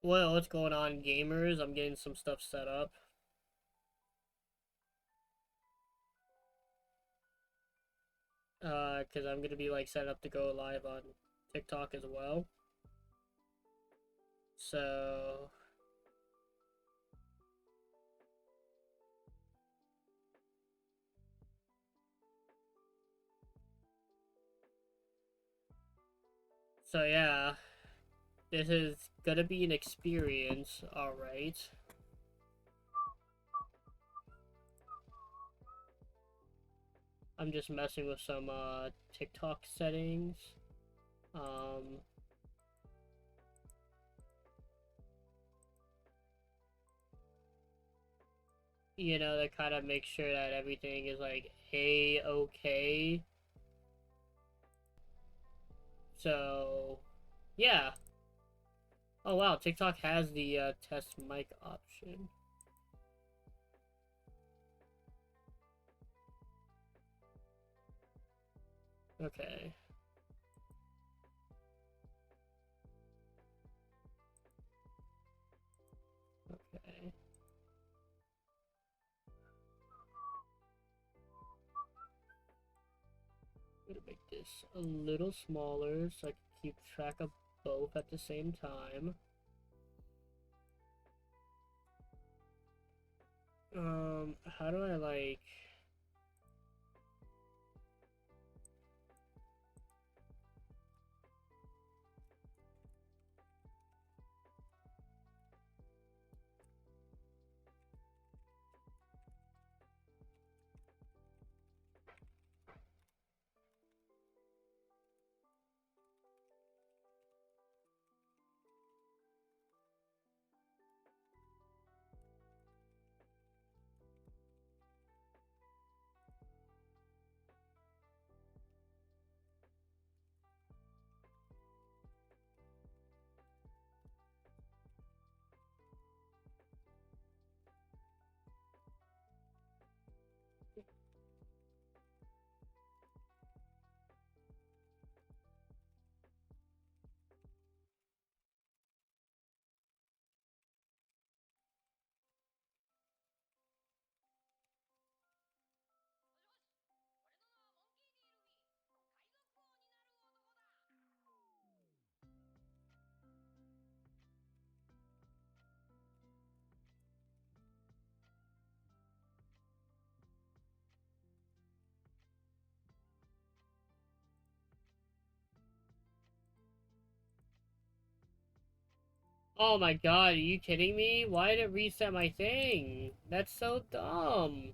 Well, what's going on, gamers? I'm getting some stuff set up. Because I'm gonna be like set up to go live on TikTok as well. So, so yeah, this is gonna be an experience, alright. I'm just messing with some, TikTok settings. Um, to kind of make sure that everything is like A-okay. So, yeah. Oh wow, TikTok has the, test mic option. Okay. Okay. I'm gonna make this a little smaller so I can keep track of both at the same time. How do I like... Oh my god, are you kidding me? Why did it reset my thing? That's so dumb.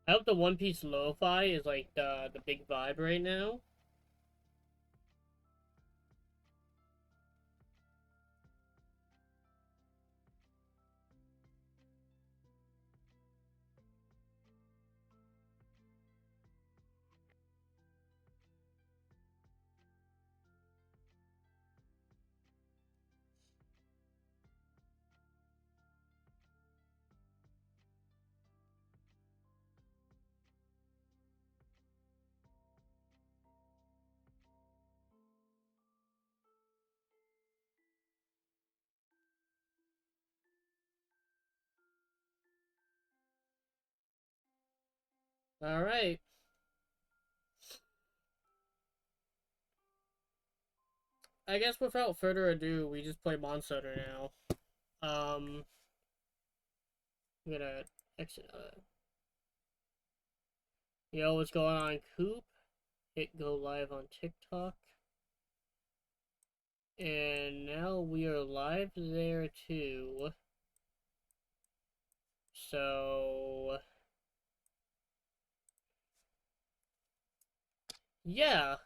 I hope the One Piece lo-fi is like the big vibe right now. Alright. I guess without further ado, we just play Monster now. I'm gonna exit. Yo, what's going on, Coop? Hit go live on TikTok. And now we are live there too. So, yeah.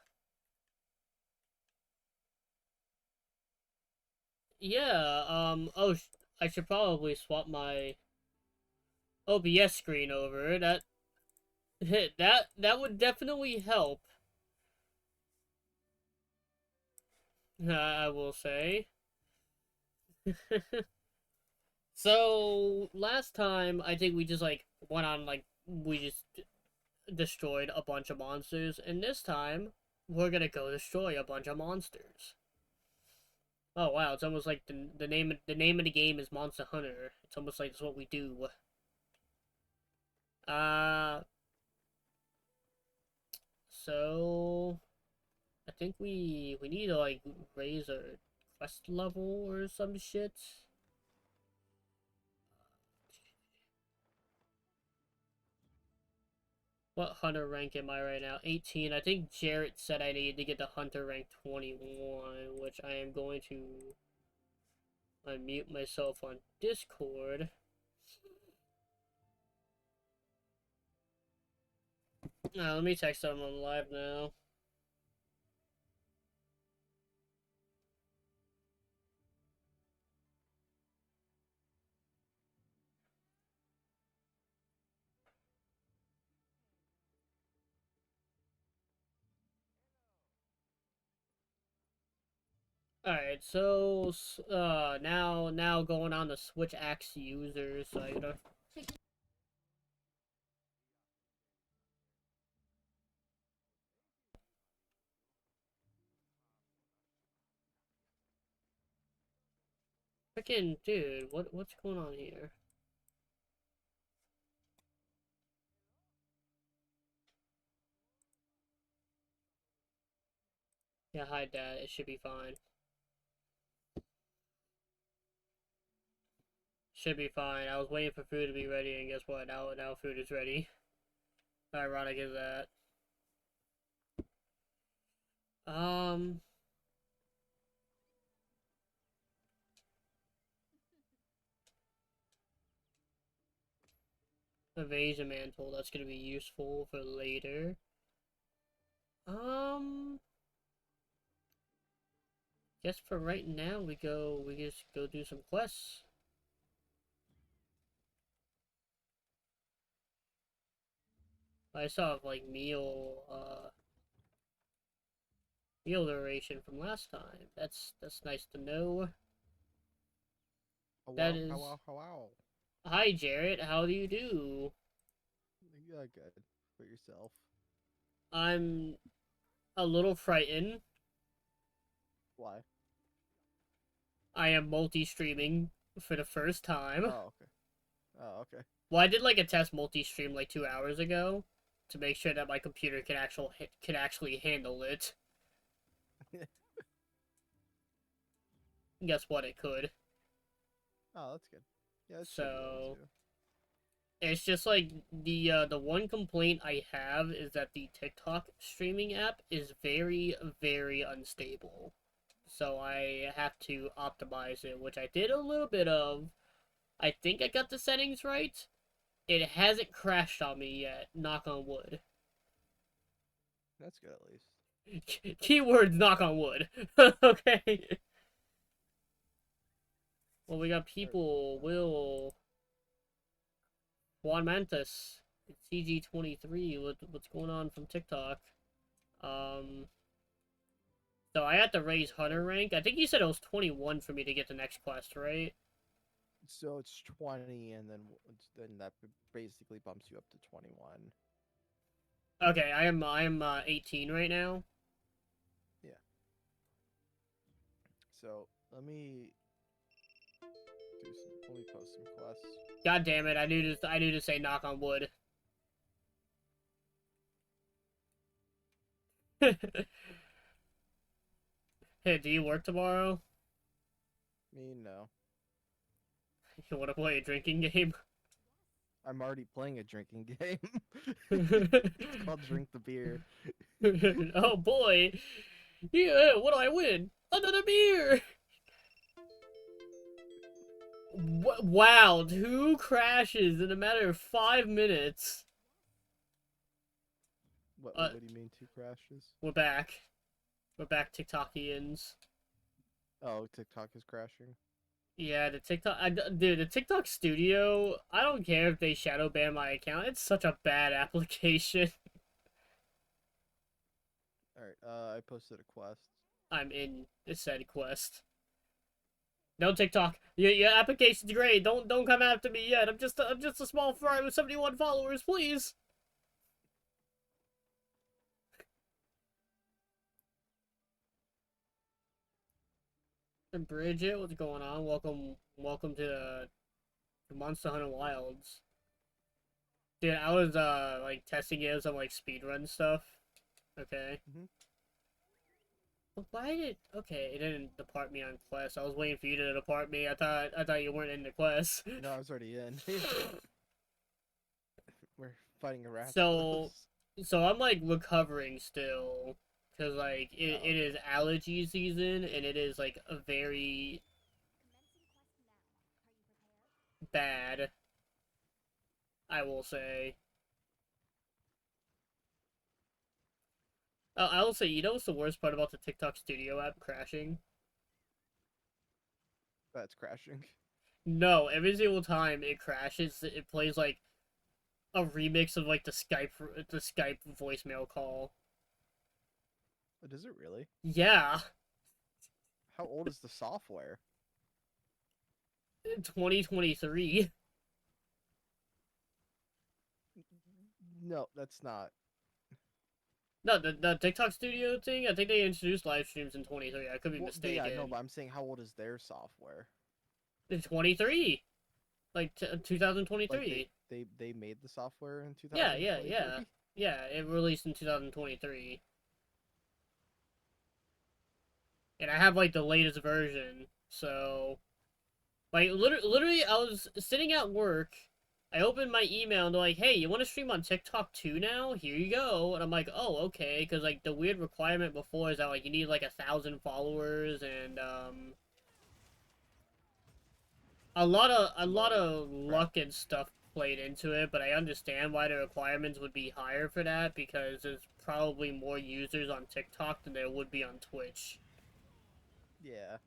Yeah, I should probably swap my OBS screen over. That would definitely help. I will say. So last time I think we just like went on like we just destroyed a bunch of monsters, and this time we're gonna go destroy a bunch of monsters. Oh wow, it's almost like the name of the game is Monster Hunter. It's almost like it's what we do. Uh so I think we need to like raise our quest level or some shit. What hunter rank am I right now? 18. I think Jarrett said I needed to get the hunter rank 21, which I am going to unmute myself on Discord. Let me text them on live now. Alright, so now going on the Switch Axe users, so I gotta freaking dude, what's going on here? Yeah, hide that, it should be fine. Should be fine. I was waiting for food to be ready, and guess what? Now food is ready. How ironic is that? Um, Evasion Mantle, that's gonna be useful for later. Um, guess for right now we just go do some quests. I saw like meal duration from last time. That's nice to know. That Hello, is. hello, hello. Hi Jarrett, how do you do? Yeah, good. For yourself. I'm a little frightened. Why? I am multi-streaming for the first time. Oh, okay. Oh, okay. Well, I did like a test multi-stream like 2 hours ago to make sure that my computer can actually handle it. Guess what? It could. Oh, that's good. Yeah, it should be able So to. it's just like the one complaint I have is that the TikTok streaming app is very unstable. So I have to optimize it, which I did a little bit of. I think I got the settings right. It hasn't crashed on me yet, knock on wood. That's good at least. Keywords knock on wood. Okay. Well, we got There we people, go. Will, Juan Mantis, CG23, what's going on from TikTok? Um, so I had to raise Hunter rank. I think you said it was 21 for me to get the next quest, right? So it's 20, and then that basically bumps you up to 21. Okay, I am 18 right now. Yeah. So let me post some quests. God damn it, I knew to say knock on wood. Hey, do you work tomorrow? Me, no. You want to play a drinking game? I'm already playing a drinking game. It's called Drink the Beer. Oh boy. Yeah, what do I win? Another beer! Wow, 2 crashes in a matter of 5 minutes. Uh, What do you mean 2 crashes? we're back. We're back, TikTokians. Oh, TikTok is crashing. Yeah, the TikTok, dude, the TikTok Studio. I don't care if they shadow ban my account. It's such a bad application. All right. I posted a quest. I'm in the said quest. No TikTok. Your application's great. Don't come after me yet. I'm just a small fry with 71 followers. Please. And Bridget, what's going on? Welcome to the Monster Hunter Wilds. Dude, I was like testing it on some like speedrun stuff. Okay. Hmm. But why did okay, it didn't depart me on quest. I was waiting for you to depart me. I thought you weren't in the quest. No, I was already in. We're fighting a so Rathalos. so I'm like recovering still. Cause like it, Oh, it okay. is allergy season and it is like a very bad, I will say. I will say, you know what's the worst part about the TikTok Studio app crashing? That's crashing. No, every single time it crashes, it plays like a remix of like the Skype voicemail call. Oh, does it really? Yeah, How old is the software? 2023. No, that's not. No, the TikTok Studio thing. I think they introduced live streams in 23. I could be Well, yeah, no, but mistaken. I'm saying how old is their software? In 23, like Like they 2023. they they made the software in Yeah, yeah, yeah, 2023? yeah. It released in 2023, and I have like the latest version. So like literally, I was sitting at work. I opened my email and they're like, "Hey, you want to stream on TikTok too now? Here you go." And I'm like, "Oh, okay." Because like the weird requirement before is that like you need like 1,000 followers and a lot Slow of crap. luck and stuff played into it. But I understand why the requirements would be higher for that because there's probably more users on TikTok than there would be on Twitch. Yeah.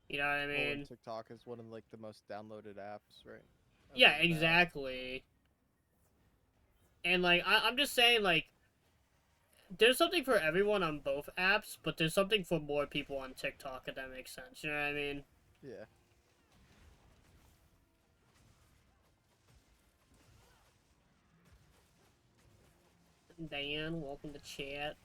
You know what I Well, and mean? TikTok is one of like the most downloaded apps, right? As Yeah, of now. exactly. And like I'm just saying like there's something for everyone on both apps, but there's something for more people on TikTok if that makes sense. You know what I mean? Yeah. Dan, welcome to chat.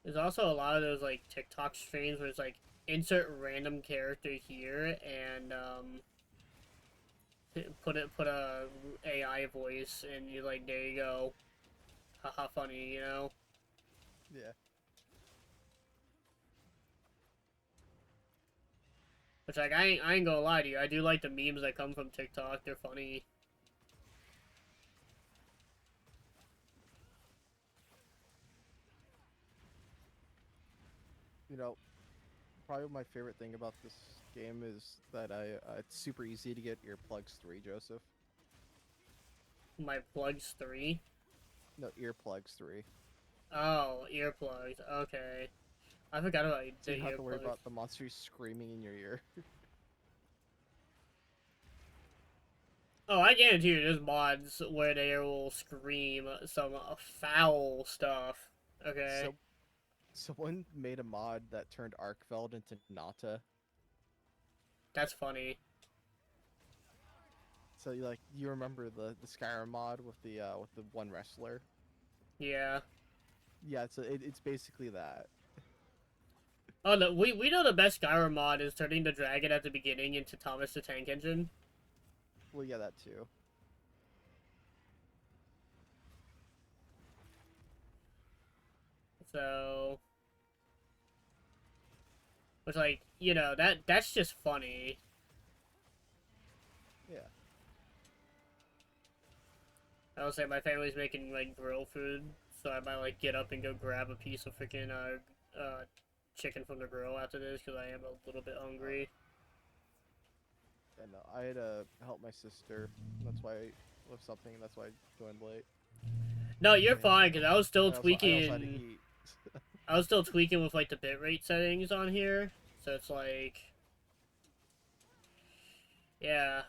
There's also a lot of those like TikTok streams where it's like insert random character here and put a AI voice and you're like there you go. Haha funny, you know? Yeah. Which like I ain't gonna lie to you, I do like the memes that come from TikTok. They're funny. You know, probably my favorite thing about this game is that I it's super easy to get earplugs 3, Joseph. My plugs 3. No, earplugs 3. Oh, earplugs. Okay. I forgot about So the you don't have to worry earplugs. about the monsters screaming in your ear. Oh, I guarantee you there's mods where they will scream some foul stuff. Okay? So someone made a mod that turned Arkfeld into Nata. That's funny. So you remember the Skyrim mod with the one wrestler? Yeah. Yeah, it's basically that. Oh, no, we know the best Skyrim mod is turning the dragon at the beginning into Thomas the Tank Engine. Well, yeah, that too. So, which like, that's just funny. Yeah. I will say my family's making like grill food, so I might like get up and go grab a piece of freaking chicken from the grill after this because I am a little bit Oh, hungry. and I had to help my sister. That's why with something. That's why I joined late. No, you're And fine because I was still I also had to tweaking. eat. I was still tweaking with like the bitrate settings on here, so it's like, yeah.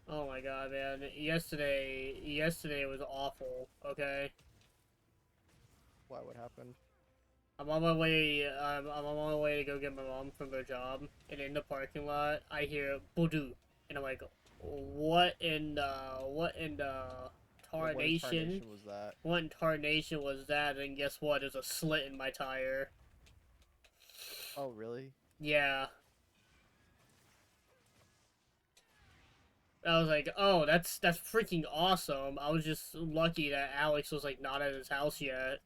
Oh my god, man! Yesterday was awful. Okay, Why? What happened? I'm on my way. I'm on my way to go get my mom from her job, and in the parking lot, I hear "Boodoo," and I'm like, what in the Yeah, what in tarnation? tarnation was that? What in tarnation was that? And guess what? There's a slit in my tire. Oh, really? Yeah. I was like, oh, that's freaking awesome. I was just lucky that Alex was like not at his house yet.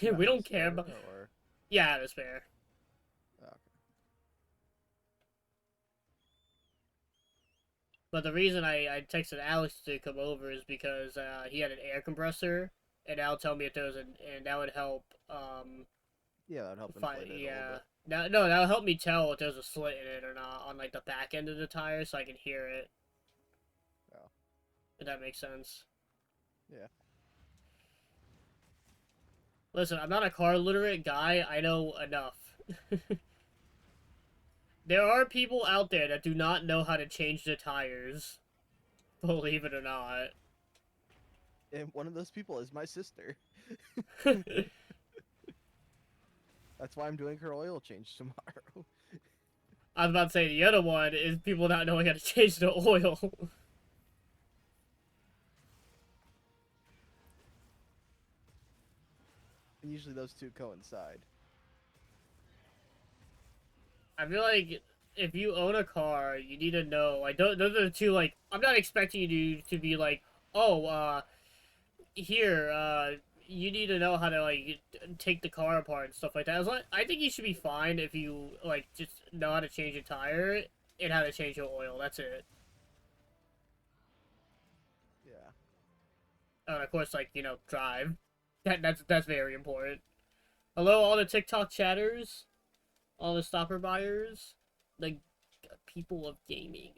You We had a don't care spare about. or? Yeah, that's fair. Oh, okay. But the reason I texted Alex to come over is because he had an air compressor, and that'll tell me if there was an, and that would help. Yeah, that'd help Fi inflate it a little yeah. bit. Now, no, that'll help me tell if there's a slit in it or not on like the back end of the tire, so I can hear it. Oh, If that makes sense. yeah. Listen, I'm not a car literate guy. I know enough. There are people out there that do not know how to change the tires. Believe it or not. And one of those people is my sister. That's why I'm doing her oil change tomorrow. I was about to say the other one is people not knowing how to change the oil. And usually those two coincide. I feel like if you own a car, you need to know. Like those are the two. Like I'm not expecting you to be like, oh, here, you need to know how to like take the car apart and stuff like that. I think you should be fine if you like just know how to change a tire and how to change your oil. That's it. Yeah. And of course, like drive. That's very important. Hello, all the TikTok chatters, all the stopper buyers, the people of gaming.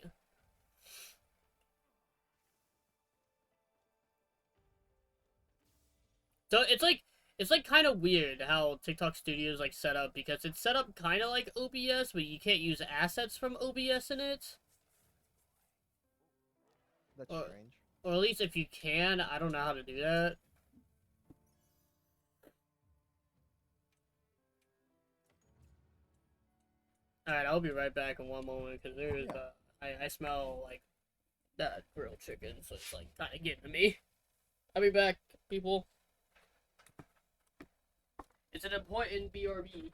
So it's like kind of weird how TikTok Studio is like set up because it's set up kind of like OBS, but you can't use assets from OBS in it. That's Or strange. or at least if you can, I don't know how to do that. All right, I'll be right back in one moment because there's Yeah. I smell like that grilled chicken, so it's like kind of getting to me. I'll be back, people. It's an important BRB.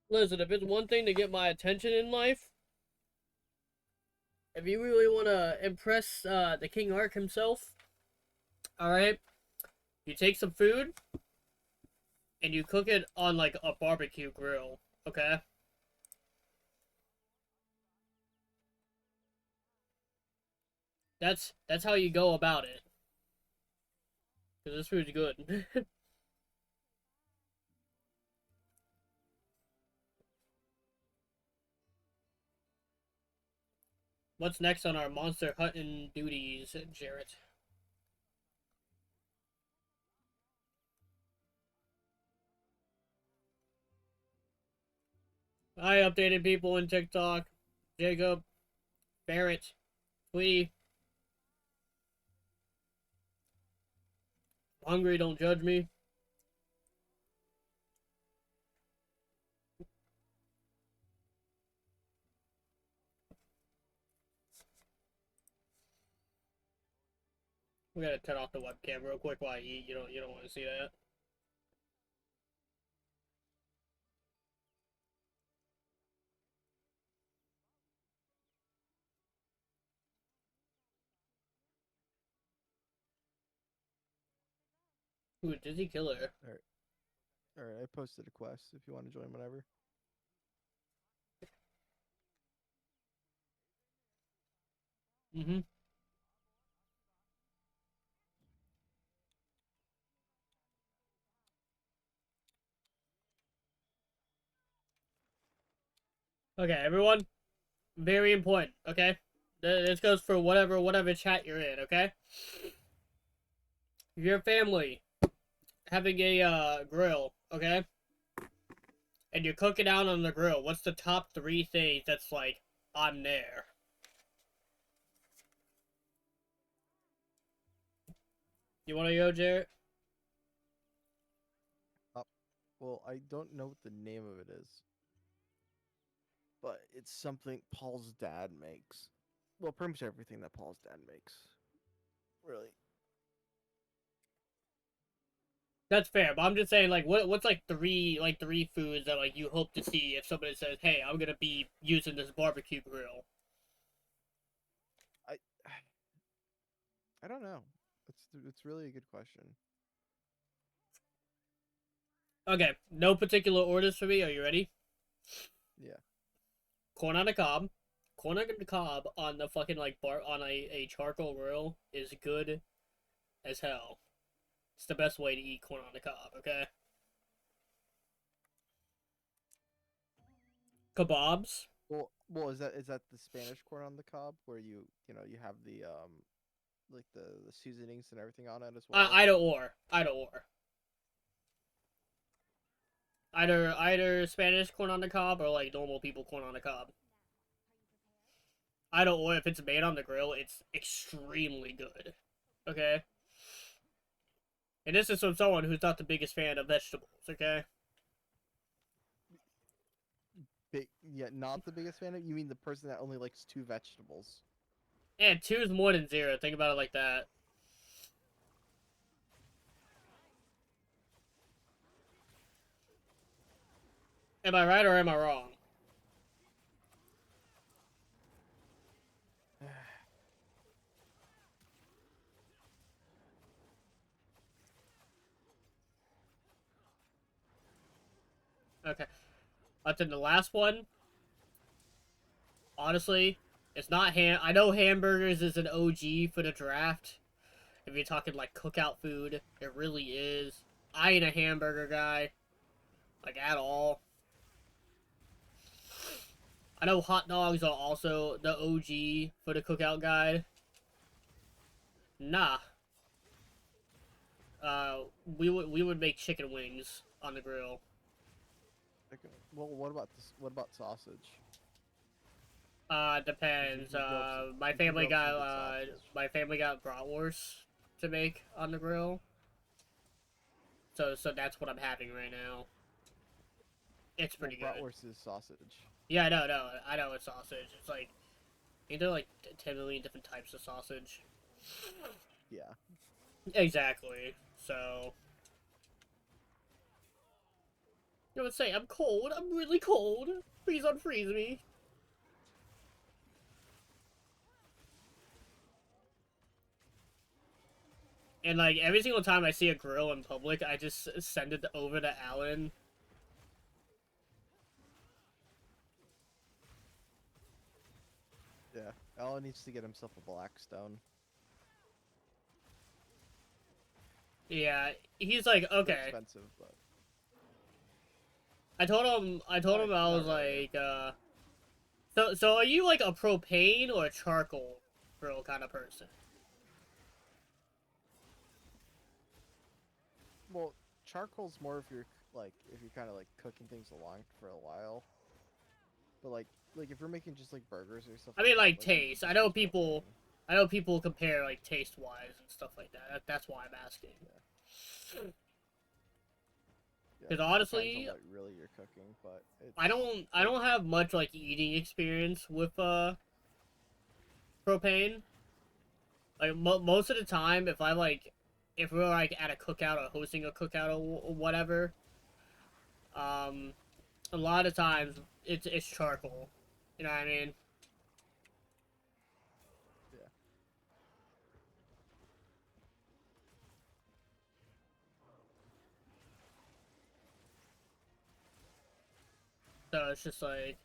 Listen, if it's one thing to get my attention in life, if you really want to impress the King Ark himself, all right, you take some food and you cook it on like a barbecue grill. Okay. That's how you go about it. Cause this food's good. What's next on our monster hunting duties, Jarrett? I updated people in TikTok. Jacob, Barrett, Tweety. Hungry, don't judge me. We gotta turn off the webcam real quick while I eat. You don't want to see that. Ooh, Dizzy Killer. All right. I posted a quest if you want to join whenever. Mm-hmm. Okay, everyone. Very important. Okay, this goes for whatever chat you're in. Okay, your family having a grill. Okay, and you're cooking out on the grill. What's the top three things that's like on there? You want to go, Jarrett? Well, I don't know what the name of it is, but it's something Paul's dad makes. Well, pretty much everything that Paul's dad makes. Really. That's fair, but I'm just saying, like, what's like three foods that like you hope to see if somebody says, "Hey, I'm gonna be using this barbecue grill." I I don't know. It's really a good question. Okay, no particular orders for me. Are you ready? Yeah. Corn on the cob. Corn on the cob on the fucking like bar on a charcoal grill is good as hell. It's the best way to eat corn on the cob. Okay. Kebabs. Well, is that the Spanish corn on the cob where you have the like the seasonings and everything on it as well? Either or. Either or. Either Spanish corn on the cob or like normal people corn on the cob. Either or. If it's made on the grill, it's extremely good. Okay. And this is from someone who's not the biggest fan of vegetables. Okay. Yeah, not the biggest fan of. You mean the person that only likes two vegetables? And two is more than zero. Think about it like that. Am I right or am I wrong? Okay. Up to the last one. Honestly, it's not ham. I know hamburgers is an OG for the draft. If you're talking like cookout food, it really is. I ain't a hamburger guy, like at all. I know hot dogs are also the OG for the cookout guide. Nah. We would make chicken wings on the grill. Okay. Well, what about this? What about sausage? Because Depends. you can grill up some good sausage. My family got bratwurst to make on the grill. So that's what I'm having right now. It's Well, pretty good. bratwurst is sausage. Yeah, I know it's sausage. It's like, ain't there like 10 million different types of sausage? Yeah. Exactly. So, I would say I'm cold. I'm really cold. Please unfreeze me. And like every single time I see a grill in public, I just send it over to Alan. Yeah, Alan needs to get himself a Blackstone. Yeah, he's like, They're okay. expensive, but I told him I was not really. like, so are you like a propane or a charcoal grill kind of person? Well, charcoal's more if you're like if you're kind of like cooking things along for a while. But like if you're making just like burgers or stuff I like mean, that, like like you could taste. I just know use people. propane. I know people compare like taste wise and stuff like that's why I'm asking. Yeah, yeah. It Because just depends on honestly, what really you're cooking, but I it's don't I like don't have much like eating experience with propane. Like most of the time, if we're like at a cookout or hosting a cookout or whatever, um, a lot of times it's charcoal. You know what I mean? yeah, So it's just like,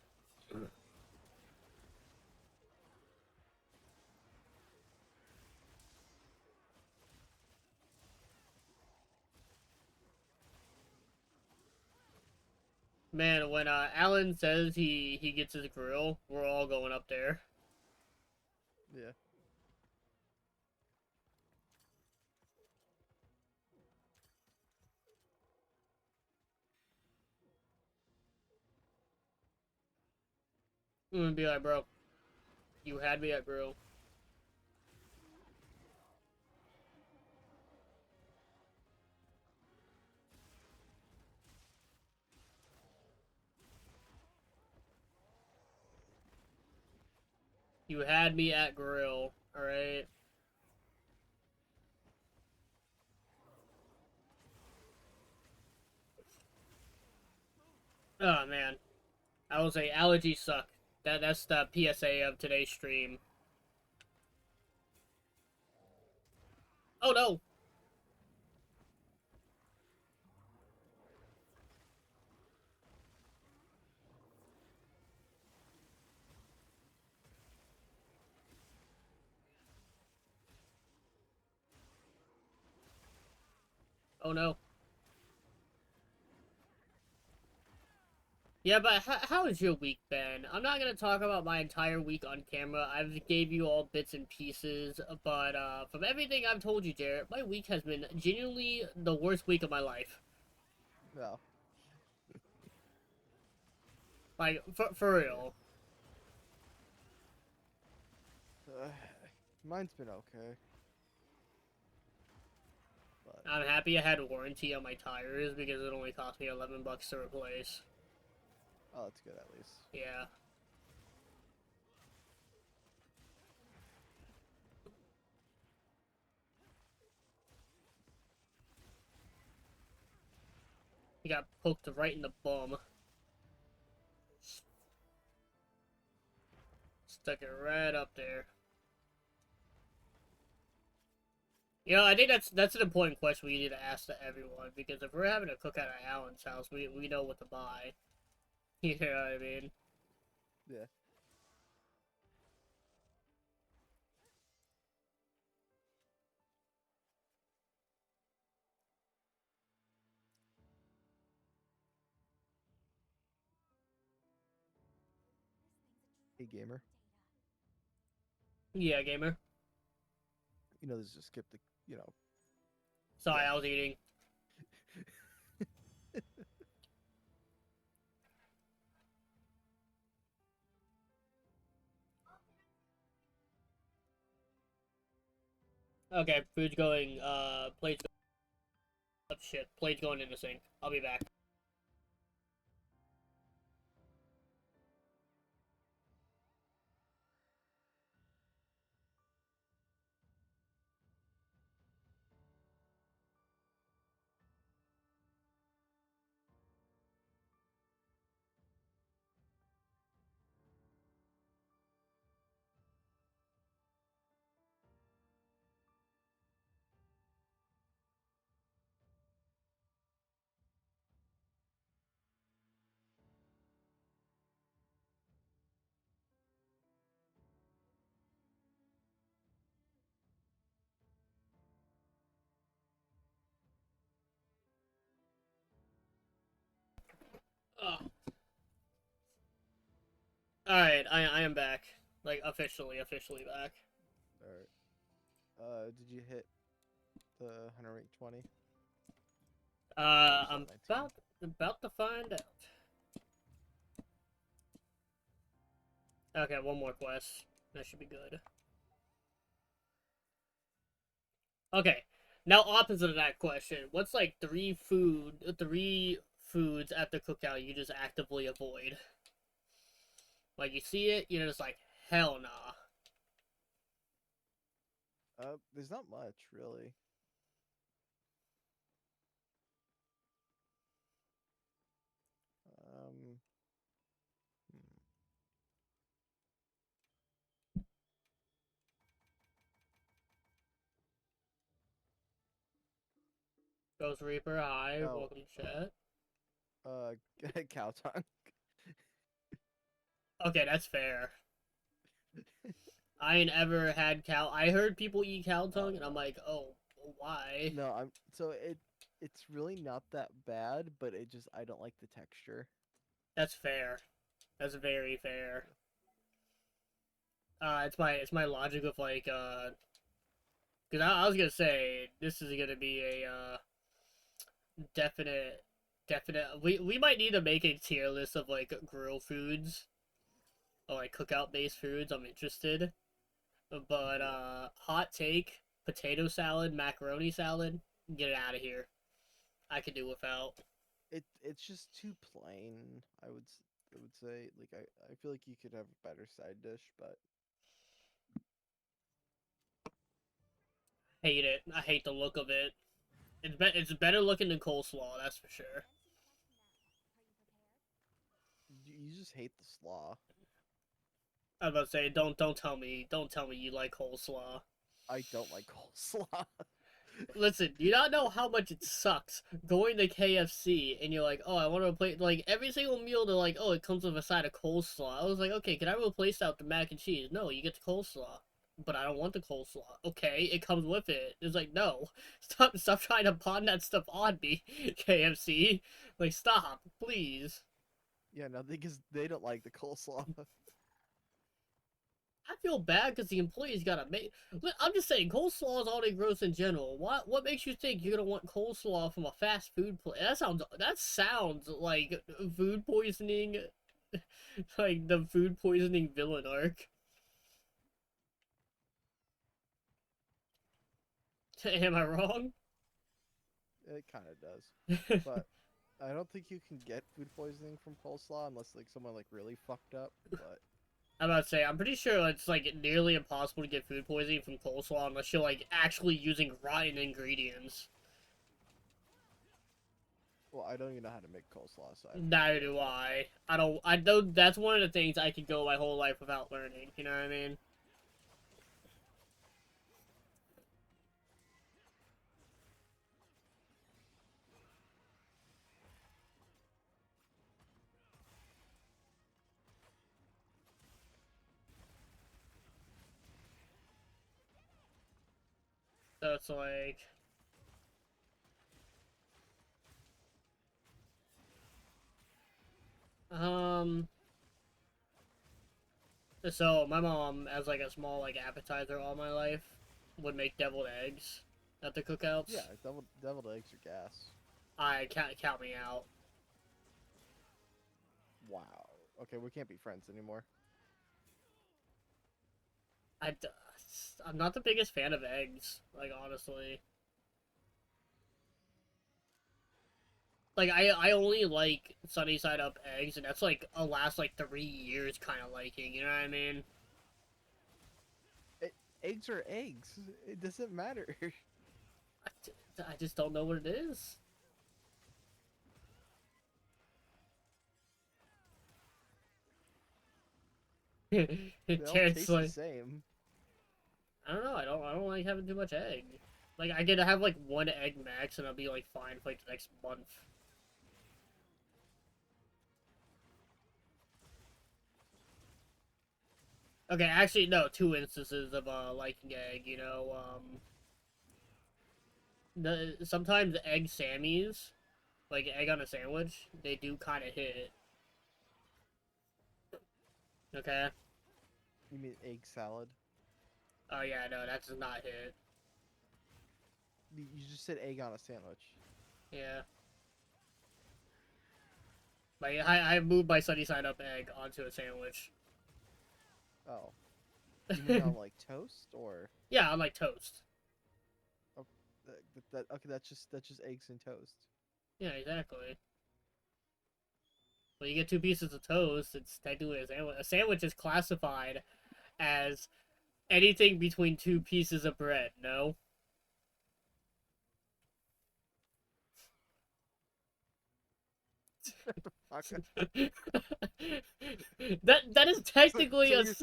man, when Alan says he gets his grill, we're all going up there. yeah. I'm gonna be like, bro, you had me at grill. You had me at grill. All right. Oh man, I will say allergies suck. That's the PSA of today's stream. Oh no. Oh no. Yeah, but how has your week been? I'm not gonna talk about my entire week on camera. I've gave you all bits and pieces, but from everything I've told you, Jarrett, my week has been genuinely the worst week of my life. No, Like for yeah. real. Uh, mine's been okay, but I'm happy I had warranty on my tires because it only cost me $11 to replace. oh, that's good at least. Yeah. He got poked right in the bum. Stuck it right up there. You know, I think that's an important question we need to ask to everyone because if we're having a cookout at Alan's house, we know what to buy. You know what I mean? Yeah. Hey gamer, Yeah, gamer. this just skip the Sorry, yeah. I was eating. Okay, food's going. Plate's. Oh, shit, plate's going in the sink. I'll be back. Oh. Alright, I am back. Like, officially back. All right. Did you hit the 100 rank 20? Or is that I'm 19? about to find out. Okay, one more quest. That should be good. Okay, now opposite of that question. What's like three foods at the cookout you just actively avoid? Like you see it, you're just like, hell nah. There's not much really. Um, hmm. Ghost Reaper, hi, Oh, welcome to chat. uh, cow tongue. Okay, that's fair. I ain't ever had cow. I heard people eat cow Oh tongue, and I'm no, like, oh, why? no. I'm so it's really not that bad, but it just I don't like the texture. That's fair. That's very fair. It's my logic of like, because I was gonna say this is gonna be a definite, definite. We might need to make a tier list of like grill foods or like cookout based foods. I'm interested, but Yeah, hot take: potato salad, macaroni salad. Get it out of here. I could do without. it's just too plain. I would say like I feel like you could have a better side dish, but Hate it. I hate the look of it. It's better looking than coleslaw. That's for sure. you just hate the slaw. I was about to say, don't tell me you like coleslaw. I don't like coleslaw. Listen, you not know how much it sucks going to KFC and you're like, oh, I want to replace like every single meal. They're like, oh, it comes with a side of coleslaw. I was like, okay, can I replace that with the mac and cheese? No, you get the coleslaw, but I don't want the coleslaw. Okay, it comes with it. It's like, no, stop trying to pawn that stuff on me, KFC. Like, stop, please. Yeah, no, because they don't like the coleslaw. I feel bad because the employees gotta make. I'm just saying, coleslaw is already gross in general. What makes you think you're gonna want coleslaw from a fast food place? That sounds like food poisoning, like the food poisoning villain arc. Am I wrong? It kind of does, but I don't think you can get food poisoning from coleslaw unless like someone like really fucked up. But I'm about to say, I'm pretty sure it's like nearly impossible to get food poisoning from coleslaw unless you're like actually using rotten ingredients. well, I don't even know how to make coleslaw, so I have no Neither idea. do I. I don't. That's one of the things I could go my whole life without learning. You know what I mean? So it's like, um, so my mom, as like a small like appetizer all my life, would make deviled eggs at the Yeah, cookouts. deviled eggs are gas. I count me out. Wow. Okay, we can't be friends anymore. I, d- I'm not the biggest fan of eggs. Like honestly, like I only like sunny side up eggs, and that's like a last like 3 years kind of liking. You know what I mean? Eggs are eggs. It doesn't matter. I just don't know what it is. They all It's taste the like same. I don't know. I don't like having too much egg. Like I get to have like one egg max, and I'll be like fine for like the next month. Okay, actually no, two instances of liking egg. You know, the sometimes egg Sammys. like egg on a sandwich, they do kind of hit. Okay. You mean egg salad? Oh yeah, no, that does not hit. You just said egg on a sandwich. Yeah. Like I moved my sunny side up egg onto a sandwich. Oh, you mean on like toast or? Yeah, on like toast. Oh, okay, that's just eggs and toast. Yeah, exactly. When you get two pieces of toast, it's technically a sandwich. A sandwich is classified as anything between two pieces of bread. No. Okay. That is technically So a you're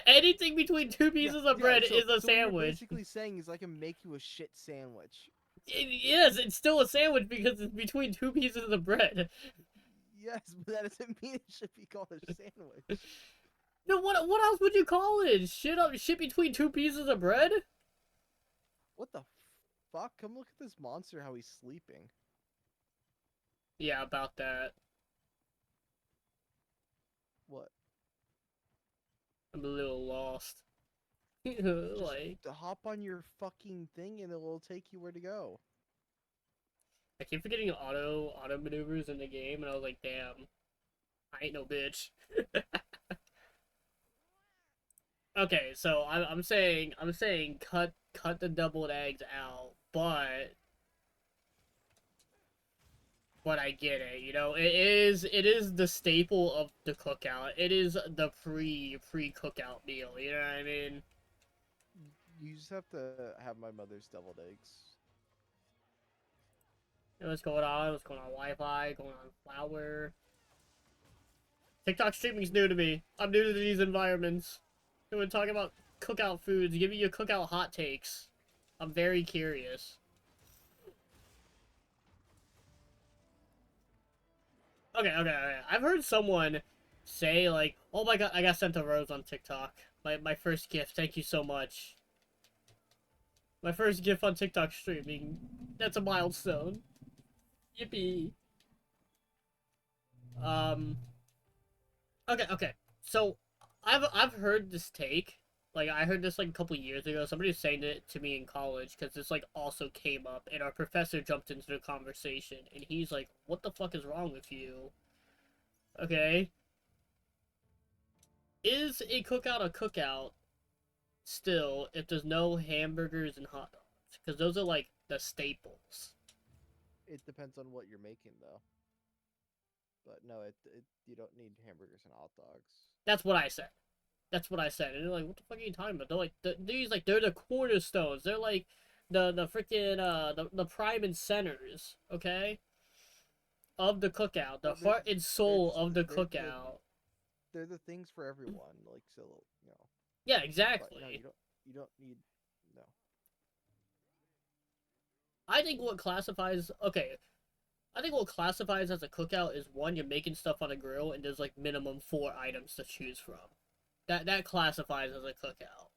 anything between two yeah pieces of yeah. bread is a So what you're sandwich. basically saying is I can make you a shit sandwich. Yes, it's still a sandwich because it's between two pieces of bread. Yes, but that doesn't mean it should be called a sandwich. No, what else would you call it? Shit between two pieces of bread? What the fuck? Come look at this monster. How he's sleeping. Yeah, about that. What? I'm a little lost. Just Like, hop on your fucking thing and it will take you where to go. I keep forgetting auto maneuvers in the game, and I was like, damn, I ain't no bitch. Okay, so I'm saying cut the deviled eggs out, but I get it. You know, it is the staple of the cookout. It is the pre cookout meal. You know what I mean? You just have to have my mother's deviled eggs. You know what's going on? What's going on? Wi-Fi, going on flour. TikTok streaming's new to me. I'm new to these environments. So we're talking about cookout foods, giving you cookout hot takes. I'm very curious. Okay. I've heard someone say like, "Oh my god, I got sent a rose on TikTok. My first gift. Thank you so much. My first gift on TikTok streaming. That's a milestone. Yippee." Um. Okay. So, I've heard this take. Like I heard this like a couple years ago. Somebody was saying it to me in college because this like also came up, and our professor jumped into the conversation, and he's like, "What the fuck is wrong with you?" Okay. Is a cookout still if there's no hamburgers and hot dogs? Because those are like the staples. It depends on what you're making, though. But no, you don't need hamburgers and hot dogs. That's what I said. That's what I said. And they're like, what the fuck are you talking about? They're like, these like they're the cornerstones. They're like the freaking the prime and centers, okay, of the cookout, the Well, they're heart and they're soul just of the they're cookout. they're the things for everyone. Like so, you know. Yeah, But no, exactly. you don't need no. I think what classifies okay, I think what classifies as a cookout is one, you're making stuff on a grill and there's like minimum four items to choose from. That classifies as a cookout.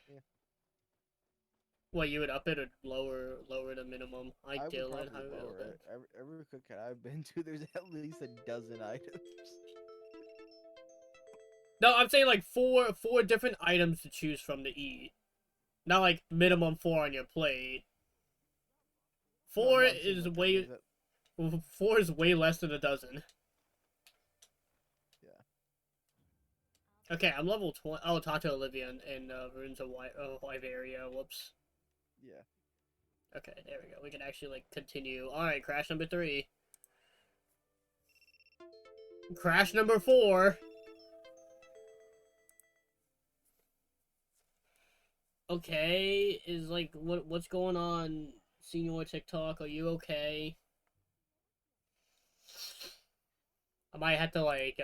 Yeah, Well, you would up it or lower the minimum. Like I would Dylan, how probably you would up lower it? it. Every cookout I've been to, there's at least a dozen items. No, I'm saying like four different items to choose from to eat. Not like minimum four on your plate. No, Four no, I'm saying is like way that. four is way less than a dozen. Yeah. Okay, I'm level 20. Oh, talk to Olivia in Runes of Wyveria. Whoops. Yeah. Okay, there we go. We can actually like continue. All right, crash number 3. Crash number 4. Okay, is like what's going on, Senior TikTok? Are you okay? I might have to like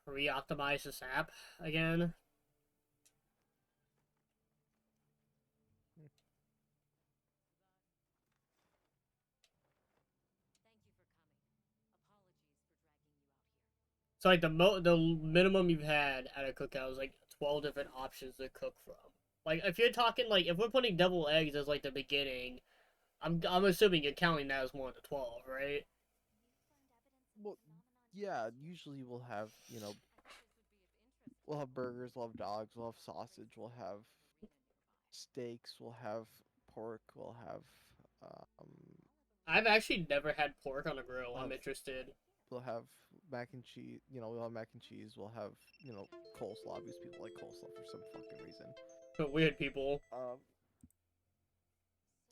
re-optimize this app again. Hmm. So like the minimum you've had at a cookout is like 12 different options to cook from. Like, if you're talking, like, if we're putting double eggs as, like, the beginning, I'm assuming you're counting that as more than 12, right? Well, yeah. Usually we'll have burgers, we'll have dogs, we'll have sausage, we'll have steaks, we'll have pork, um, I've actually never had pork on a grill. we'll I'm have interested. we'll have mac and cheese. We'll have mac and cheese. We'll have coleslaw because people like coleslaw for some fucking reason. Weird people. Um,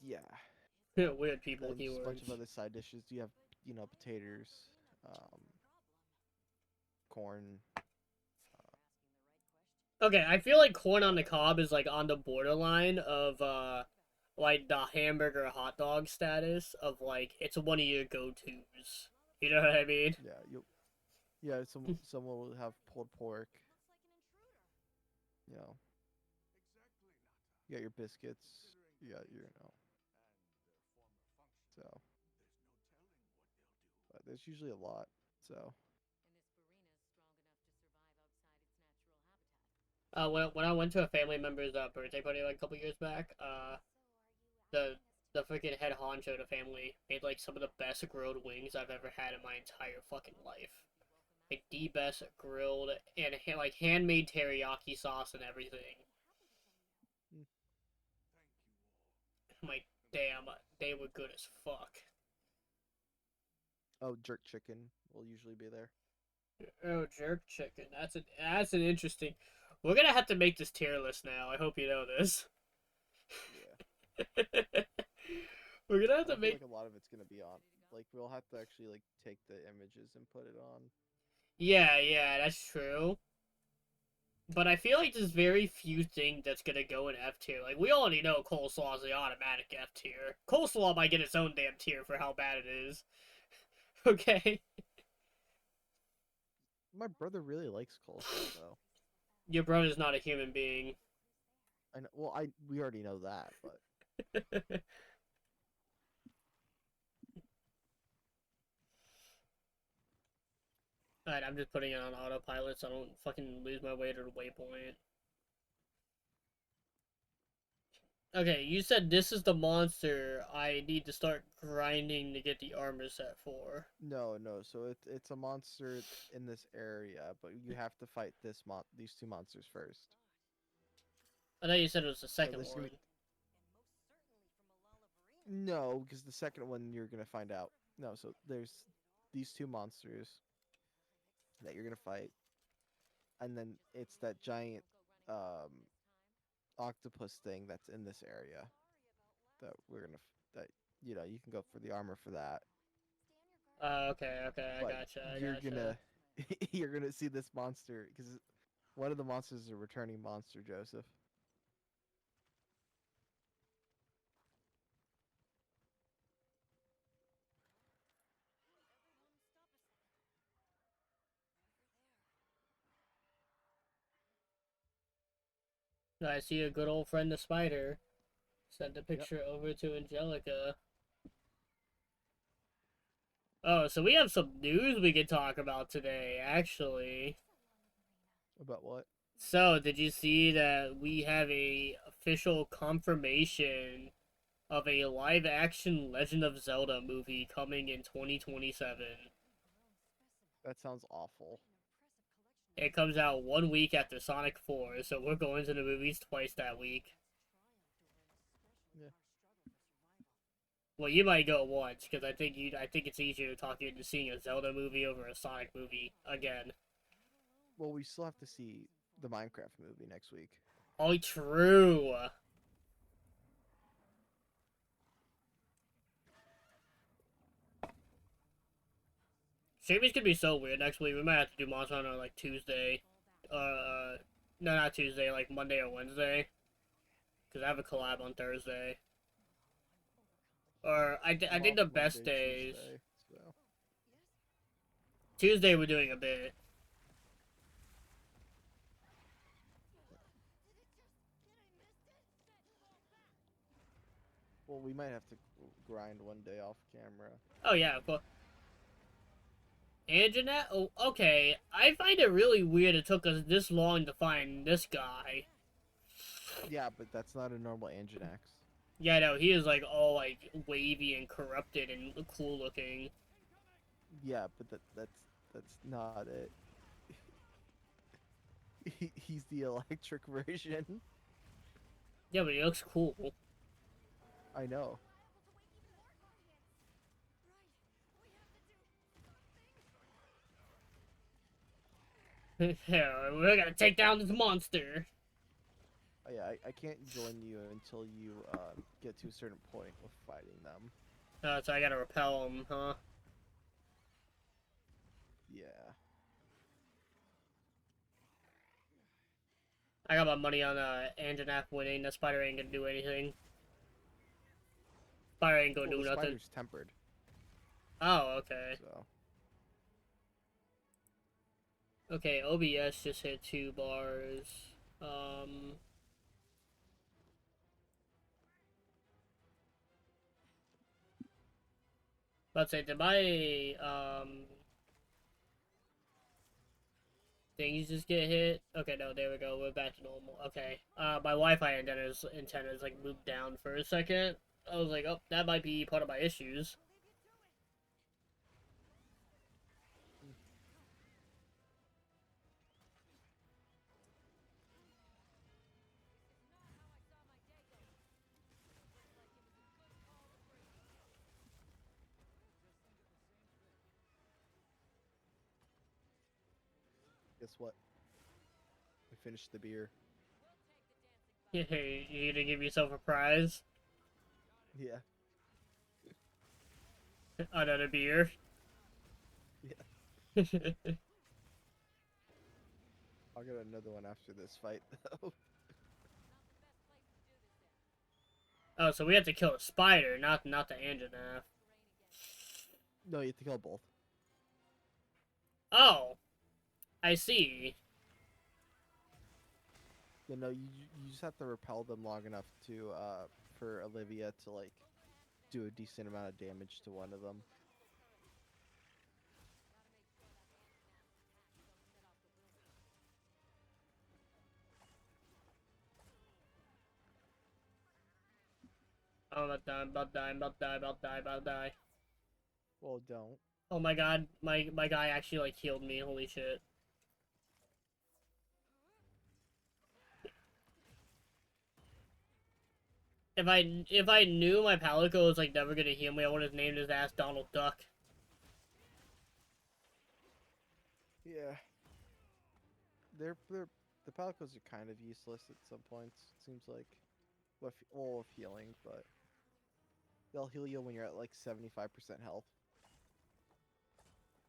yeah. Weird people, Then just a bunch keywords. of other side dishes. You have potatoes, um, corn. Okay, I feel like corn on the cob is, like, on the borderline of, like, the hamburger hot dog status of, like, it's one of your go-tos. You know what I mean? Yeah, yeah. Someone will have pulled pork. You know, you got your biscuits. You got so. But there's usually a lot. So When I went to a family member's birthday party like a couple years back, the the freaking head honcho of the family made like some of the best grilled wings I've ever had in my entire fucking life. Like the best grilled and like handmade teriyaki sauce and everything. mm. I'm like, damn, they were good as fuck. Oh, jerk chicken will usually be there. Oh, jerk chicken. That's an interesting. We're gonna have to make this tier list now. I hope you know this. Yeah. We're gonna have And I to feel make. like a lot of it's gonna be on. Like we'll have to actually like take the images and put it on. Yeah, yeah, that's true. But I feel like there's very few things that's gonna go in F tier. Like we already know coleslaw is the automatic F tier. Coleslaw might get its own damn tier for how bad it is. Okay, My brother really likes coleslaw though. your brother's not a human being. I know. Well, we already know that, but Alright, I'm just putting it on autopilot so I don't fucking lose my way to the waypoint. Okay, you said this is the monster I need to start grinding to get the armor set for. no, no. So it's a monster in this area, but you have to fight these two monsters first. I thought you said it was the So second this is one. gonna no, because the second one you're gonna find out. No, so there's these two monsters that you're gonna fight, and then it's that giant um octopus thing that's in this area that that you can go for the armor for that. Okay, okay, I But gotcha, I you're gotcha. gonna you're gonna see this monster because one of the monsters is a returning monster, Joseph. I see a good old friend the spider. Send the Yep. picture over to Angelica. Oh, so we have some news we could talk about today, actually. About what? So, did you see that we have a official confirmation of a live action Legend of Zelda movie coming in 2027? That sounds awful. It comes out 1 week after Sonic 4, so we're going to the movies twice that week. Yeah. Well, you might go once because I think it's easier to talk you into seeing a Zelda movie over a Sonic movie again. Well, we still have to see the Minecraft movie next week. Oh, true. Streaming's gonna be so weird next week. We might have to do Monster Hunter on like Tuesday. No, not Tuesday, like Monday or Wednesday. Because I have a collab on Thursday. Or I I'm think off the best Monday, days. Tuesday, so Tuesday we're doing a bit. well, we might have to grind one day off camera. Oh yeah, but and Jeanette. Oh, okay. I find it really weird it took us this long to find this guy. Yeah, but that's not a normal Anjanax. Yeah, no, he is like all like wavy and corrupted and cool looking. Yeah, but that's not it. He's the electric version. Yeah, but he looks cool. I know. Yeah, we're gonna take down this monster. Yeah, I can't join you until you get to a certain point with fighting them. So I gotta repel him, huh? Yeah. I got my money on Anjanath winning. The spider ain't gonna do anything. Spider ain't gonna Well, do the nothing. spider's tempered, Oh, okay. so Okay, OBS just hit 2 bars. Um, let's say, did my things just get hit? Okay, no, there we go. We're back to normal. Okay. My Wi-Fi antenna's like moved down for a second. I was like, oh, that might be part of my issues. guess what? I finished the beer. Hey, you gonna give yourself a prize? Yeah, Another beer? yeah. I'll get another one after this fight, though. Oh, so we have to kill a spider, not the Anjanath. No, you have to kill both. Oh, I see. Yeah, no, you just have to repel them long enough to for Olivia to like do a decent amount of damage to one of them. Oh, I'm about to die, I'm about to die, I'm about to die, about to die, about to die. Well, don't. Oh my god, my guy actually like healed me, holy shit. If I knew my Palico was like never gonna heal me, I would have named his ass Donald Duck. Yeah, they're the Palicos are kind of useless at some points. It seems like, with healing, but they'll heal you when you're at like 75% health.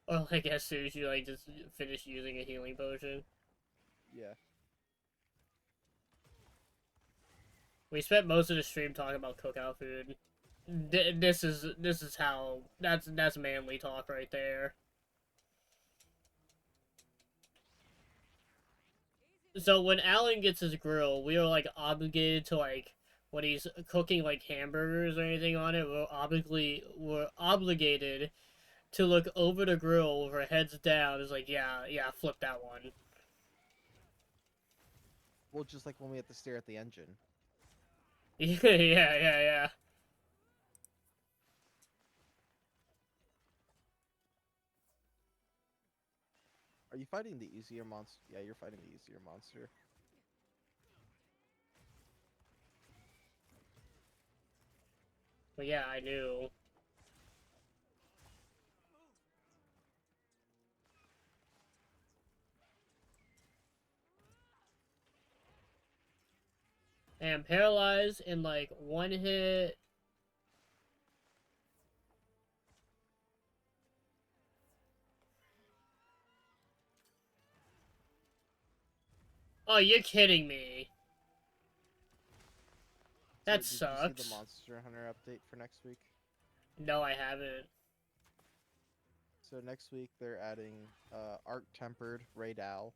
Or like as soon as you like just finish using a healing potion. Yeah. We spent most of the stream talking about cookout food. This is how that's manly talk right there. So when Alan gets his grill, we are like obligated to like when he's cooking like hamburgers or anything on it, we're obligated to look over the grill with our heads down. It's like yeah, flip that one. Well, just like when we have to stare at the engine. Yeah. Are you fighting the easier monster? Yeah, you're fighting the easier monster. But yeah, I knew. And paralyzed in like one hit. Oh, you're kidding me. So, That did you see the sucks. Monster Hunter update for next week? No, I haven't. So next week they're adding Arc Tempered Raid Owl.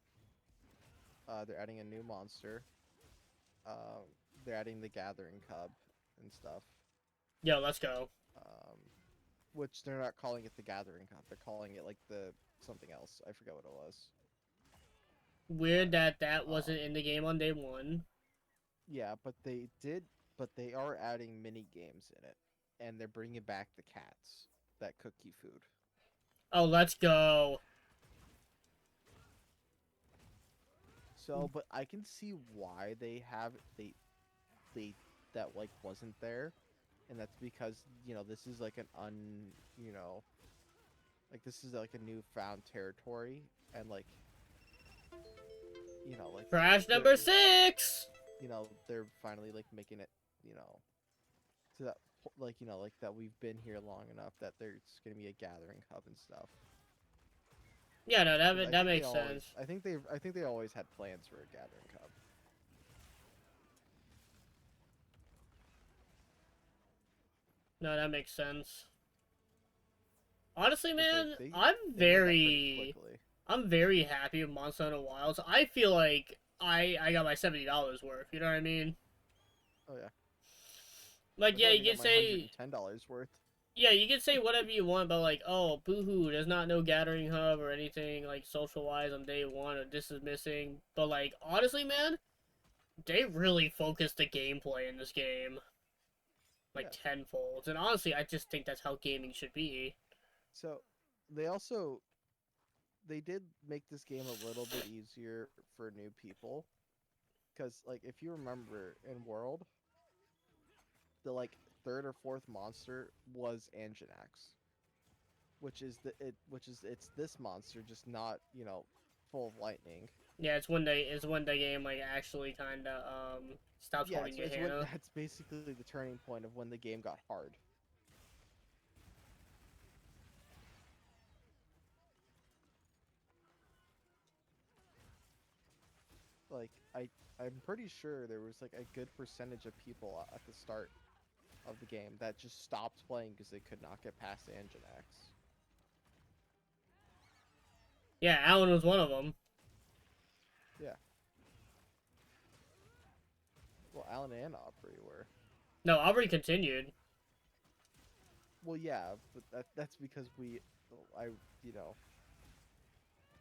They're adding a new monster. Uh, they're adding the Gathering Cub and stuff. Yo, let's go. Um, which they're not calling it the Gathering Cub. They're calling it like the something else. I forget what it was. Weird But that wasn't in the game on day one. Yeah, but they are adding mini games in it, and they're bringing back the cats that cook you food. Oh, let's go. So, but I can see why they that like wasn't there, and that's because this is like an you know like this is like a newfound territory, and like like Crash they're number 6! they're finally like making it you know to that like that we've been here long enough that there's gonna be a gathering hub and stuff. Yeah, no, 'Cause that makes sense. I think they always had plans for a gathering hub. No, that makes sense. Honestly, Cause like man, I'm they made that pretty very quickly. I'm very happy with Monster Hunter Wilds. I feel like I got my $70 worth. You know what I mean? Oh yeah, Like, I yeah, feel like I you got can my hundred say and $10 worth. yeah, you can say whatever you want about like, oh, boohoo, there's not no gathering hub or anything like social wise on day one, or this is missing. But like, honestly, man, they really focused the gameplay in this game like Yeah. tenfold. And honestly, I just think that's how gaming should be. So they also they did make this game a little bit easier for new people because like if you remember in World, the like third or fourth monster was Anjanax, which is it's this monster just not full of lightning. Yeah, it's when the game like actually kind of stops Yeah, holding your it's when Hannah. that's basically the turning point of when the game got hard. Like I'm pretty sure there was like a good percentage of people at the start of the game that just stopped playing because they could not get past Anjanax. Yeah, Alan was one of them. Yeah. Well, Alan and Aubrey were. No, Aubrey continued. Well, yeah, but that's because I,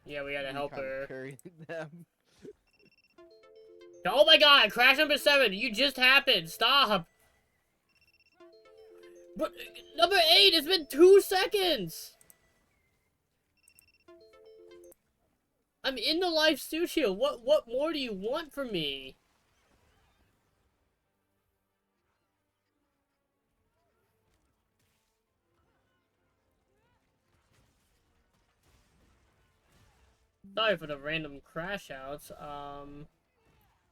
Yeah, we had to we help kind of her. carried them. Oh my god, crash number 7, you just happened. Stop. But number 8, it's been 2 seconds. I'm in the live studio. What more do you want from me? Sorry for the random crash outs.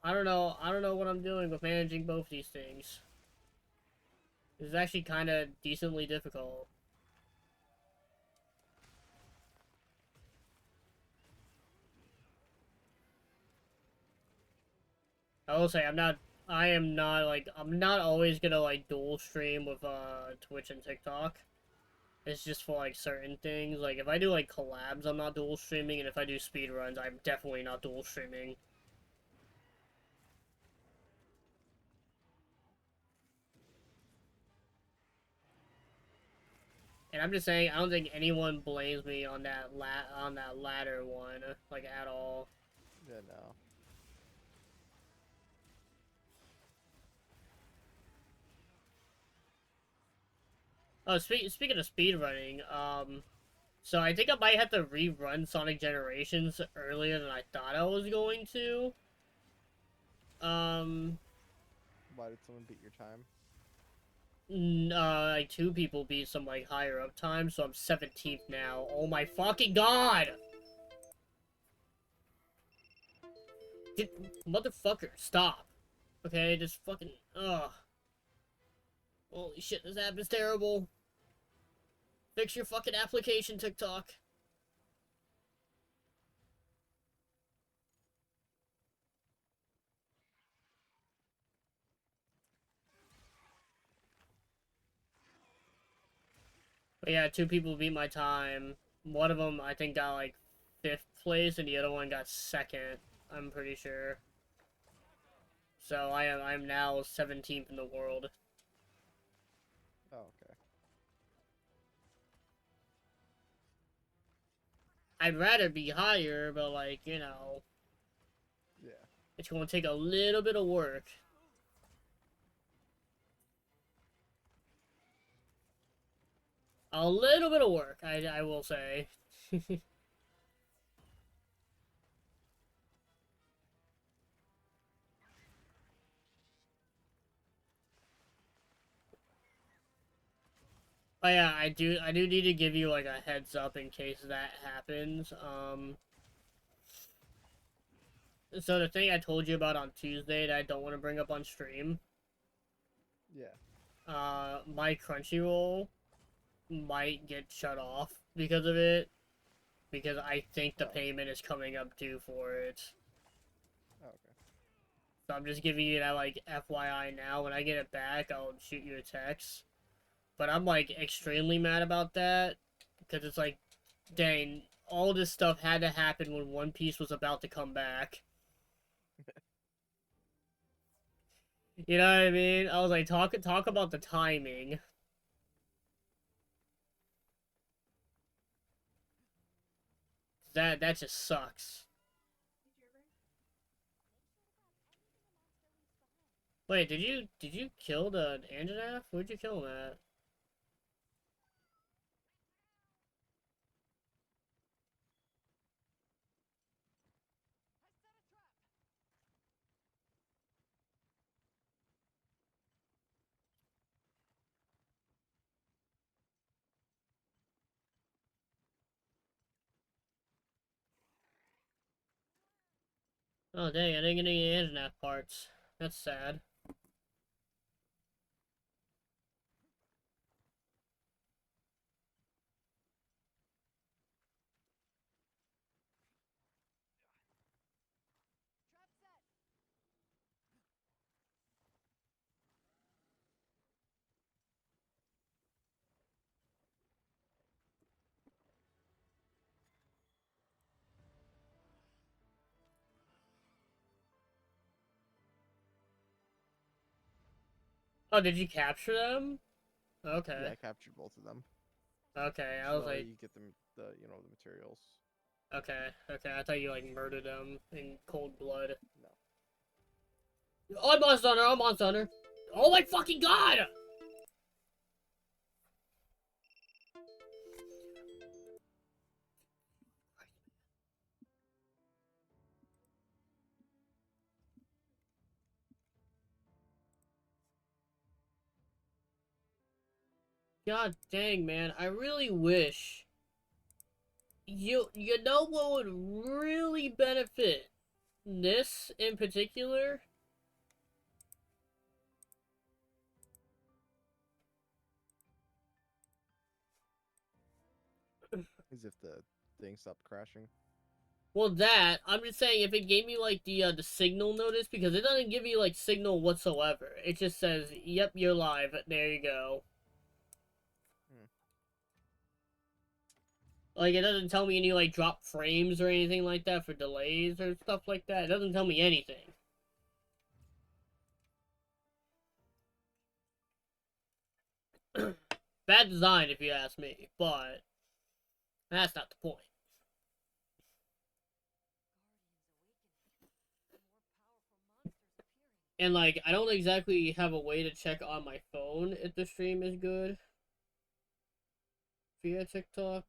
I don't know what I'm doing with managing both these things. It's actually kind of decently difficult. I will say I am not like I'm not always gonna like dual stream with Twitch and TikTok. It's just for like certain things. Like if I do like collabs, I'm not dual streaming, and if I do speedruns, I'm definitely not dual streaming. And I'm just saying, I don't think anyone blames me on on that latter one, like at all. Yeah, no. Oh, speaking of speedrunning, so I think I might have to rerun Sonic Generations earlier than I thought I was going to. Um, Why did someone beat your time? like 2 people beat some like higher up time, so I'm 17th now. Oh my fucking god! Motherfucker, stop. Okay, just fucking, ugh. Holy shit, this app is terrible. Fix your fucking application, TikTok. But yeah, 2 people beat my time. One of them, I think, got like 5th place, and the other one got 2nd. I'm pretty sure. So I'm now 17th in the world. Oh, okay. I'd rather be higher, but like, you know, Yeah. it's gonna take a little bit of work. A little bit of work, I will say. But yeah, I do need to give you like a heads up in case that happens. So the thing I told you about on Tuesday that I don't want to bring up on stream, Yeah. my Crunchyroll might get shut off because of it, because I think the Oh. payment is coming up due for it. Oh, okay. So I'm just giving you that like FYI now. When I get it back, I'll shoot you a text. But I'm like extremely mad about that because it's like, dang, all this stuff had to happen when One Piece was about to come back. You know what I mean? I was like, talk about the timing. That just sucks. Wait, did you kill the Anjanath? Where'd you kill him at? Oh dang, I didn't get any Anjanath parts. That's sad. Oh, did you capture them? Yeah, Okay. I captured both of them. Okay, I was So like, you get them the materials. okay, I thought you like murdered them in cold blood. No. Oh, I'm Monster Hunter, I'm Monster Hunter. Oh my fucking god! God dang, man, I really wish you know what would really benefit this in particular? As if the thing stopped crashing. Well, that I'm just saying if it gave me like the signal notice because it doesn't give you like signal whatsoever. It just says, "Yep, you're live." There you go. Hmm. Like it doesn't tell me any like drop frames or anything like that for delays or stuff like that. It doesn't tell me anything. Bad design if you ask me, but that's not the point. And like I don't exactly have a way to check on my phone if the stream is good via TikTok.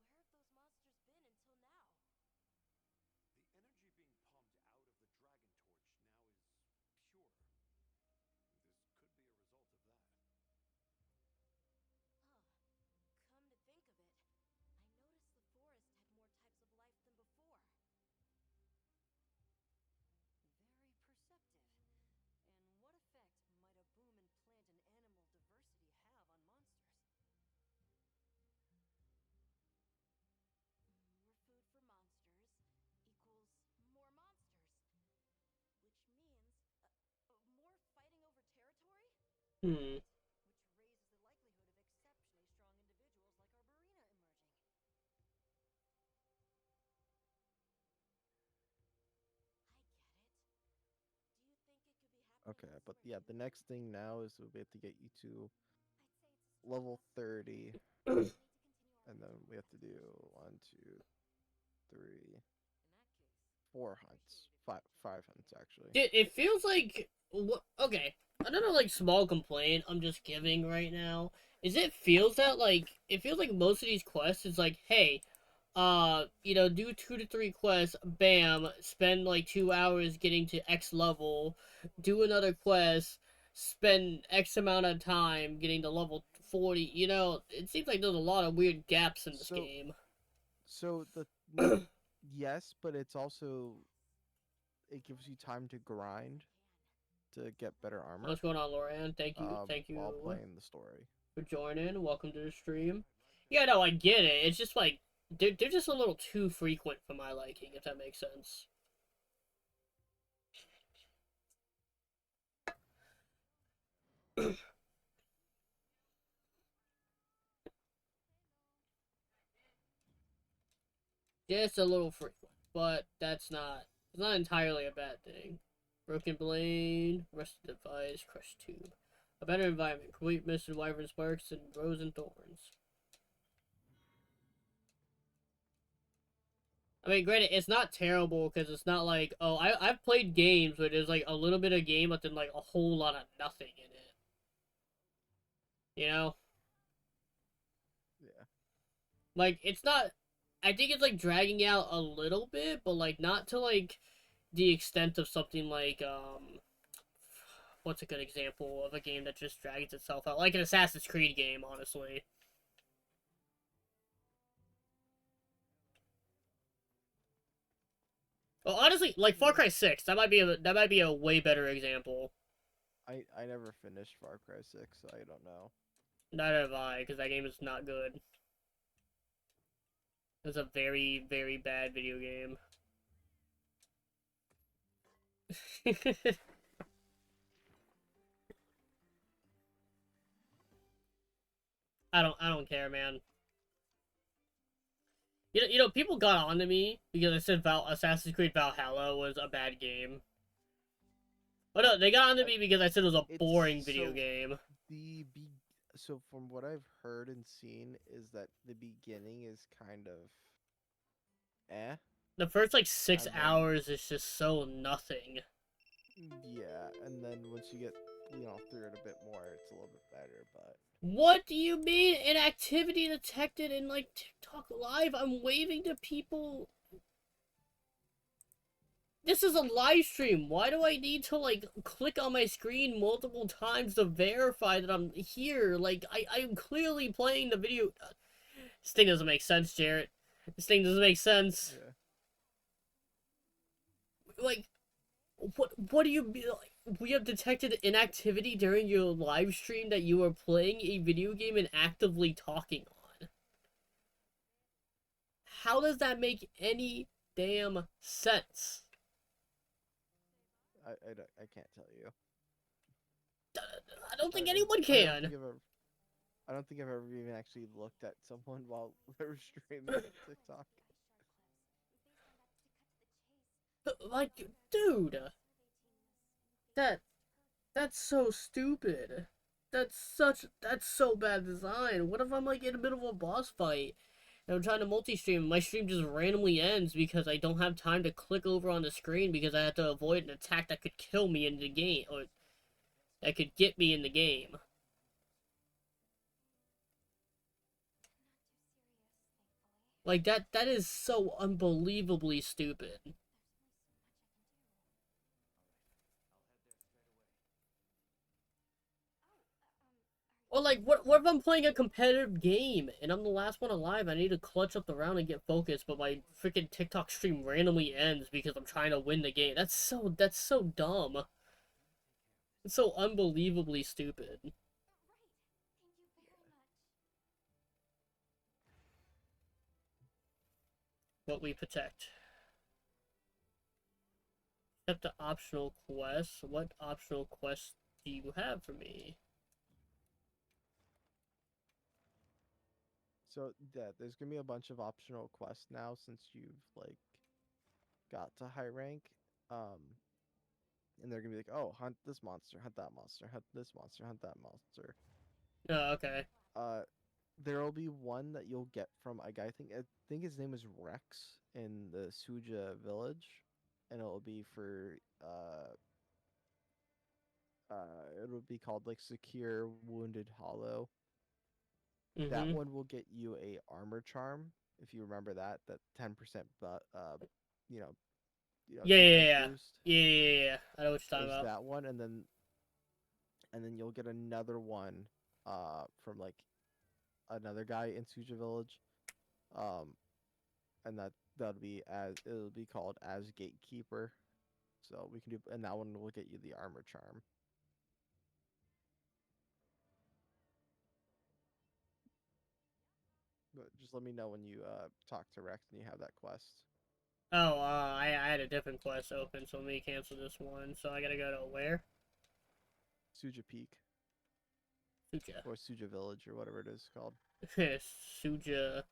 Hmm. Okay, but yeah, the next thing now is we have to get you to level 30, and then we have to do one, two, three, four hunts. Five hunts actually. It feels like okay. Another like small complaint I'm just giving right now is it feels like most of these quests is like, hey, do 2 to 3 quests, bam, spend like 2 hours getting to X level, do another quest, spend X amount of time getting to level 40. It seems like there's a lot of weird gaps in this So game. so the yes, but it's also it gives you time to grind to get better armor What's going on, Loran? Thank while you playing the story. for joining. Welcome to the stream. Yeah, no, I get it. It's just like they're just a little too frequent for my liking, if that makes sense. Just a little frequent, but it's not entirely a bad thing. Broken Blade, Rusted Device, Crushed Tube. A better environment, complete Misted Wyvern Sparks, and Rose and Thorns. I mean, granted, it's not terrible because it's not like, oh, I've played games where there's like a little bit of game, but then like a whole lot of nothing in it. You know? Yeah. Like, it's not. I think it's like dragging out a little bit, but like not to like the extent of something like, what's a good example of a game that just drags itself out? Like an Assassin's Creed game, honestly. Well, honestly, like Far Yeah. Cry 6, that might be a way better example. I never finished Far Cry 6, so I don't know. Neither have I, because that game is not good. It's a very, very bad video game. I don't care, man. People got on to me because I said Assassin's Creed Valhalla was a bad game. Oh no, they got on to I, me because I said it was a it's boring video so game. the be so from what I've heard and seen is that the beginning is kind of eh, The first like six and then hours is just so nothing. yeah, and then once you get through it a bit more, it's a little bit better. But What do you mean inactivity detected in like TikTok live? I'm waving to people. This is a live stream. Why do I need to like click on my screen multiple times to verify that I'm here? Like I'm clearly playing the video. This thing doesn't make sense, Jarrett. This thing doesn't make sense. yeah, Like what do you mean? Like, we have detected inactivity during your live stream that you are playing a video game and actively talking on. How does that make any damn sense? I can't tell you. I don't think anyone I don't can. think I've ever I don't think I've ever even actually looked at someone while they were streaming TikTok. Like, dude, that that's so stupid. That's so bad design. What if I'm like in the middle of a boss fight and I'm trying to multi-stream, my stream just randomly ends because I don't have time to click over on the screen because I have to avoid an attack that could kill me in the game or that could get me in the game. Like that is so unbelievably stupid. Or like, what if I'm playing a competitive game and I'm the last one alive? I need to clutch up the round and get focused, but my freaking TikTok stream randomly ends because I'm trying to win the game. That's so dumb. It's so unbelievably stupid. What we protect. Except the optional quests. What optional quests do you have for me? So yeah, there's gonna be a bunch of optional quests now since you've like got to high rank. Um, and they're gonna be like, oh, hunt this monster, hunt that monster, hunt this monster, hunt that monster. Oh, okay. Uh, there will be one that you'll get from a guy. I think his name is Rex in the Suja village, and it'll be for it'll be called like Secure Wounded Hollow, That Mm-hmm. one will get you a armor charm if you remember that 10% but you know Yeah, yeah, defense yeah, boost. yeah, yeah, yeah, yeah. I know what you're talking There's about. that one, and then you'll get another one from like another guy in Suja Village. Um and that'll be as it'll be called as Gatekeeper. So we can do, and that one will get you the armor charm. But just let me know when you talk to Rex and you have that quest. Oh, I had a different quest open, so let me cancel this one. So I gotta go to where? Suja Peak Suja. or Suja Village or whatever it is called. Suja.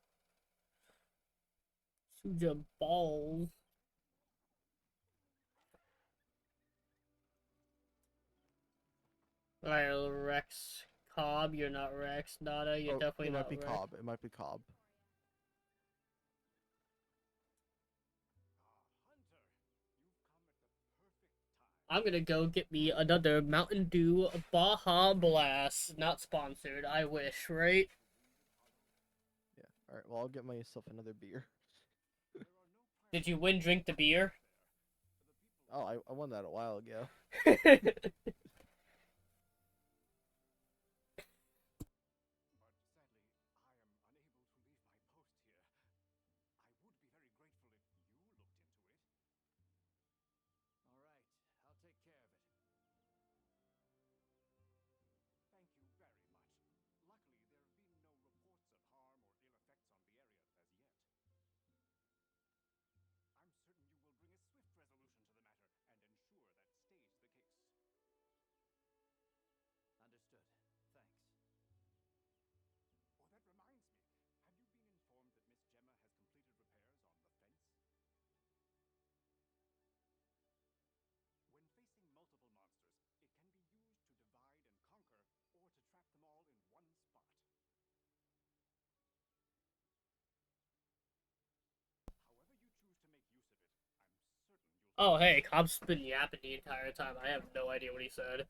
Suja balls. Alright, Rex Cobb, you're not Rex. Nada, you're Oh, definitely it might not be Rex. Cobb. It might be Cobb. I'm gonna go get me another Mountain Dew Baja Blast. Not sponsored, I wish, right? Yeah. All right. Well, I'll get myself another beer. Did you win drink the beer? Oh, I won that a while ago. Oh, hey, Cobb's been yapping the entire time. I have no idea what he said.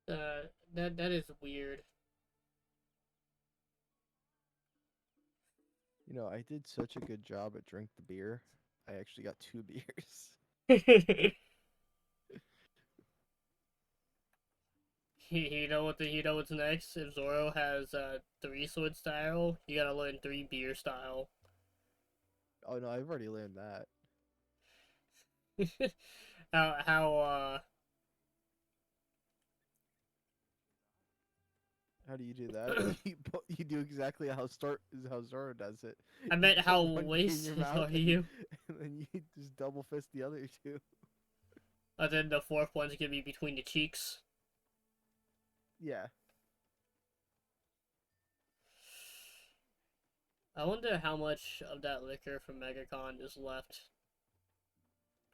That is weird. You know, I did such a good job at drink the beer. I actually got two beers. You know what's next? If Zoro has three sword style, you gotta learn three beer style. Oh no, I've already learned that. How How do you do that? You do exactly how Zoro does it. I You meant put how one in your wasted mouth are you? and then you just double fist the other two. And then the fourth one's gonna be between the cheeks. Yeah. I wonder how much of that liquor from MegaCon is left.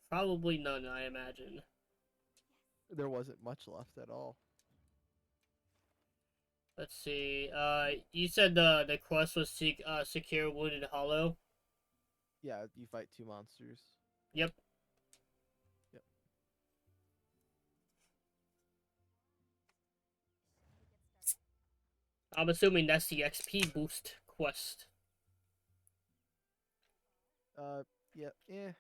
Probably none, I imagine. There wasn't much left at all. Let's see. You said the quest was secure Wounded Hollow. Yeah, you fight two monsters. Yep. Yep. I'm assuming that's the XP boost quest. Yeah, yeah.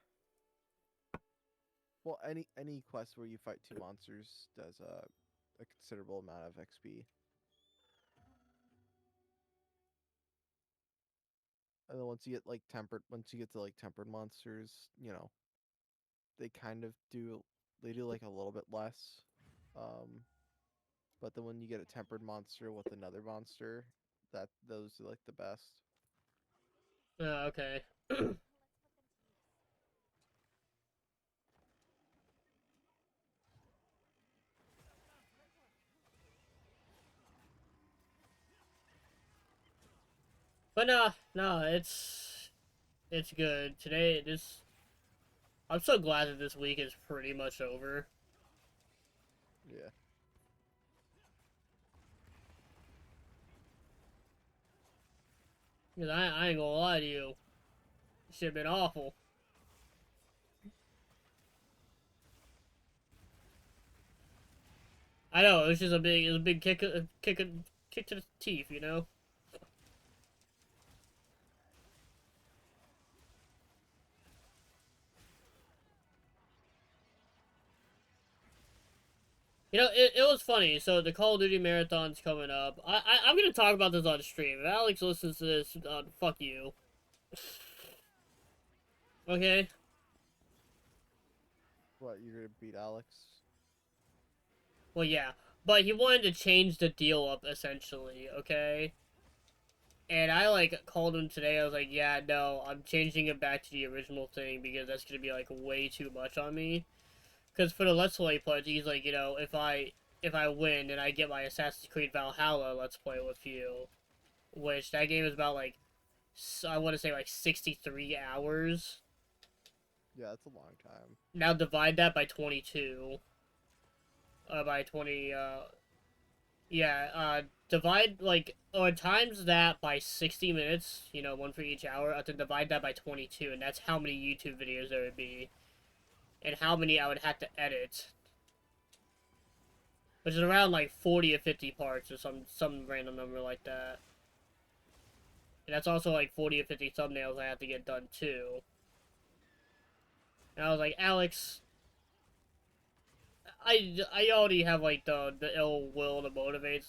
Well, any quest where you fight two monsters does a considerable amount of XP. And then once you get to like tempered monsters, they kind of do they do like a little bit less. Um, but then when you get a tempered monster with another monster, those are like the best. Okay. But no, it's good. Today, I'm so glad that this week is pretty much over. Yeah. Because I ain't gonna lie to you. Shit been awful. I know, it was a big kick to the teeth, you know? You know, it was funny. So the Call of Duty marathon's coming up. I'm gonna talk about this on stream. If Alex listens to this, fuck you. Okay? What, you're gonna beat Alex? Well, yeah. But he wanted to change the deal up, essentially, okay? And I, like, called him today. I was like, yeah, no, I'm changing it back to the original thing because that's gonna be, like, way too much on me. Because for the Let's Play part, he's like, you know, if I win and I get my Assassin's Creed Valhalla Let's Play with you, which that game is about, like, I want to say, like, 63 hours. Yeah, that's a long time. Now divide that by 22. By 20, yeah, divide, like, or times that by 60 minutes, you know, one for each hour, to divide that by 22, and that's how many YouTube videos there would be, and how many I would have to edit. Which is around, like, 40 or 50 parts, or some random number like that. And that's also, like, 40 or 50 thumbnails I have to get done, too. And I was like, Alex, I already have, like, the ill will to motivate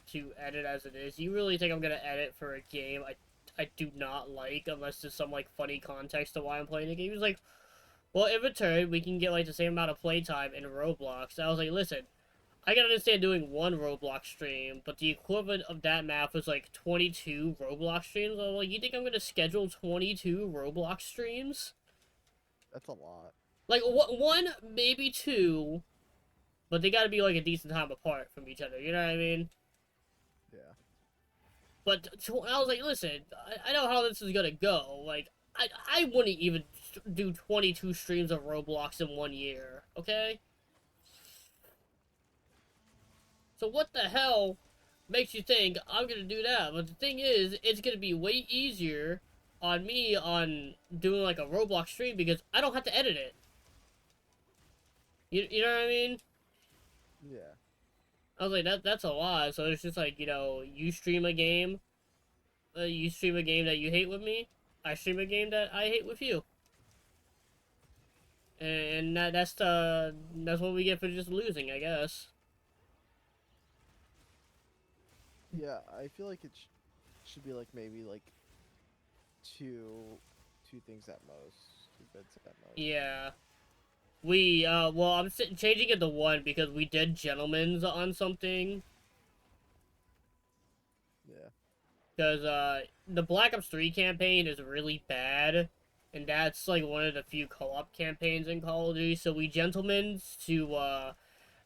to edit as it is. You really think I'm gonna edit for a game I do not like unless there's some, like, funny context to why I'm playing the game? He was like, well, in return, we can get, like, the same amount of playtime in Roblox. And I was like, listen, I can understand doing one Roblox stream, but the equivalent of that math was, like, 22 Roblox streams. I was like, you think I'm gonna schedule 22 Roblox streams? That's a lot. Like, one, maybe two, but they gotta be, like, a decent time apart from each other, you know what I mean? Yeah. But I was like, listen, I know how this is gonna go. Like, I wouldn't even do 22 streams of Roblox in 1 year, okay? So what the hell makes you think I'm gonna do that? But the thing is, it's gonna be way easier on me on doing, like, a Roblox stream because I don't have to edit it. You know what I mean? Yeah. I was like, that's a lot. So it's just like, you know, you stream a game that you hate with me, I stream a game that I hate with you. And that's what we get for just losing, I guess. Yeah, I feel like should be like maybe like two two things at most, two bits at most. Yeah. Well, changing it to one because we did gentlemen's on something. Yeah. Because, the Black Ops 3 campaign is really bad. And that's, like, one of the few co-op campaigns in Call of Duty. So we gentlemen's to,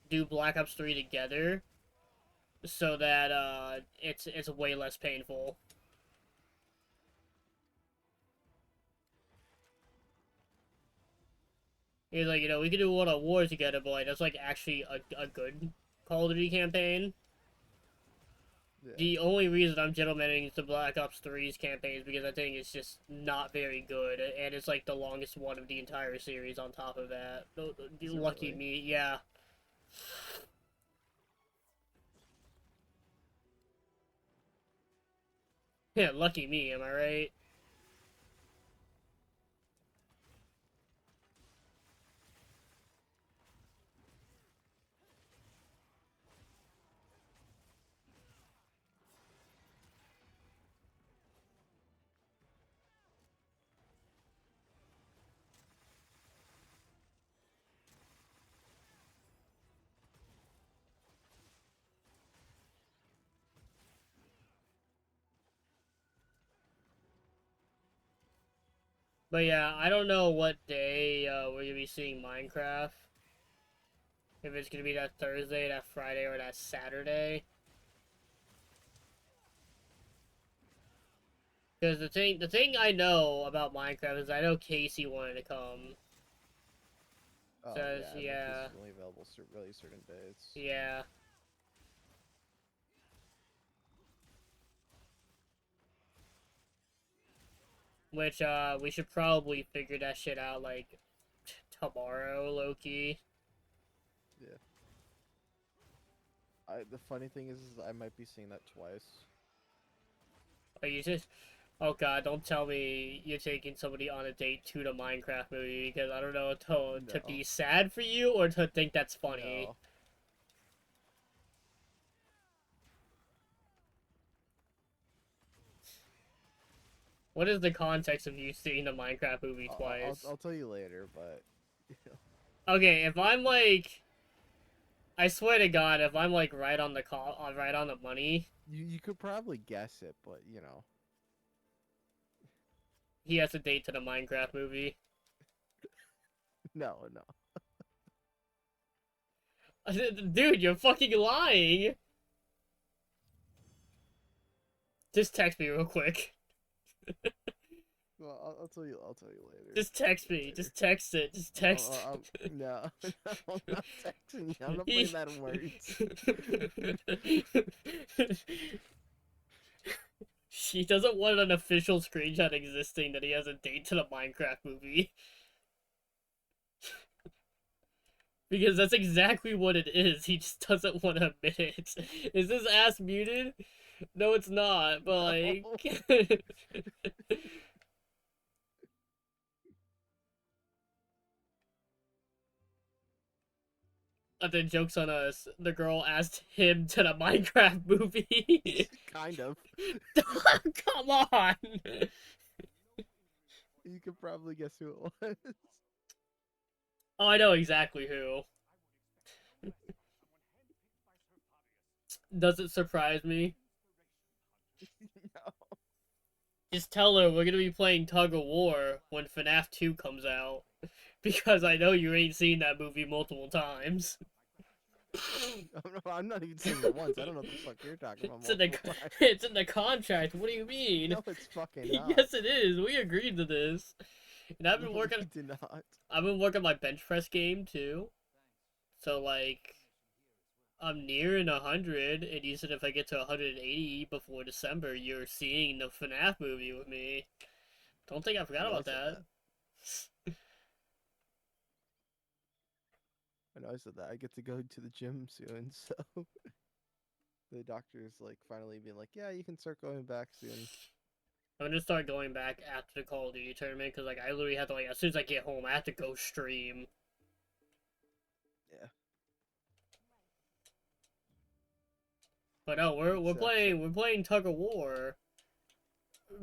do Black Ops 3 together. So that, it's way less painful. He's like, you know, we could do World at War together, but, like, that's, like, actually a good Call of Duty campaign. Yeah. The only reason I'm gentlemening the Black Ops 3's campaign is because I think it's just not very good, and it's, like, the longest one of the entire series on top of that. Lucky Really? me, yeah. Yeah, lucky me, am I right? But yeah, I don't know what day we're gonna be seeing Minecraft. If it's gonna be that Thursday, that Friday, or that Saturday. Because the thing I know about Minecraft is I know Casey wanted to come. Oh Says yeah, but case yeah, is only available really certain days. yeah. Which we should probably figure that shit out like tomorrow, Loki. Yeah. The funny thing is I might be seeing that twice. Are you just? Oh god, don't tell me you're taking somebody on a date to the Minecraft movie because I don't know to No, be sad for you or to think that's funny. no. What is the context of you seeing the Minecraft movie twice? I'll tell you later, but Okay, if I'm like, I swear to God, if I'm like right on the right on the money, you could probably guess it, but you know, he has a date to the Minecraft movie. no, no. Dude, you're fucking lying. Just text me real quick. Well, I'll tell you. I'll tell you later. Just text I'll tell me. you later. Just text it. Just text. No, no, I'm not texting you. I'm not putting that in words. She doesn't want an official screenshot existing that he has a date to the Minecraft movie. Because that's exactly what it is. He just doesn't want to admit it. Is this ass muted? No, it's not, but like. No. The joke's on us. The girl asked him to the Minecraft movie. Kind of. Come on! You could probably guess who it was. Oh, I know exactly who. Does it surprise me? No. Just tell her we're gonna be playing Tug of War when FNAF 2 comes out. Because I know you ain't seen that movie multiple times. I'm not even seeing it once. I don't know what the fuck you're talking about It's in the multiple times. it's in the contract. What do you mean? No, it's fucking not. Yes, it is. We agreed to this. And I've been No, working. we did not. I've been working my bench press game too. So like, I'm nearing 100, and you said if I get to 180 before December, you're seeing the FNAF movie with me. Don't think I forgot I know I about said that. that. I know I said that. I get to go to the gym soon, so the doctor's like finally being like, "Yeah, you can start going back soon." I'm gonna start going back after the Call of Duty tournament because like I literally have to like as soon as I get home, I have to go stream. Yeah. But no, we're Except, playing Tug of War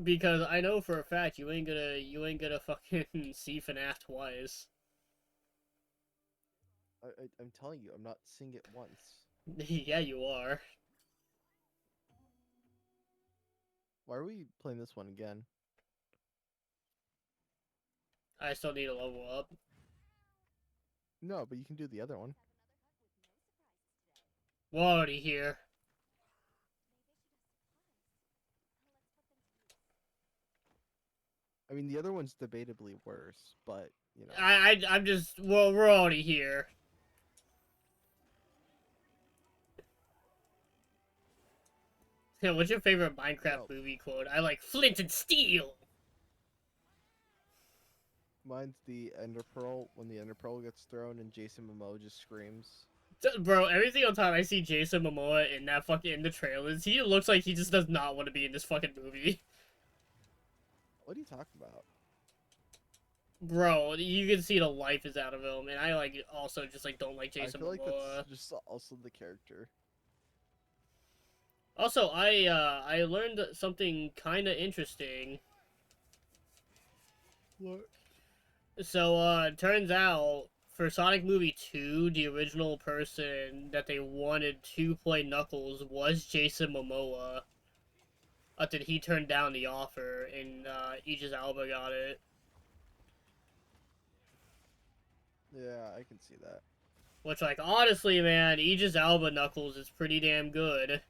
because I know for a fact you ain't gonna fucking see FNAF twice. I'm telling you, I'm not seeing it once. Yeah, you are. Why are we playing this one again? I still need to level up. No, but you can do the other one. We're already here. I mean, the other one's debatably worse, but you know. I'm just well, we're already here. Yeah, what's your favorite Minecraft No, movie quote? I like Flint and Steel. mine's the Ender Pearl when the Ender Pearl gets thrown and Jason Momoa just screams. Bro, every single time I see Jason Momoa in that fucking in the trailers, he looks like he just does not want to be in this fucking movie. What are you talking about? Bro, you can see the life is out of him, and I like also just like don't like I Jason feel like Momoa. that's just also the character. Also, I learned something kind of interesting. What? So turns out for Sonic Movie 2, the original person that they wanted to play Knuckles was Jason Momoa. Did he turn down the offer and Idris Elba got it? Yeah, I can see that. Which, like, honestly, man, Aegis Alba Knuckles is pretty damn good.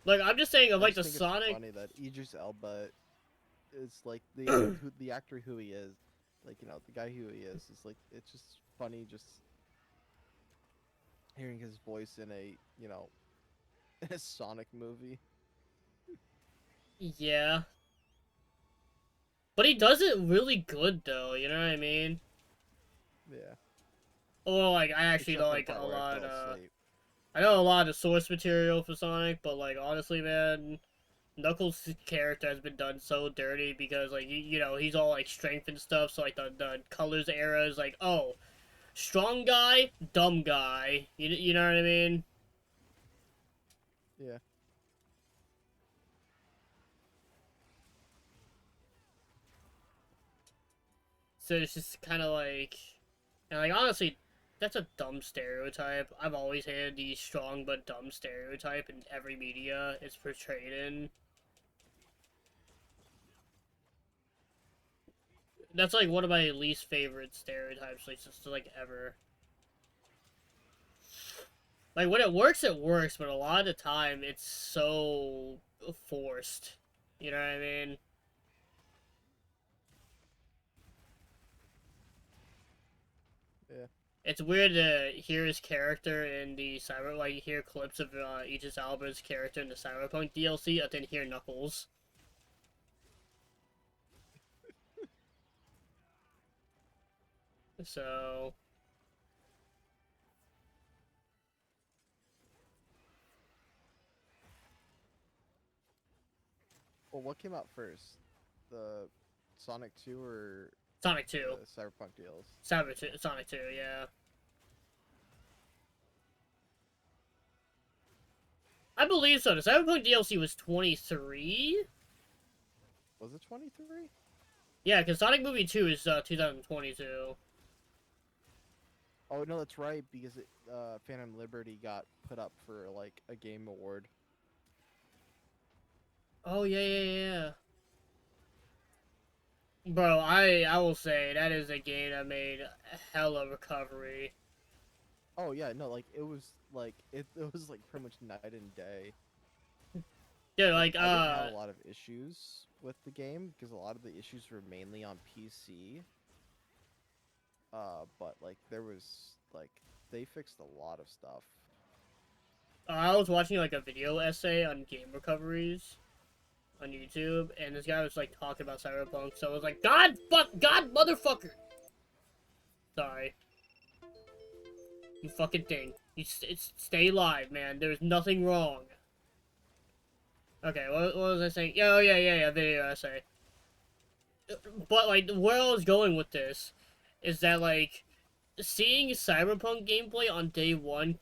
Like, I'm just saying, of I like just the think it's Sonic. funny that Idris Elba is like the actor who he is, like the guy who he is like it's just funny just hearing his voice in a in a Sonic movie. Yeah. But he does it really good, though, you know what I mean? Yeah, Well, like, I actually except know, for the like, part a where I lot, fell asleep. I know a lot of source material for Sonic, but, like, honestly, man, Knuckles' character has been done so dirty because, like, you know, he's all, like, strength and stuff, so, like, the colors era is like, oh, strong guy, dumb guy. You know what I mean? Yeah. So it's just kind of like, and like honestly, that's a dumb stereotype. I've always hated the strong but dumb stereotype in every media it's portrayed in. That's like one of my least favorite stereotypes, like just like ever. Like when it works, but a lot of the time it's so forced. You know what I mean? Yeah. It's weird to hear his character in the cyber, like you hear clips of Aegis Alba's character in the Cyberpunk DLC, and then hear Knuckles. So Well, what came out first, the Sonic 2 or Sonic 2. the Cyberpunk deals? Sonic 2, yeah. I believe so. The Cyberpunk DLC was 23? Was it 23? Yeah, because Sonic Movie 2 is 2022. Oh no, that's right because Phantom Liberty got put up for like a game award. Oh, yeah, yeah, yeah. Bro, I will say, that is a game that made a hell of recovery. Oh yeah, no, like it was like pretty much night and day. Yeah, Like like, I didn't have a lot of issues with the game because a lot of the issues were mainly on PC. But like there was like they fixed a lot of stuff. I was watching, like, a video essay on game recoveries on YouTube, and this guy was, like, talking about Cyberpunk, so I was like, God, motherfucker! Sorry. You fucking thing. Stay alive, man. There's nothing wrong. Okay, what was I saying? Yeah, oh, yeah, video essay. But, like, where I was going with this is that, like, seeing Cyberpunk gameplay on day one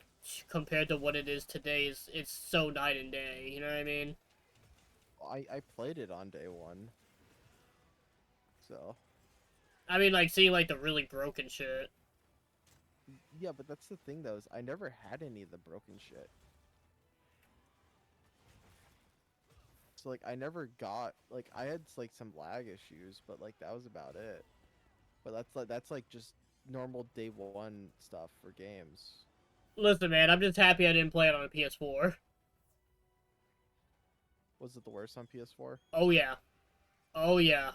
compared to what it is today is it's so night and day, you know what I mean? I played it on day one, so I mean, like, seeing, like, the really broken shit. yeah. But that's the thing though is I never had any of the broken shit. So like I never got like I had like some lag issues, but like that was about it. But that's like just normal day one stuff for games. Listen, man, I'm just happy I didn't play it on a PS4. Was it the worst on PS4? Oh, yeah. Oh, yeah.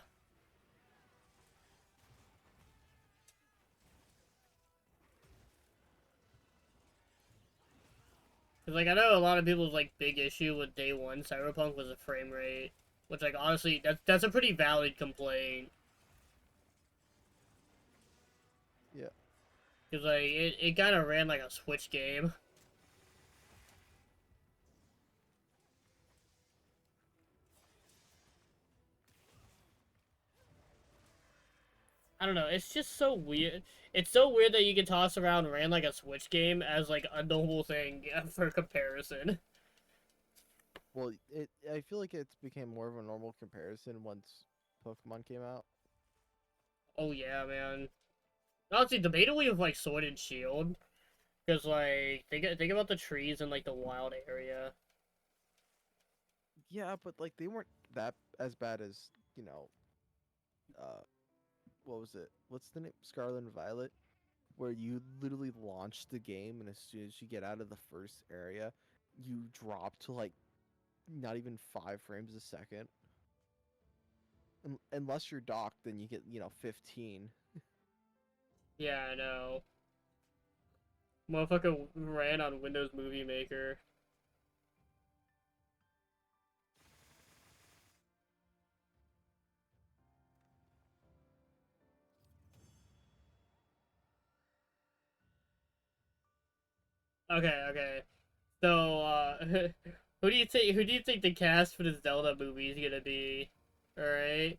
Cause like I know a lot of people's like big issue with day one Cyberpunk was the frame rate, which like honestly that's a pretty valid complaint. Yeah. Cause like it kind of ran like a Switch game. I don't know. It's just so weird. It's so weird that you can toss around ran like a Switch game as like a normal thing for comparison. Well, I feel like it's became more of a normal comparison once Pokemon came out. Oh yeah, man. Honestly, debatably with like Sword and Shield, because like think about the trees in like the wild area. Yeah, but like they weren't that as bad as you know. Uh, what was it? What's the name? Scarlet and Violet, where you literally launch the game, and as soon as you get out of the first area, you drop to like not even 5 frames a second. Unless you're docked, then you get 15. Yeah, I know. Motherfucker ran on Windows Movie Maker. Okay, okay. So, who do you think the cast for the Zelda movie is gonna be? Alright.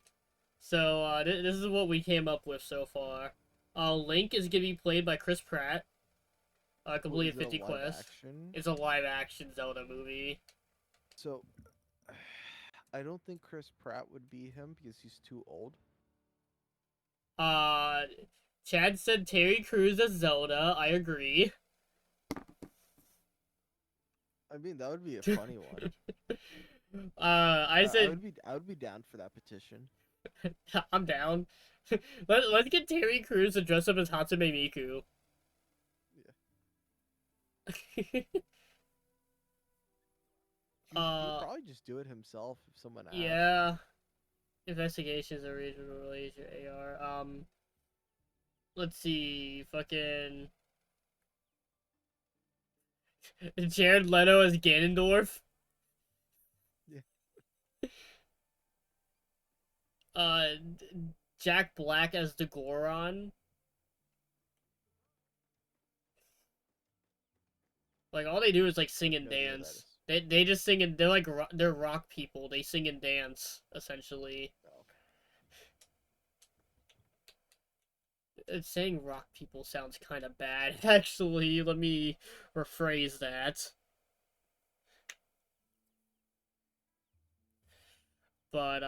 So, this is what we came up with so far. Link is gonna be played by Chris Pratt. Oh, Completed is it a 50 live quests. action? It's a live action Zelda movie. So, I don't think Chris Pratt would be him because he's too old. Uh, Chad said Terry Crews as Zelda. I agree. I mean, that would be a funny one. I I said would be down for that petition. I'm down. Let's get Terry Crews to dress up as Hatsune Miku. Yeah. He'd uh, probably just do it himself if someone asked. yeah. Investigations of regional relation AR. Let's see. Fucking Jared Leto as Ganondorf. Yeah. Uh, Jack Black as the Goron. Like all they do is like sing and No idea what that dance. is. They just sing and they're like they're rock people. They sing and dance essentially. Oh. Saying rock people sounds kind of bad actually. Let me rephrase that. But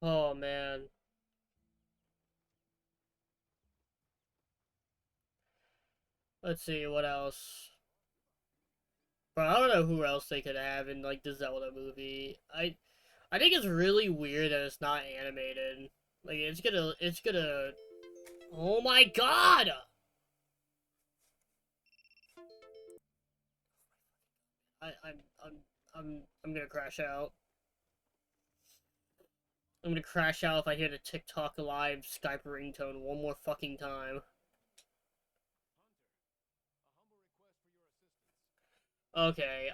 oh man. Let's see what else. But I don't know who else they could have in like the Zelda movie. I think it's really weird that it's not animated. Like it's gonna. Oh my god! I I'm I'm I'm gonna crash out. I'm gonna crash out if I hear the TikTok live Skype ringtone one more fucking time. Okay,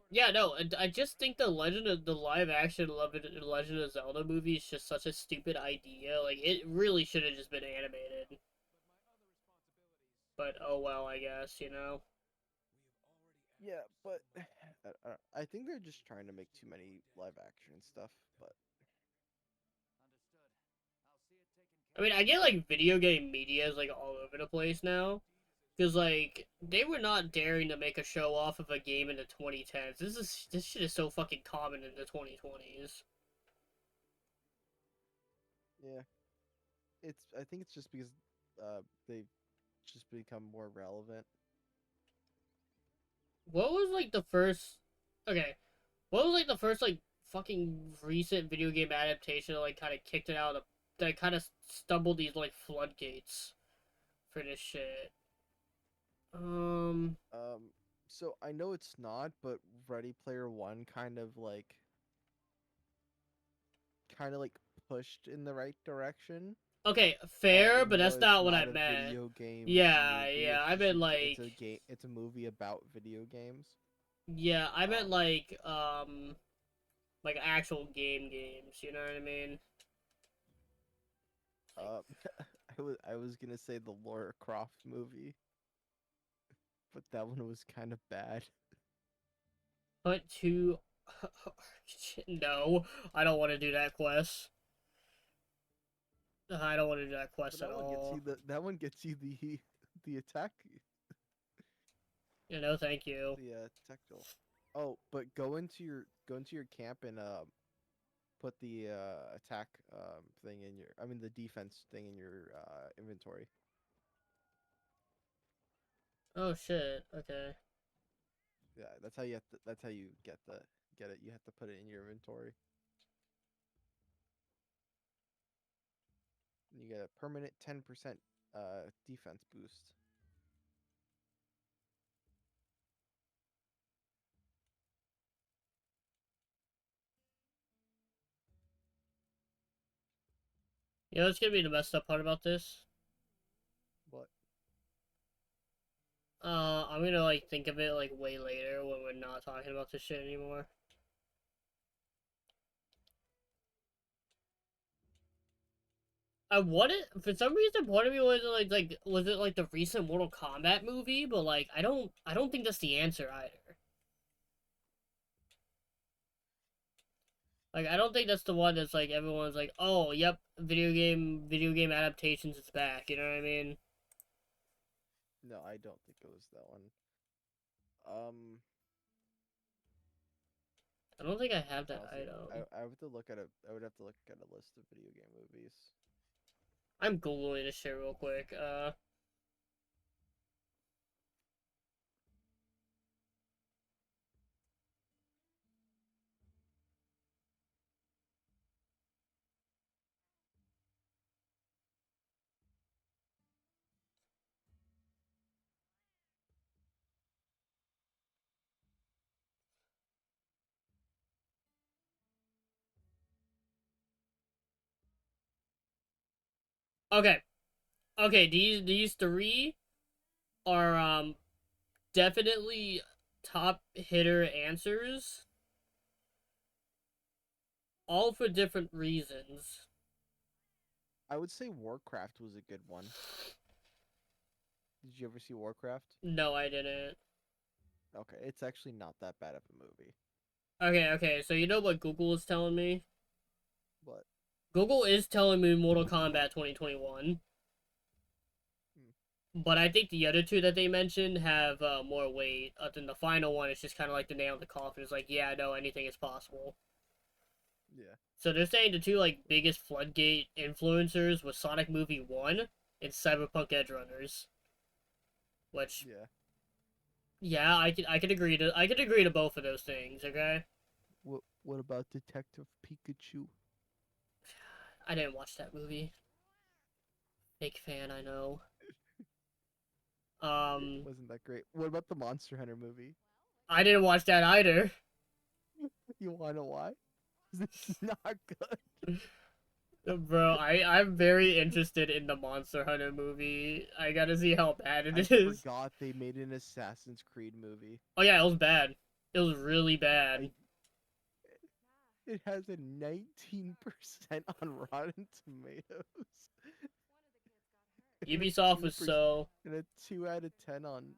yeah, no, I just think the live action Legend of Zelda movie is just such a stupid idea. Like, it really should have just been animated. But, oh well, I guess, you know? Yeah, but I think they're just trying to make too many live action stuff. But I mean, I get, like, video game media is, like, all over the place now. Because, like, they were not daring to make a show off of a game in the 2010s. This shit is so fucking common in the 2020s. yeah, I think it's just because they've just become more relevant. What was, like, the first... Okay, what was like the first like fucking recent video game adaptation that like kind of kicked it out of that kind of stumbled these like floodgates for this shit? Um. So I know it's not, but Ready Player One kind of like pushed in the right direction. Okay, fair, but Even though that's it's not what I not a meant. video game Yeah, movie, yeah. it's I just meant it's like. a game. It's a movie about video games. Yeah, I meant Um, like actual games. You know what I mean? Like uh, I was gonna say the Lara Croft movie, but that one was kind of bad. Hunt to. No, I don't want to do that quest. I don't want to do that But quest at that one gets all. you the attack Thank you. the tactile. Oh, but go into your camp and put the attack thing in your, I mean the defense thing in your inventory. Oh shit. Okay. Yeah, that's how you get it. You have to put it in your inventory. And you get a permanent 10% defense boost. What's gonna be the messed up part about this? But I'm gonna like think of it like way later when we're not talking about this shit anymore. I wanted for some reason part of me was like was it like the recent Mortal Kombat movie, but like I don't think that's the answer either. Like I don't think that's the one that's like everyone's like, oh yep, video game adaptations is back, you know what I mean? no, I don't think it was that one. Um, I don't think I have that honestly, item. I would have to look at a I would have to look at a list of video game movies. I'm googling this shit real quick. Okay. Okay, these three are definitely top hitter answers, all for different reasons. I would say Warcraft was a good one. Did you ever see Warcraft? No, I didn't. Okay, it's actually not that bad of a movie. Okay, so you know what Google is telling me? But Google is telling me Mortal Kombat 2021, hmm, but I think the other two that they mentioned have more weight. Than the final one is just kind of like the nail in the coffin. It's like, yeah, no, anything is possible. yeah, So they're saying the two like biggest floodgate influencers was Sonic Movie 1 and Cyberpunk Edge Runners, which yeah. yeah, I could agree to both of those things. Okay, What about Detective Pikachu? I didn't watch that movie. Big fan, I know. It Um, wasn't that great. What about the Monster Hunter movie? I didn't watch that either. You wanna why? 'Cause it's not good. Bro, I'm very interested in the Monster Hunter movie. I gotta see how bad I it is. forgot they made an Assassin's Creed movie. Oh yeah, it was bad. It was really I bad. It has a 19% on Rotten Tomatoes and a Ubisoft was 2% so. and a 2 out of 10 on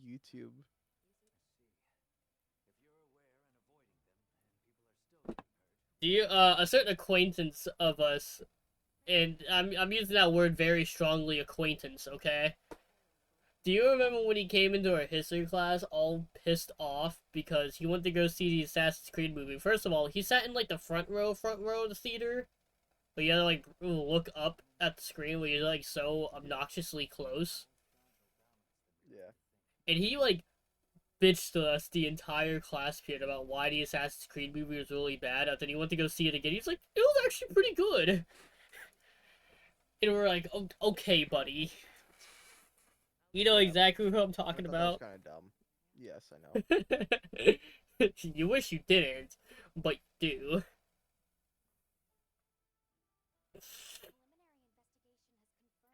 YouTube. Do you a certain acquaintance of us, and I'm using that word very strongly, acquaintance, okay? Do you remember when he came into our history class all pissed off because he went to go see the Assassin's Creed movie? First of all, he sat in like the front row of the theater, but you had to like look up at the screen where you're like so Yeah, obnoxiously close. yeah. And he like bitched to us the entire class period about why the Assassin's Creed movie was really bad. And then he went to go see it again. He's like, it was actually pretty good. And we're like, okay, buddy. You know Yeah. exactly who I'm I talking thought that was about. kind of dumb. Yes, I know. You wish you didn't, but you do.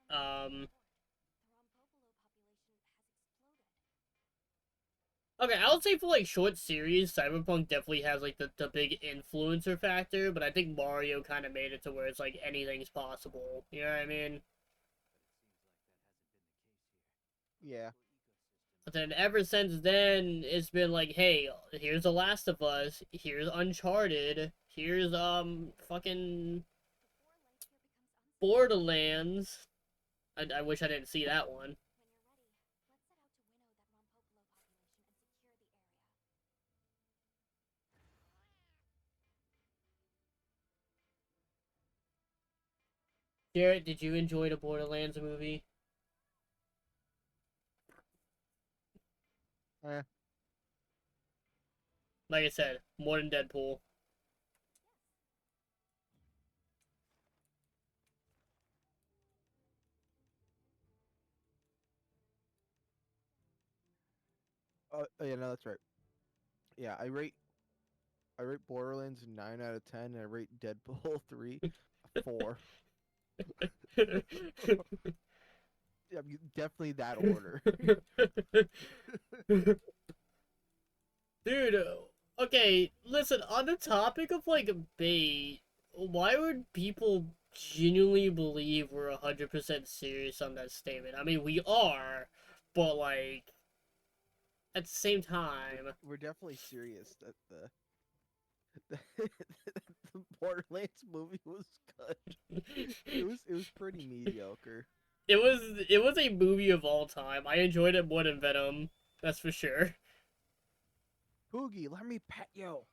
Um, okay, I would say for like short series, Cyberpunk definitely has like the big influencer factor, but I think Mario kind of made it to where it's like anything's possible. You know what I mean? Yeah. But then ever since then, it's been like, hey, here's The Last of Us, here's Uncharted, here's fucking Borderlands. I wish I didn't see that one. Jarrett, did you enjoy the Borderlands movie? Eh. Like I said, more than Deadpool. Yeah, no, that's right. Yeah, I rate Borderlands a 9 out of 10, and I rate Deadpool 3 a 4. Yeah, definitely that order. Dude, okay, listen, on the topic of like bait, why would people genuinely believe we're 100% serious on that statement? I mean, we are, but like, at the same time, We're definitely serious that the the Borderlands movie was good. It was pretty mediocre. it was a movie of all time. I enjoyed it more than Venom, that's for sure. Poogie, let me pet you.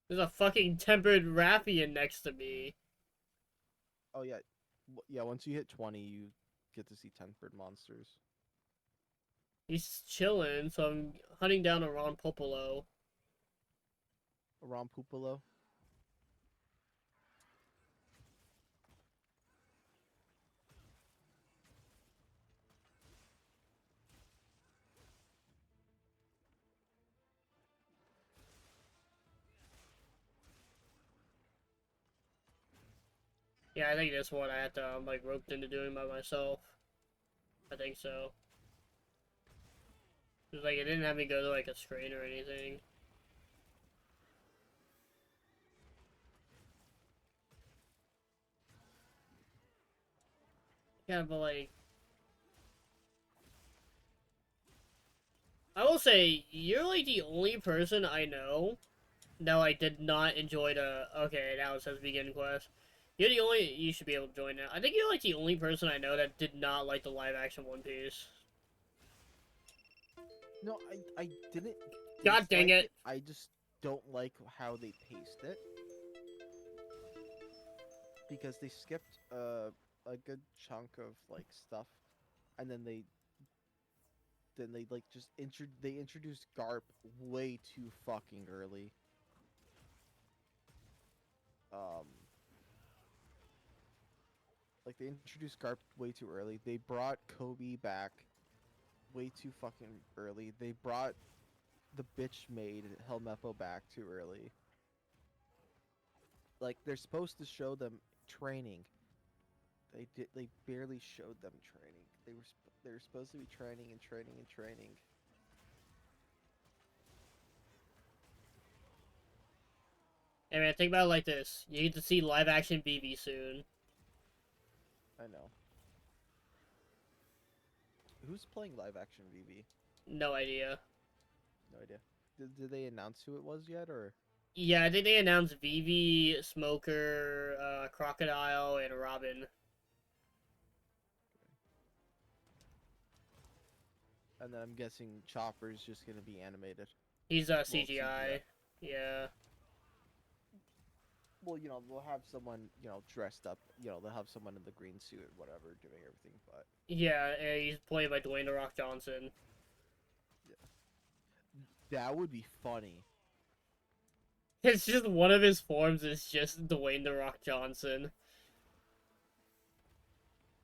There's a fucking tempered Raffian next to me. Oh yeah, yeah. Once you hit 20, you get to see tempered monsters. He's chilling, so I'm hunting down a Ron Popolo. Ron Pupolo. Yeah, I think this one I had to like roped into doing by myself. I think so. It's like it didn't have me go to like a screen or anything. Yeah, but like I will say you're like the only person I know. No, I did not enjoy the. Okay, now it says begin quest. You're the only. You should be able to join now. I think you're like the only person I know that did not like the live action One Piece. No, I didn't God dang dislike it! it. I just don't like how they paced it because they skipped a good chunk of like stuff, and then they like just they introduced Garp way too fucking early. Um, like they introduced Garp way too early. They brought Kobe back way too fucking early. They brought the bitch maid Helmeppo back too early. Like they're supposed to show them training. They barely showed them training. They were supposed to be training and training and training. Hey man, think about it like this: you get to see live action BB soon. I know. Who's playing live action VV? No idea. No idea. Did they announce who it was yet, or? Yeah, I think they announced Vivi, Smoker, Crocodile, and Robin. And then I'm guessing Chopper's just gonna be animated. He's Well, CGI. CGI. Yeah. Well, they'll have someone, dressed up. They'll have someone in the green suit or whatever doing everything. But Yeah, he's played by Dwayne The Rock Johnson. yeah, that would be funny. It's just one of his forms is just Dwayne The Rock Johnson.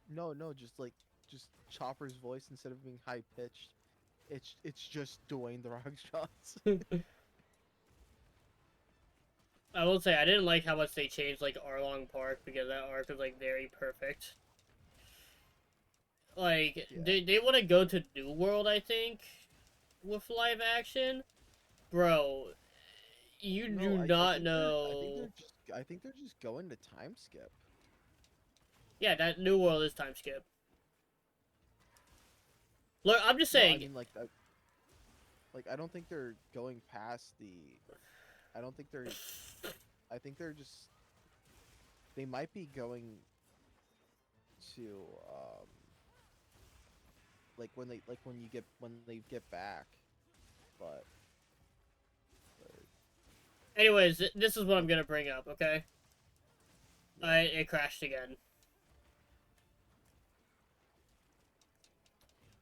No, no, just Chopper's voice instead of being high pitched. It's just Dwayne the Rock Johnson. I will say I didn't like how much they changed like Arlong Park because that arc was like very perfect. Like Yeah. they want to go to New World, I think, with live action, bro. You No, do not know. I think they're just going to time skip. Yeah, that New World is time skip. Look, I'm just No, I saying. mean like I don't think they're going past the I don't think they're. I think they're just. They might be going to like when they get back, but Anyways, this is what I'm gonna bring up. Okay. It crashed again.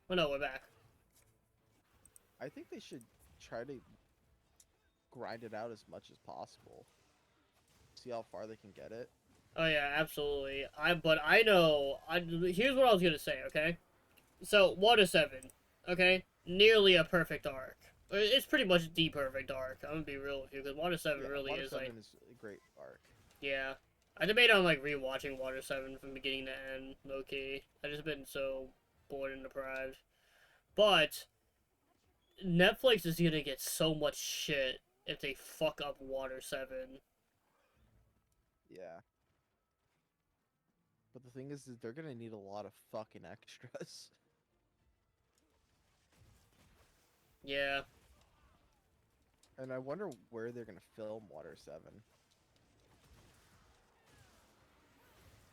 Oh no, we're back. I think they should try to grind it out as much as possible. See how far they can get it. Oh yeah, absolutely. But I know. Here's what I was gonna say. Okay. So Water 7. Okay, nearly a perfect arc. It's pretty much the perfect arc. I'm gonna be real with you because Water 7 Yeah, really Water is 7 like. is a great arc. Yeah. I debate on like rewatching Water 7 from beginning to end, low key. I just been so bored and deprived. But Netflix is gonna get so much shit if they fuck up Water 7. Yeah. But the thing is they're gonna need a lot of fucking extras. Yeah. And I wonder where they're gonna film Water 7.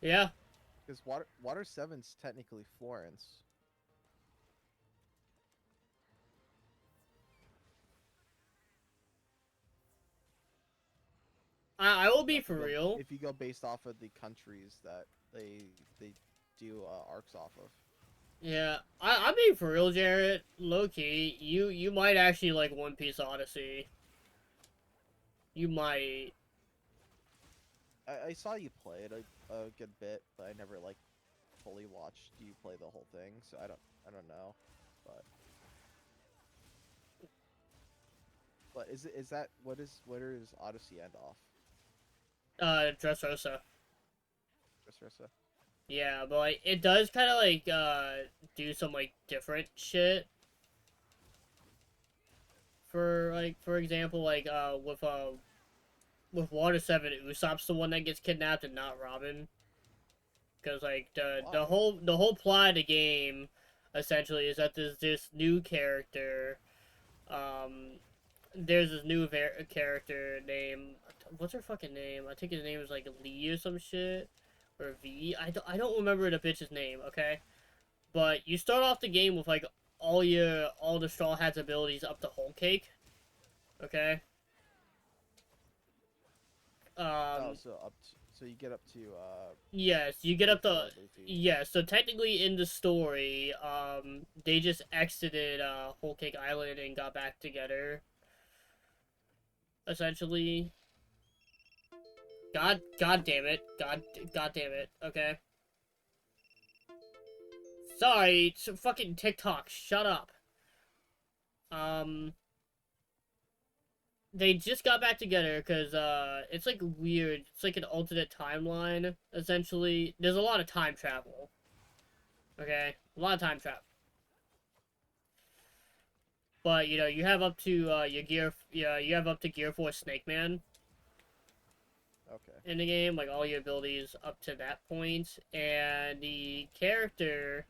Yeah. Because Water 7's technically Florence. I will be If for you go, real. if you go based off of the countries that they do arcs off of. Yeah. I'm being for real, Jarrett. Low key. You might actually like One Piece Odyssey. You might. I saw you play it a good bit, but I never like fully watched you play the whole thing, so I don't know, but is that where does Odyssey end off? Dressrosa. Dressrosa. Yeah, but like it does kind of like do some like different shit. For example, like with Water 7, Usopp's the one that gets kidnapped and not Robin. Because like the whole plot of the game essentially is that there's this new character. There's this new character named, what's her fucking name? I think his name is like Lee or some shit, or V. I don't remember the bitch's name. Okay, but you start off the game with like all the Straw Hat's abilities up to Whole Cake. Okay. Oh, Um. so you get up to Yes, you get up Luffy to. or Luffy. Yeah, so technically in the story, they just exited Whole Cake Island and got back together. Essentially, God damn it, God damn it. Okay. Sorry, it's fucking TikTok. Shut up. Um, they just got back together because it's like weird. It's like an alternate timeline. Essentially, there's a lot of time travel. Okay, a lot of time travel. But you know, you have up to you have up to Gear Force Snake Man Okay. in the game, like all your abilities up to that point, and the character,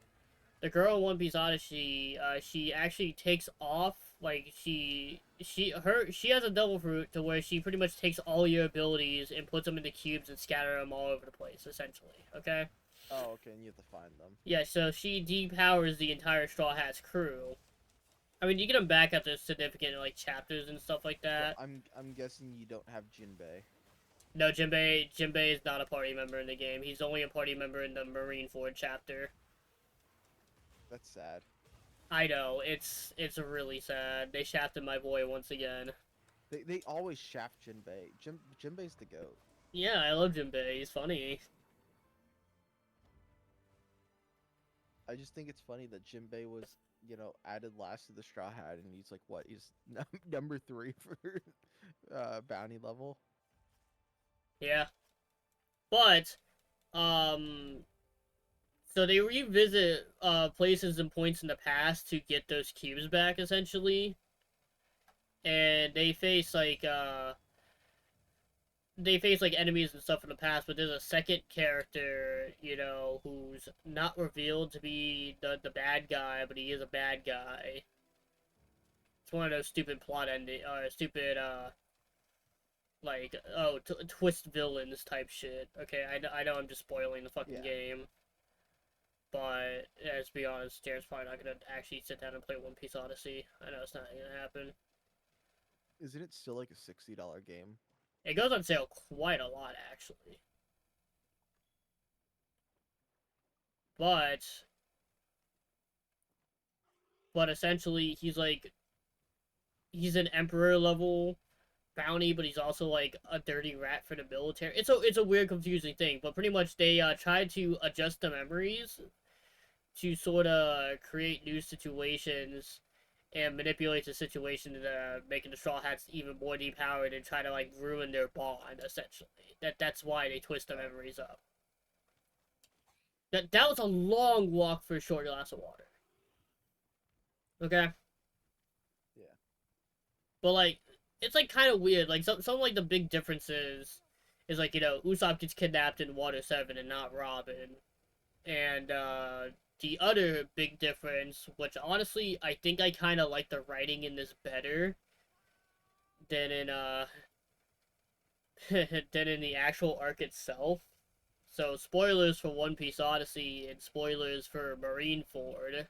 the girl in One Piece Odyssey, she actually takes off. Like she has a devil fruit to where she pretty much takes all your abilities and puts them into cubes and scatter them all over the place. Essentially, okay. Oh, okay, and you have to find them. Yeah, so she depowers the entire Straw Hats crew. I mean, you get them back after significant like chapters and stuff like So that. I'm guessing you don't have Jinbei. No, Jinbei is not a party member in the game. He's only a party member in the Marineford chapter. That's sad. I know, it's really sad. They shafted my boy once again. They always shaft Jinbei. Jinbei's the goat. Yeah, I love Jinbei. He's funny. I just think it's funny that Jinbei was, added last to the Straw Hat, and he's like, what? He's number 3 for bounty level. Yeah, but um, so they revisit places and points in the past to get those cubes back, essentially, and they face like enemies and stuff in the past, but there's a second character, you know, who's not revealed to be the bad guy, but he is a bad guy. It's one of those stupid plot ending, stupid Like, oh, twist villains type shit. Okay, I know I'm just spoiling the fucking Yeah. game. But, let's be honest, Jared's probably not gonna actually sit down and play One Piece Odyssey. I know it's not gonna happen. Isn't it still like a $60 game? It goes on sale quite a lot, actually. But essentially, he's an emperor level bounty, but he's also like a dirty rat for the military. It's a weird, confusing thing. But pretty much they tried to adjust the memories to sort of create new situations and manipulate the situation, making the Straw Hats even more depowered and try to like ruin their bond. Essentially, that's why they twist the memories up. That was a long walk for a short glass of water. Okay. Yeah. But like, it's like kind of weird. Like some like the big differences is like, Usopp gets kidnapped in Water 7 and not Robin, and the other big difference, which honestly I think I kind of like the writing in this better than in than in the actual arc itself. So spoilers for One Piece Odyssey and spoilers for Marineford.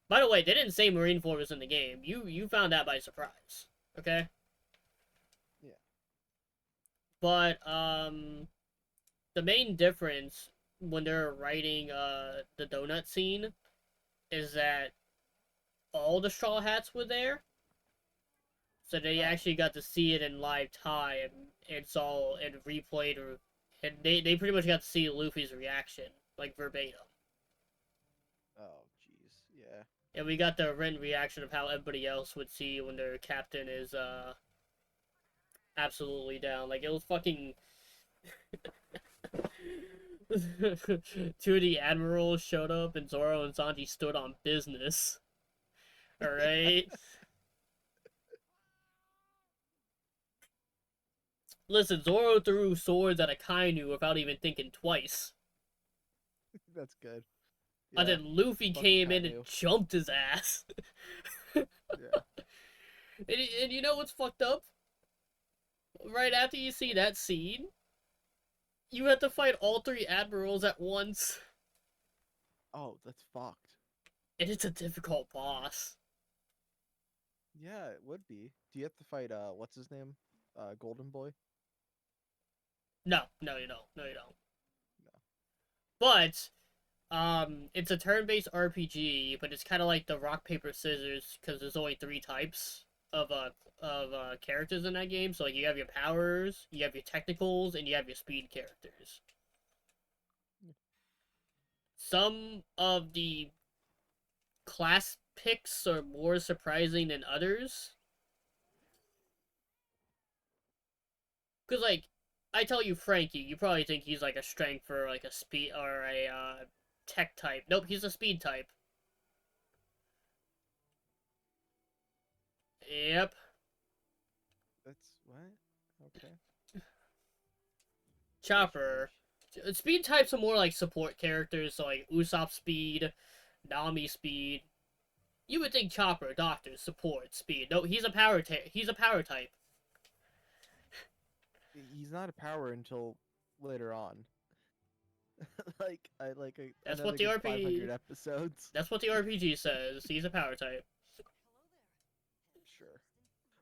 By the way, they didn't say Marineford was in the game. You found out by surprise. Okay? Yeah. But the main difference when they're writing the donut scene is that all the Straw Hats were there. So they actually got to see it in live time and saw and replayed, and they pretty much got to see Luffy's reaction, like verbatim. Oh, jeez. Yeah. And we got the written reaction of how everybody else would see when their captain is absolutely down. Like, it was fucking two of the admirals showed up and Zoro and Sanji stood on business. Alright? Listen, Zoro threw swords at Akainu without even thinking twice. That's good. And then Luffy Fuck came in Kainu. and jumped his ass. Yeah. And you know what's fucked up? Right after you see that scene, you have to fight all three admirals at once. Oh, that's fucked. And it's a difficult boss. Yeah, it would be. Do you have to fight what's his name? Golden Boy? No, you don't. No, you don't. No. But it's a turn-based RPG, but it's kind of like the rock paper scissors because there's only three types of characters in that game. So like you have your powers, you have your technicals, and you have your speed characters. Some of the class picks are more surprising than others. Cause like, I tell you Frankie, you probably think he's like a strength or like a speed or a tech type. Nope, he's a speed type. Yep. That's what? Okay. Chopper. Speed types are more like support characters, so like Usopp speed, Nami speed. You would think Chopper, Doctor, support, speed. No, he's a power type. He's not a power until later on. That's another what the good RPG 500 episodes. That's what the RPG says. He's a power type. Sure.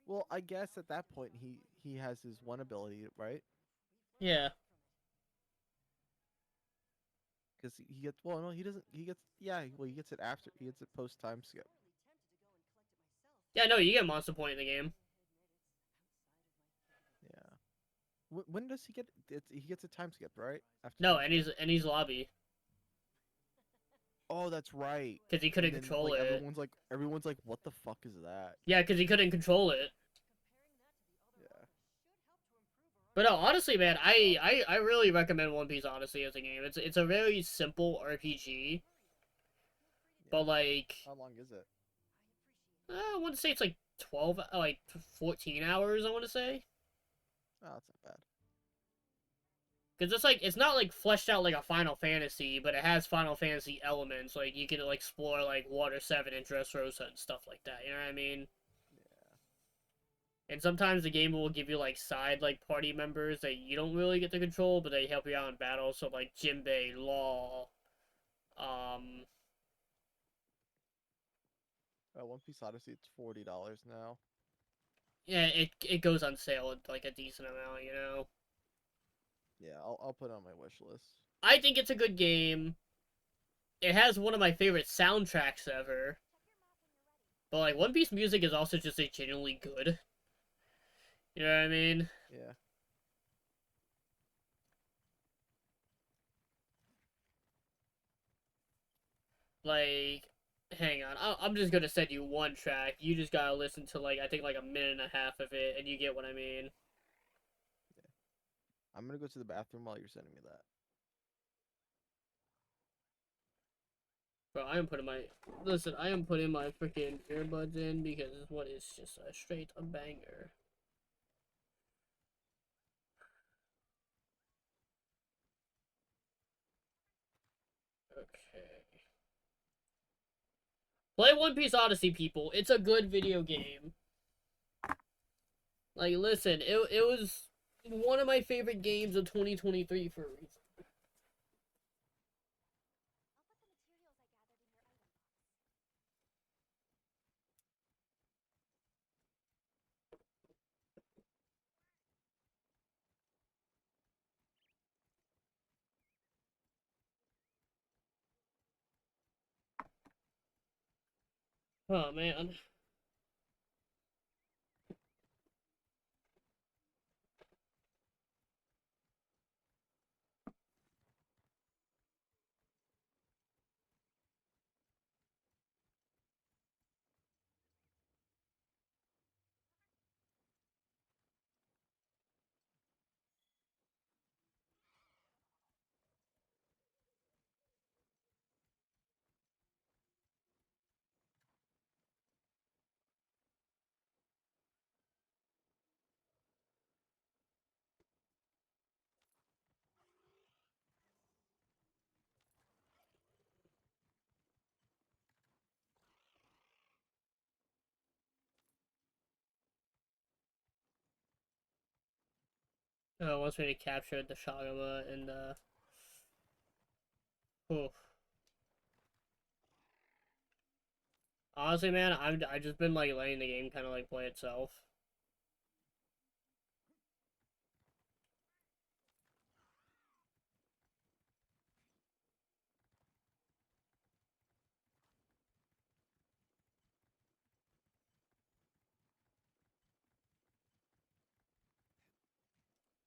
Well, I guess at that point he has his one ability, right? Yeah. Because he gets no, he doesn't. He gets he gets it after he gets it post time skip. Yeah, no, you get monster point in the game. Yeah. When does he get it? He gets a time skip, right? After No, time and skip? he's lobby Oh, that's right. because he couldn't And then control like it. everyone's like, what the fuck is that? Yeah, because he couldn't control it. Yeah. But no, honestly, man, I really recommend One Piece Odyssey as a game. It's a very simple RPG, but like How long is it? I want to say it's like 12, like 14 hours. I want to say Oh, that's not bad. because it's not like fleshed out like a Final Fantasy, but it has Final Fantasy elements. Like you can like explore like Water 7 and Dressrosa and stuff like that. You know what I mean? Yeah. And sometimes the game will give you like side like party members that you don't really get to control, but they help you out in battle. So like Jinbei, Law, um, One Piece Odyssey, it's $40 now. yeah, it goes on sale at like a decent amount, you know. Yeah, I'll put it on my wish list. I think it's a good game. It has one of my favorite soundtracks ever. But like One Piece music is also just like genuinely good. You know what I mean? Yeah. Like, hang on, I'm just gonna send you one track. You just gotta listen to like I think like a minute and a half of it, and you get what I mean. Yeah. I'm gonna go to the bathroom while you're sending me that. Bro, I am putting my listen. I am putting my freaking earbuds in because what is just a straight a banger. Okay. Play One Piece Odyssey, people. It's a good video game. Like, listen, it was one of my favorite games of 2023 for a reason. Oh man. Wants me to capture the Shagama and oof. Honestly, man, I just been like letting the game kind of like play itself.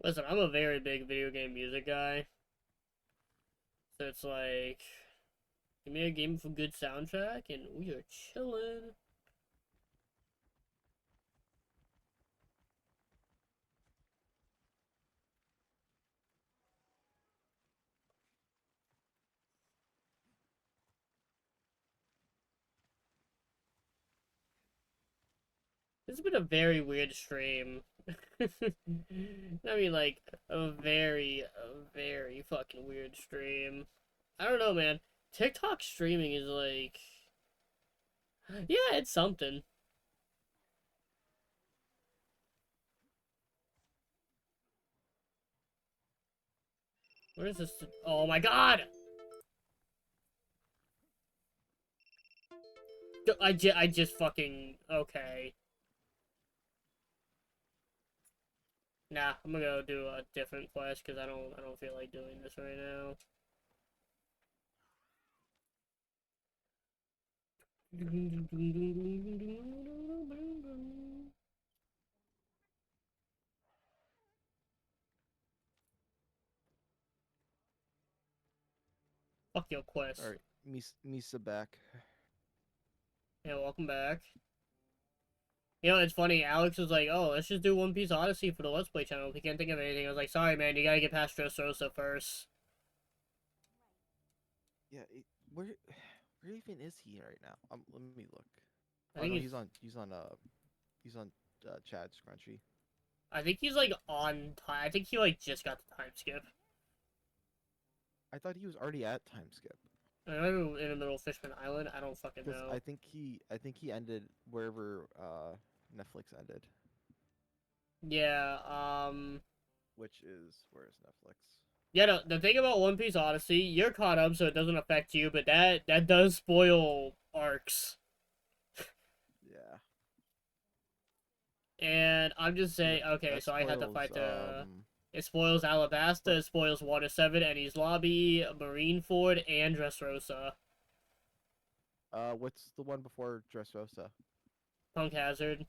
Listen, I'm a very big video game music guy, so it's like give me a game with a good soundtrack and we are chilling. This has been a very weird stream. I mean, like a very fucking weird stream. I don't know, man. TikTok streaming is like, yeah, it's something. Where is this? Oh my god! I just fucking okay. Nah, I'm gonna go do a different quest because I don't feel like doing this right now. Fuck your All quest. right, Misa back. Yeah, welcome back. You know, it's funny. Alex was like, "Oh, let's just do One Piece Odyssey for the Let's Play channel." He can't think of anything. I was like, "Sorry, man. You gotta get past Dressrosa first." Yeah, where even is he right now? Let me look. I Oh think no, he's. he's on Chad Scrunchy. I think he's like on time. I think he like just got the time skip. I thought he was already at time skip. I remember in the middle of Fishman Island. I don't fucking Because know. I think he ended wherever Netflix ended. Yeah, which is where's Netflix? yeah, the thing about One Piece Odyssey, you're caught up, so it doesn't affect you, but that does spoil arcs. Yeah, And I'm just because saying, okay, that so I had to spoils fight the. It spoils Alabasta, for it spoils Water 7, Enies Lobby, Marineford, and Dressrosa. what's the one before Dressrosa? Punk Hazard.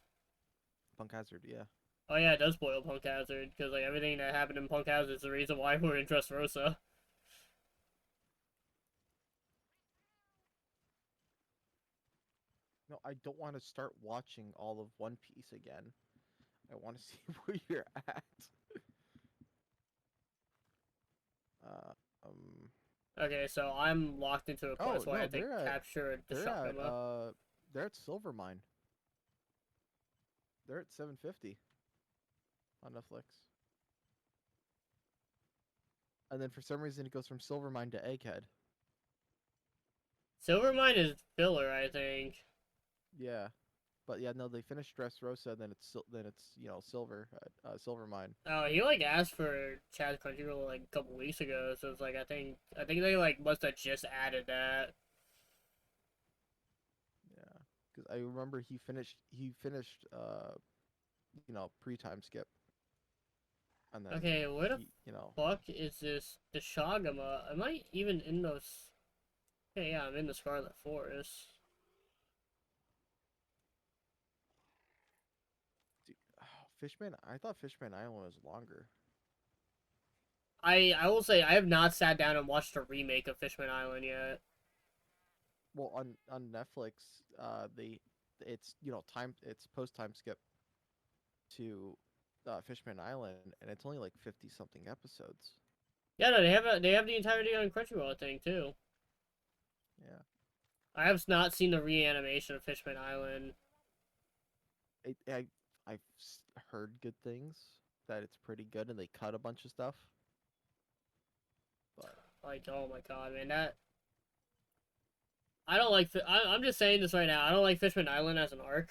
Punk Hazard, yeah. Oh yeah, it does spoil Punk Hazard, because like everything that happened in Punk Hazard is the reason why we're in Dressrosa. No, I don't want to start watching all of One Piece again. I want to see where you're at. Uh, um. Okay, so I'm locked into a Oh quest where I no, have to capture the Shakama. they're at Silvermine. They're at 750 on Netflix. And then for some reason it goes from Silvermine to Egghead. Silvermine is filler, I think. Yeah, but yeah, no, they finished Dressrosa, then it's Silver Silvermine. Oh, he like asked for Chad Crunchyroll like a couple weeks ago, so it's like I think they like must have just added that. Yeah, because I remember he finished pre-time skip, and then Okay, where the he fuck is this the Shagama? Am I even in those? Okay, yeah, I'm in the Scarlet Forest. dude, Fishman. I thought Fishman Island was longer. I will say I have not sat down and watched a remake of Fishman Island yet. Well, on Netflix, they it's time it's post time skip to Fishman Island, and it's only like 50 something episodes. Yeah, no, they have the entirety on Crunchyroll, I think too. Yeah, I have not seen the reanimation of Fishman Island. I've heard good things that it's pretty good, and they cut a bunch of stuff. But Like, oh my god, man, that I don't like. I'm just saying this right now. I don't like Fishman Island as an arc.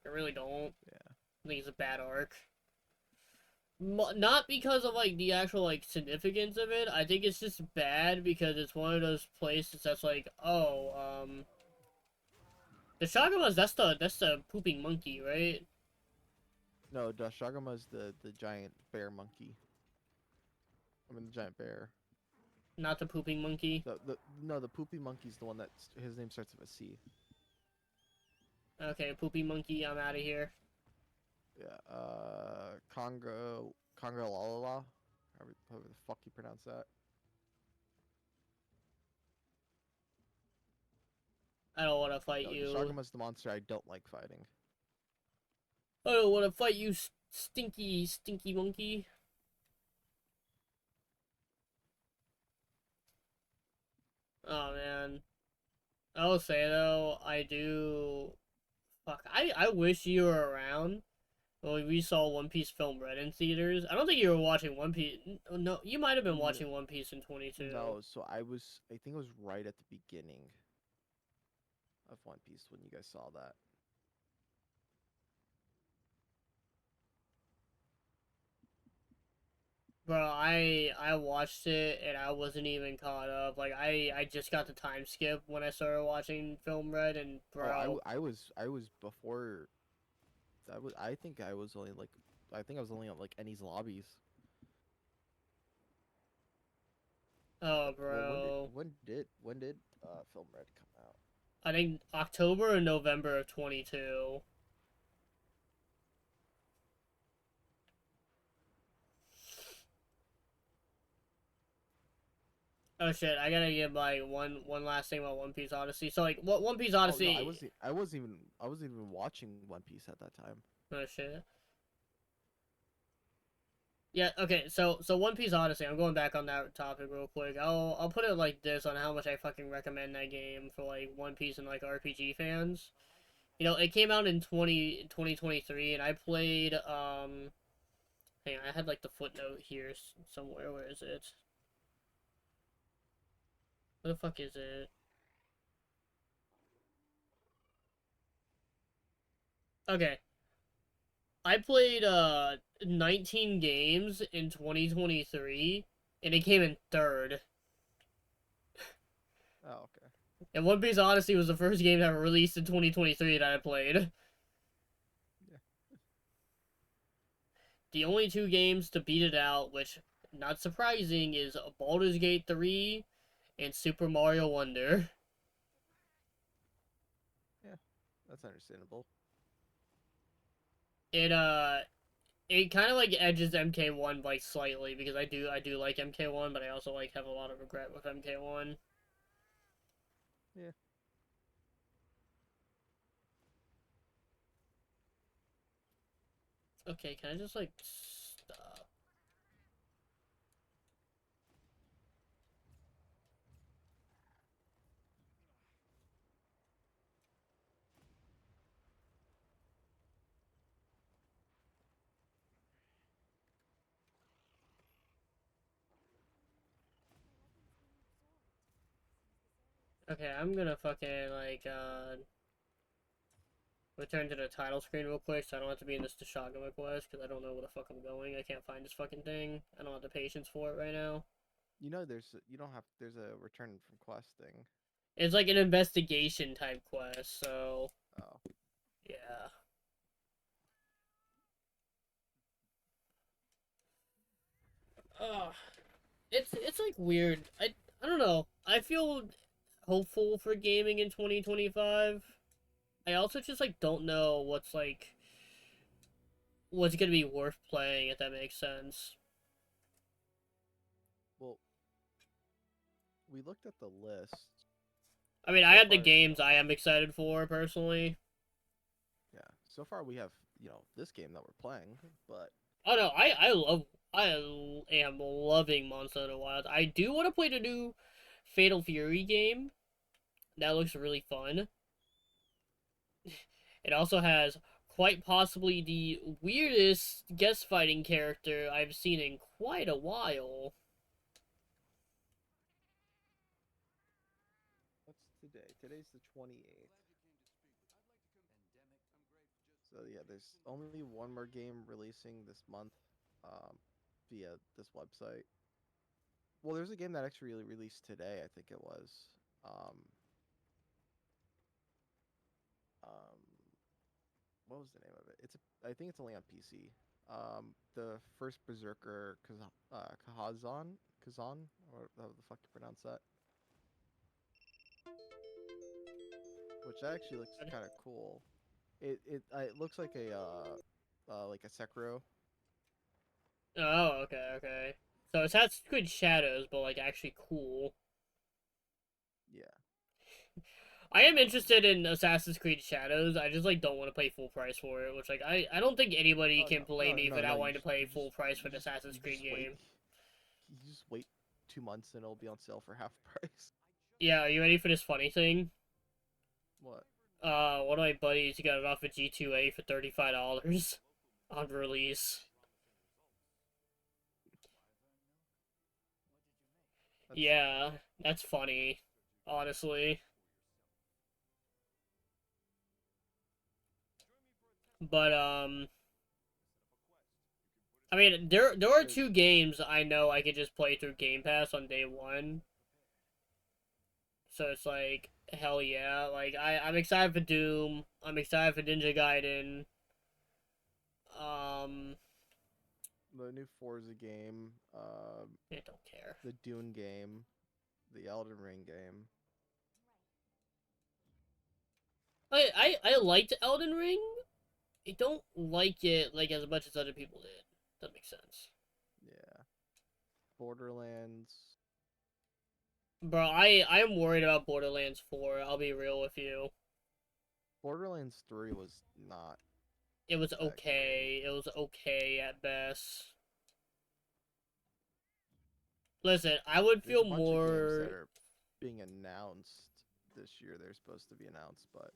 I really don't. yeah, I think it's a bad arc. Not because of like the actual like significance of it. I think it's just bad because it's one of those places that's like, oh, the Shagamas. That's the pooping monkey, right? no, Dashagama is the giant bear monkey. I mean the giant bear. Not the pooping monkey. The no, the poopy monkey's the one his name starts with a C. Okay, poopy monkey. I'm out of here. Yeah, Congo Lalala, however the fuck you pronounce that. I don't want to fight No, you. Dashagama's the monster I don't like fighting. I don't want to fight you, stinky, stinky monkey. Oh man. I will say though, I do. Fuck, I wish you were around when we saw One Piece film Red in theaters. I don't think you were watching One Piece. No, you might have been N- watching One Piece in 22. no, so I think it was right at the beginning of One Piece when you guys saw that. Bro, I watched it and I wasn't even caught up. Like I just got the time skip when I started watching film Red and Oh, bro, I was before. I think I was only like I think I was only on like Ennie's lobbies. oh Well, bro. when did Film Red come out? I think October or November of 22. Oh shit, I gotta give like one last thing about One Piece Odyssey. So like what One Piece Oh no, Odyssey I wasn't even watching One Piece at that time. oh shit. Yeah, okay, so One Piece Odyssey, I'm going back on that topic real quick. I'll put it like this on how much I fucking recommend that game for like One Piece and like RPG fans. You know, it came out in 2023 and I played hang on, I had like the footnote here somewhere. Where is it? Where the fuck is it? Okay. I played 19 games in 2023, and it came in third. Oh, okay. And One Piece Odyssey was the first game that released in 2023 that I played. Yeah. The only two games to beat it out, which not surprising, is Baldur's Gate 3 and Super Mario Wonder. Yeah, that's understandable. It it kind of like edges MK1 like slightly because I do like MK1, but I also like have a lot of regret with MK1. Yeah. Okay, can I just like stop? Okay, I'm gonna fucking like return to the title screen real quick so I don't have to be in this Tashagama quest because I don't know where the fuck I'm going. I can't find this fucking thing. I don't have the patience for it right now. You know, you don't have there's a return from quest thing. It's like an investigation type quest, so Oh, yeah. Ugh. It's like weird. I don't know. I feel hopeful for gaming in 2025. I also just like don't know what's gonna be worth playing if that makes sense. well, we looked at the list. I mean, I So have the far, games I am excited for personally. yeah. So far, we have this game that we're playing, but Oh no, I am loving Monster Hunter Wilds. I do want to play the new Fatal Fury game. That looks really fun. It also has quite possibly the weirdest guest fighting character I've seen in quite a while. what's today? Today's the 28th. So yeah, there's only one more game releasing this month, um, via this website. Well, there's a game that actually released today. I think it was. Um, um, what was the name of it? I think it's only on PC. The first Berserker Kazan, or how the fuck you pronounce that? Which actually looks kind of cool. It looks like a Sekiro. Oh, okay, okay. So it's had good shadows, but like actually cool. Yeah. I am interested in Assassin's Creed Shadows. I just like don't want to pay full price for it, which like I don't think anybody Oh can no, blame no, me for no, no. not wanting to pay full price for an Assassin's you Creed just wait. game. You just wait 2 months and it'll be on sale for half price. Yeah, are you ready for this funny thing? What? One of my buddies got it off of G2A for $35 on release. That's Yeah, that's funny, honestly. But I mean, there are there's two games I know I could just play through Game Pass on day one. So it's like hell yeah! Like I'm excited for Doom. I'm excited for Ninja Gaiden. Um, the new Forza game, I don't care. the Dune game, the Elden Ring game. I liked Elden Ring. I don't like it like as much as other people did. That makes sense. Yeah. Borderlands. Bro, I am worried about Borderlands 4. I'll be real with you. Borderlands 3 was not It was that great. okay. It was okay at best. Listen, I would There's feel a bunch of games that more. are being announced this year. They're supposed to be announced, but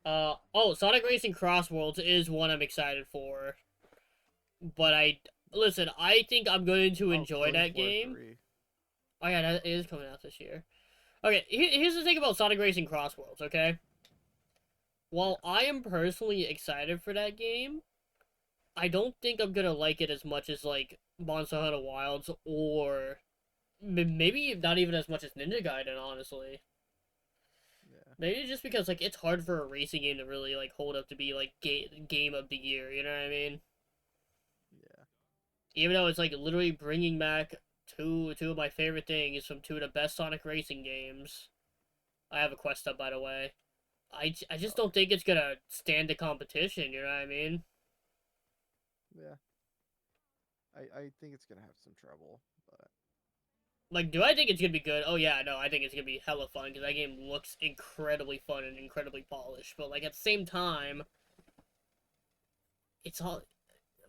Oh, Sonic Racing Cross Worlds is one I'm excited for. But listen, I think I'm going to oh, enjoy Killing that Floor game. 3. Oh yeah, that is coming out this year. Okay, here's the thing about Sonic Racing Cross Worlds, okay? while I am personally excited for that game, I don't think I'm gonna like it as much as like Monster Hunter Wilds or maybe not even as much as Ninja Gaiden. Honestly, Yeah, maybe just because like it's hard for a racing game to really like hold up to be like game of the year. You know what I mean? yeah. Even though it's like literally bringing back two of my favorite things from two of the best Sonic racing games. I have a quest up by the way. I just Oh don't think it's gonna stand the competition. You know what I mean? yeah. I think it's gonna have some trouble, but Like, do I think it's gonna be good? Oh yeah, no, I think it's gonna be hella fun because that game looks incredibly fun and incredibly polished. But like at the same time, it's all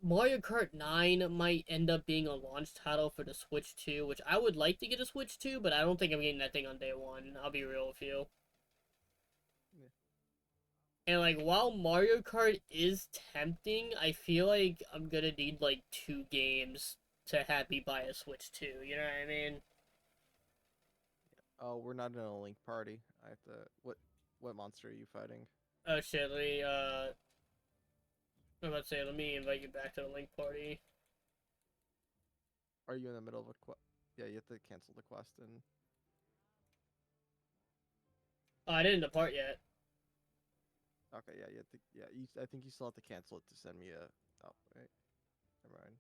Mario Kart 9 might end up being a launch title for the Switch 2, which I would like to get a Switch 2, but I don't think I'm getting that thing on day one. I'll be real with you. yeah. And like while Mario Kart is tempting, I feel like I'm gonna need like two games to have me buy a Switch 2. You know what I mean? Oh, we're not in a link party. I have to. What monster are you fighting? Oh shit, I'm about to say, let me invite you back to the link party. Are you in the middle of a quest? Yeah, you have to cancel the quest and. Oh, I didn't depart yet. Okay, yeah, you have to. Yeah, I think you still have to cancel it to send me a. Oh, wait, never mind.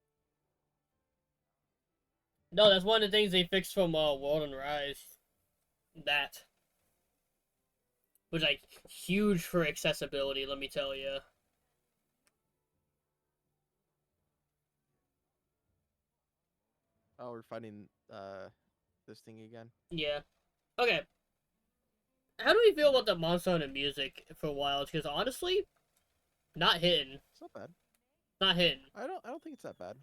No, that's one of the things they fixed from World and Rise. That was like huge for accessibility. Let me tell you. Oh, we're fighting this thing again. Yeah. Okay. How do we feel about the Monster Hunter music for Wilds? Because honestly, not hitting. It's not bad. Not hitting. I don't think it's that bad.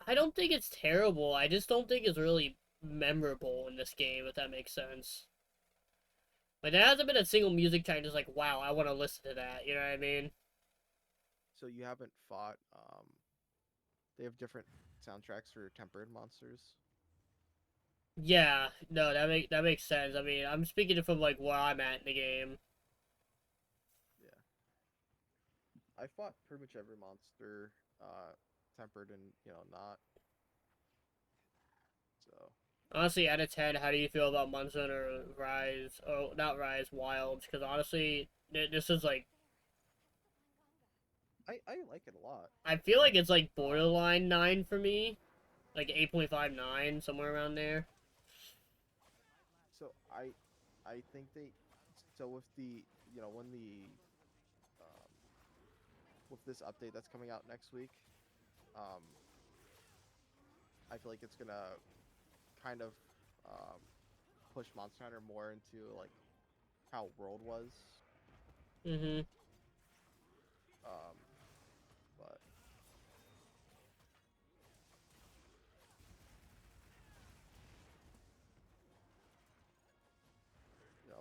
I don't think it's terrible. I just don't think it's really memorable in this game. If that makes sense. Like there hasn't been a single music track just like, wow, I want to listen to that. You know what I mean? So you haven't fought. They have different soundtracks for tempered monsters. Yeah. No, that makes sense. I mean, I'm speaking from like where I'm at in the game. Yeah, I fought pretty much every monster, tempered and not. So Honestly, out of 10, how do you feel about Monster Hunter Rise? Oh, not Rise, Wilds? Because honestly, this is like, I like it a lot. I feel like it's like Um, borderline 9 for me. Like 8.59, somewhere around there. so I think they so with the when the um, with this update that's coming out next week, um, I feel like it's gonna kind of um, push Monster Hunter more into like how World was. Mm-hmm. Um, but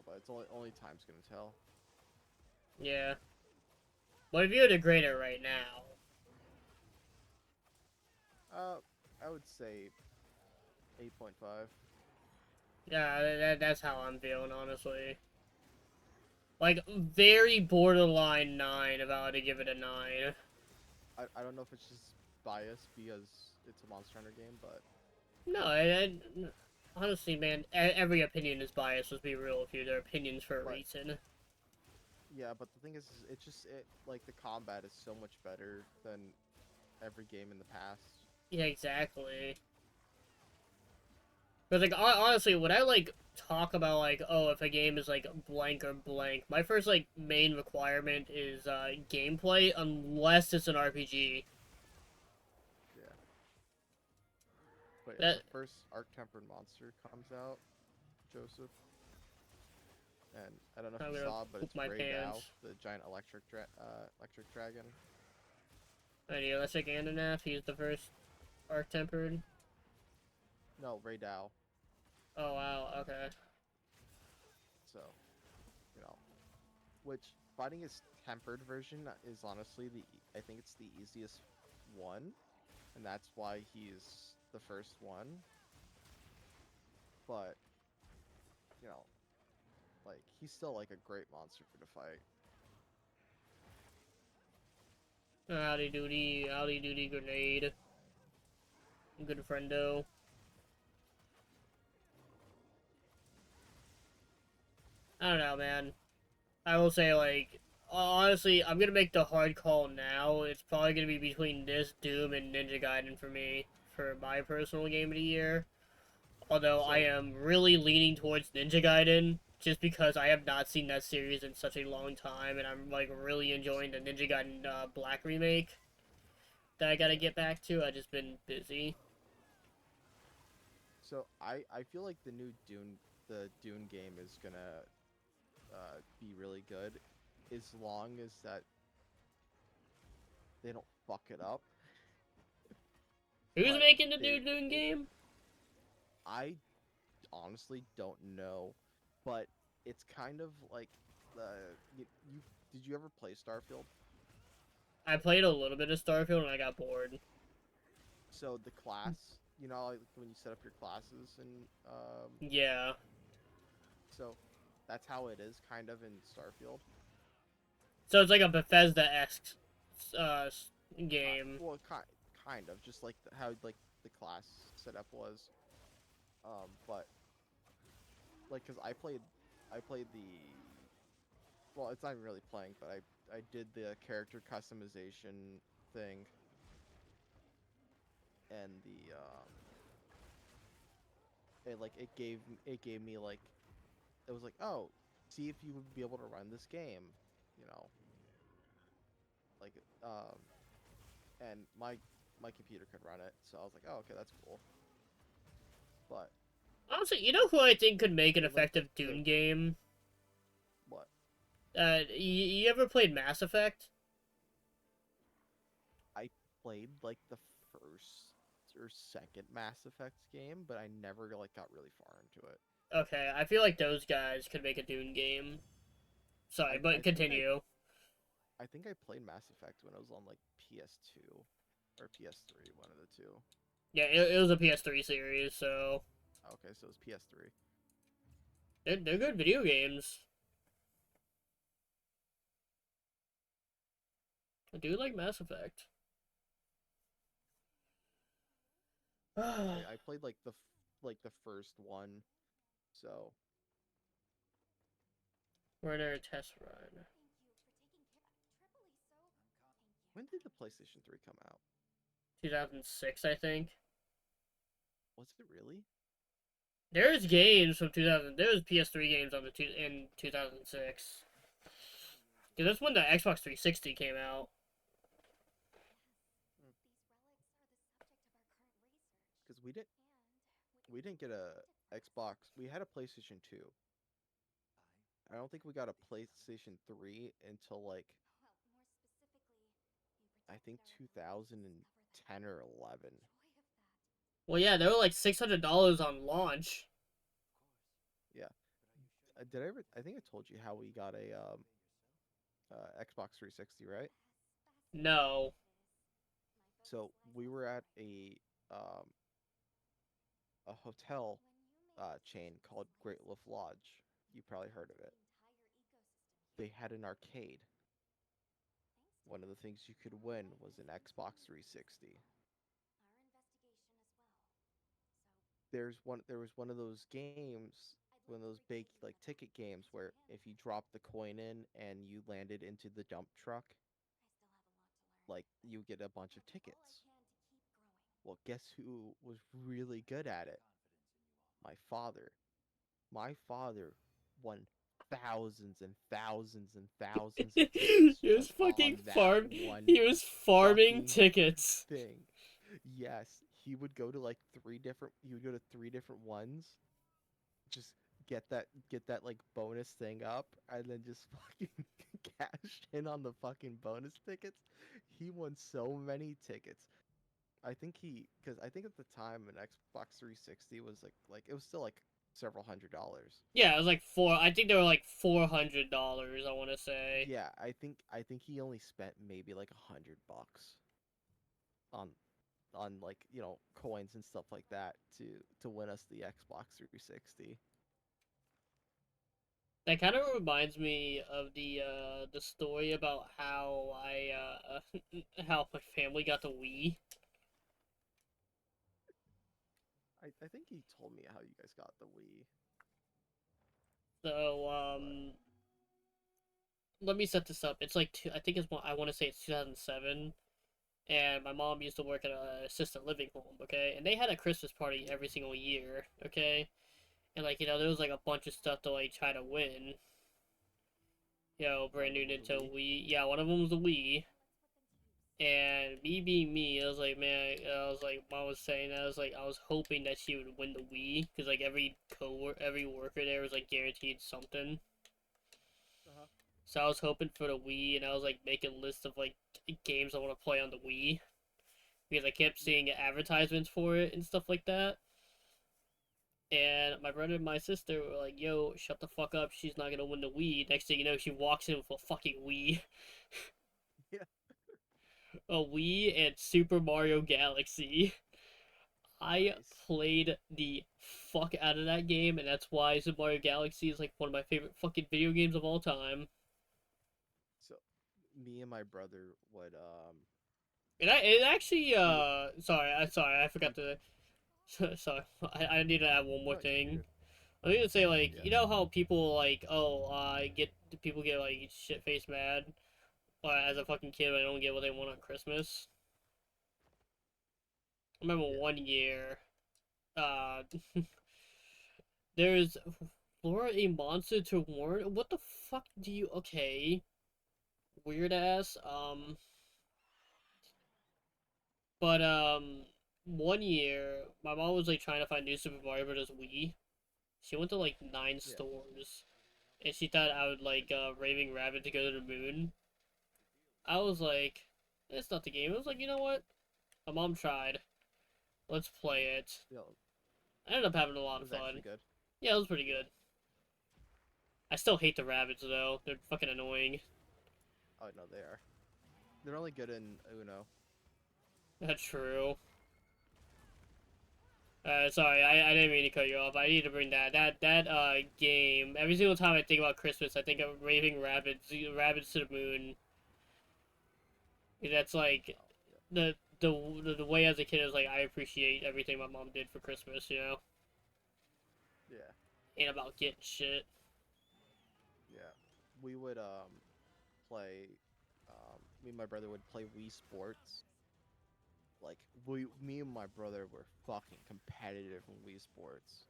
but it's only time's gonna tell. Yeah. But if you were to grade it right now, Uh, I would say 8.5. yeah, that's how I'm feeling, honestly. Like, very borderline 9 if I were to give it a 9. I don't know if it's just bias because it's a Monster Hunter game, but No, honestly, man, every opinion is biased. Let's be real with you. They're opinions for a but reason. yeah, but the thing is, it's just it like the combat is so much better than every game in the past. Yeah, exactly. But like honestly, when I like talk about like, oh, if a game is like blank or blank, my first like main requirement is gameplay, unless it's an RPG. Yeah, but yeah, That the first Arc Tempered monster comes out, Joseph, and I don't know if I'm you gonna saw, but poop it's my Ray Dow, pants. the giant electric dragon. And yeah, let's check Ananaf. He's the first arc tempered. No, Ray Dow. Oh wow, okay. So you know, which fighting his tempered version is honestly I think it's the easiest one, and that's why he's the first one. But you know, like he's still like a great monster to fight. Howdy doody grenade. Good friendo. I don't know, man. I will say, like, honestly, I'm gonna make the hard call now. It's probably gonna be between this, Doom, and Ninja Gaiden for me, for my personal game of the year. Although I So am really leaning towards Ninja Gaiden, just because I have not seen that series in such a long time, and I'm, like, really enjoying the Ninja Gaiden Black remake that I gotta yeah. get back to. I've just been busy. So I feel like the Dune game is gonna be really good, as long as that they don't fuck it up. Who's But making the there, new Dune it game? I honestly don't know, but it's kind of like you did you ever play Starfield? I played a little bit of Starfield and I got bored. So the class, like when you set up your classes, and Yeah. so that's how it is kind of in Starfield. So it's like a Bethesda-esque uh, game. Well, kind of just like how like the class setup was. But like, cause I played the, well, it's not even really playing, but I did the character customization thing, and it gave me like, it was like, oh, see if you would be able to run this game, you know, like and my computer could run it, so I was like, oh, okay, that's cool. But Honestly, you know who I think could make an it like effective the Dune game? what You ever played Mass Effect? I played like the first or second Mass Effect game, but I never like got really far into it. Okay, I feel like those guys could make a Dune game. Sorry, I but think continue. I played Mass Effect when I was on like PS2 or PS3, one of the two. Yeah, it was a PS3 series, so Okay, so it was PS3. they're good video games. I do like Mass Effect. I played like the first one. So We're in our test run. when did the PlayStation 3 come out? 2006, I think. Was it really? There's games from 2000. There was PS3 games on in 2006. Dude, that's when the Xbox 360 came out. Because we didn't get a Xbox. We had a PlayStation 2. I don't think we got a PlayStation 3 until like, I think 2010 or 11. Well, yeah, they were like $600 on launch. Yeah. Did I ever? I think I told you how we got a Xbox 360, right? No. So we were at um, a hotel chain called Great Wolf Lodge. You probably heard of it. They had an arcade. One of the things you could win was an Xbox 360. There was one of those games, one of those big like ticket games where if you dropped the coin in and you landed into the dump truck, like you get a bunch of tickets. Well, guess who was really good at it? My father. My father won thousands and thousands and thousands of tickets he was just fucking on that farm. one He was farming fucking tickets. thing. Yes, he would go to like he would go to three different ones, just get that like bonus thing up, and then just fucking cash in on the fucking bonus tickets. He won so many tickets. Because I think at the time an Xbox 360 was like it was still like several $100s. Yeah, it was like four. I think they were like $400. I want to say. Yeah, I think he only spent maybe like $100 on like coins and stuff like that to win us the Xbox 360. That kind of reminds me of the story about how how my family got the Wii. I think he told me how you guys got the Wii, So but let me set this up. It's like I think it's I want to say it's 2007, and my mom used to work at a assisted living home. Okay, and they had a Christmas party every single year. Okay, and like there was like a bunch of stuff to like try to win. one Brand of new them was a Nintendo Wii. Wii. Yeah, one of them was a Wii. And me being me, I was like, man, I was like, mom was saying, I was like, I was hoping that she would win the Wii, because like every worker there was like guaranteed something. Uh-huh. So I was hoping for the Wii, and I was like making lists of like games I want to play on the Wii, because I kept Yeah. seeing advertisements for it and stuff like that. And my brother and my sister were like, yo, shut the fuck up, she's not gonna win the Wii. Next thing you know, she walks in with a fucking Wii. Yeah. A Wii and Super Mario Galaxy. I Nice. played the fuck out of that game, and that's why Super Mario Galaxy is like one of my favorite fucking video games of all time. So, me and my brother would And it actually we sorry I forgot we to sorry I need to add one more no, you're thing. good. I need to say like Yeah. you know how people like get people get like shit faced mad as a fucking kid when they don't get what they want on Christmas. I remember Yeah. one year uh there's Flora a monster to warn. What the fuck do you? Okay, weird ass. But one year my mom was like trying to find new Super Mario Bros. Wii. She went to like 9 Yeah. stores, and she thought I would like Raving Rabbit to go to the moon. I was like, it's not the game. I was like, you know what? My mom tried. Let's play it. Yeah. I ended up having a It lot of was actually fun. good. Yeah, it was pretty Yeah. good. I still hate the rabbits though. They're fucking annoying. Oh no, they are. They're only good in Uno. That's true. Sorry, I didn't mean to cut you off. I need to bring that game. Every single time I think about Christmas, I think of Raving Rabbits, Rabbits to the Moon. That's like Oh yeah. the way as a kid is like I appreciate everything my mom did for Christmas. Yeah. Ain't about getting shit. Yeah. We would play. Me and my brother would play Wii Sports. Like me and my brother were fucking competitive in Wii Sports.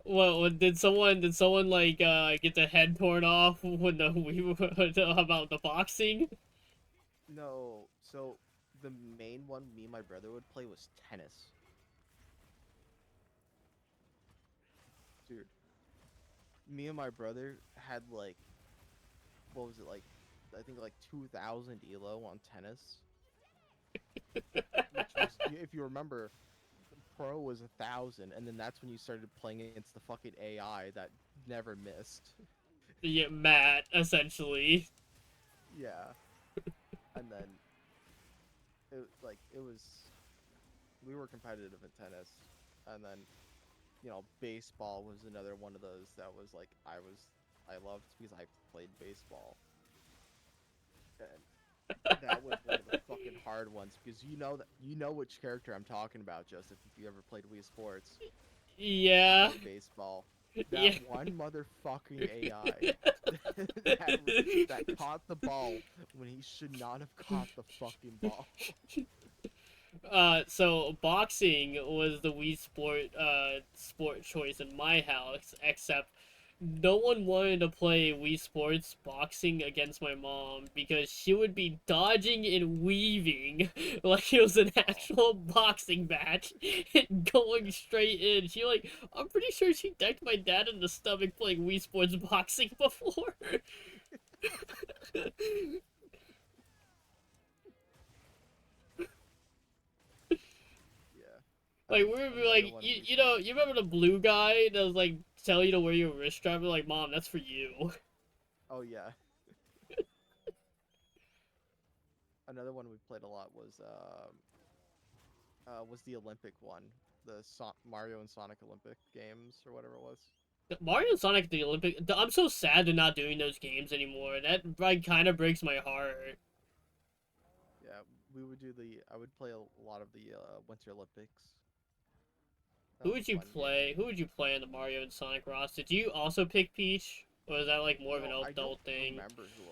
Well, did someone like get their head torn off when we were about the boxing? No, so the main one me and my brother would play was tennis. Dude, me and my brother had like what was it like? I think like 2,000 elo on tennis, which was if you remember, pro was 1,000, and then that's when you started playing against the fucking AI that never missed. Yeah, Matt essentially. Yeah, and then it was we were competitive in tennis, and then baseball was another one of those that was like I loved because I played baseball, and that was one of the fucking hard ones because you know which character I'm talking about, Joseph, if you ever played Wii Sports Yeah, in baseball. yeah. That one motherfucking AI that that caught the ball when he should not have caught the fucking ball. So boxing was the Wii sport choice in my house, except no one wanted to play Wii Sports boxing against my mom because she would be dodging and weaving like it was an Oh, actual boxing match and going yeah, straight in. I'm pretty sure she decked my dad in the stomach playing Wii Sports boxing before. yeah. Like we would be Another like, one you, we you know, you remember the blue guy that was like tell you to wear your wrist strap? Like, mom, that's for you. Oh yeah. Another one we played a lot was the Olympic one, the Mario and Sonic Olympic games or whatever it was. Mario and Sonic at the Olympic. I'm so sad they're not doing those games anymore. That like kind of breaks my heart. Yeah, we would do the. I would play a lot of the Winter Olympics. That Who was a would you fun game. play? Who would you play in the Mario and Sonic roster? Did you also pick Peach, or is that like more of an No, I don't adult thing? remember who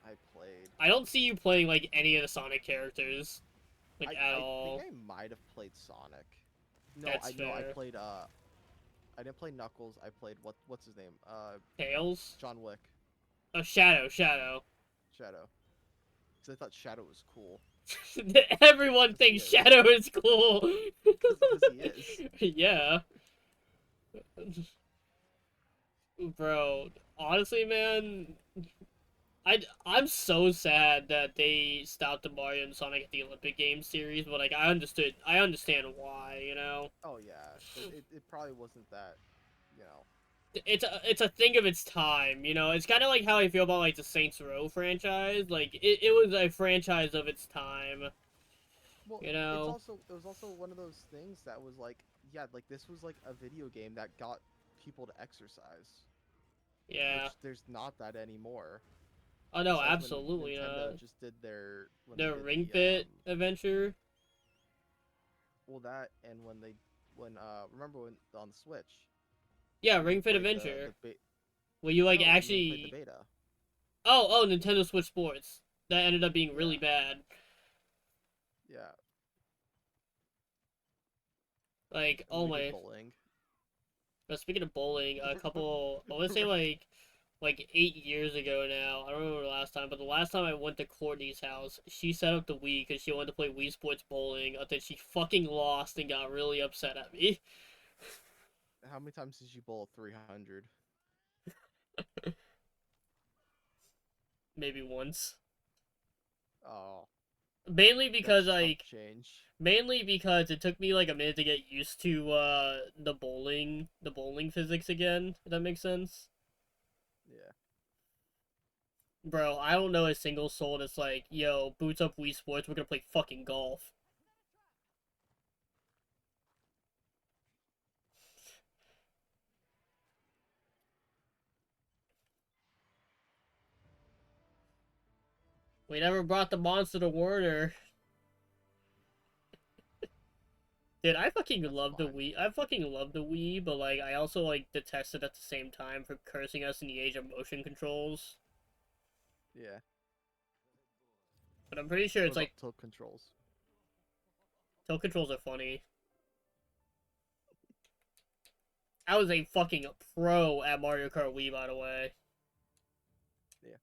I played. I don't see you playing like any of the Sonic characters, like at I think all. I might have played Sonic. No, That's I fair. played I didn't play Knuckles. I played what's his name? Tails? John Wick, Oh, Shadow, Shadow. Shadow. Because I thought Shadow was cool. Everyone Because he thinks is. Shadow is cool. Because he is. Yeah. Bro, honestly, man, I'm so sad that they stopped the Mario and Sonic at the Olympic Games series, but like I understand why, you know. Oh yeah, it probably wasn't that, you know. It's a thing of its time, you know. It's kind of like how I feel about like the Saints Row franchise. Like it was a franchise of its time, Well, you know. it was also one of those things that was like, yeah, like this was like a video game that got people to exercise, Yeah. which there's not that anymore. Oh no, Besides when absolutely Nintendo not. just did their when they The did Ring the Fit adventure. well that and when remember when on the Switch Yeah, when you Ring Fit played Adventure. the Where you like no when you played the actually beta. oh, Nintendo Switch Sports. That ended up being really Yeah, bad. yeah. Like, And oh we did my. bowling. But speaking of bowling, a couple, I want to say like 8 years ago now. I don't remember the last time, but the last time I went to Courtney's house, she set up the Wii because she wanted to play Wii Sports Bowling. Until she fucking lost and got really upset at me. How many times did you bowl 300? Maybe once. Oh, Mainly because that's chump like change. mainly because it took me like a minute to get used to the bowling physics again. If that makes sense. Yeah. Bro, I don't know a single soul that's like, yo, boots up Wii Sports, we're gonna play fucking golf. We never brought the monster to Warner. Dude, I fucking That's love the fine. Wii. I fucking love the Wii, but like I also like detest it at the same time for cursing us in the age of motion controls. Yeah. But I'm pretty sure What it's about like tilt controls? tilt controls are funny. I was a fucking pro at Mario Kart Wii, by the way. Yeah.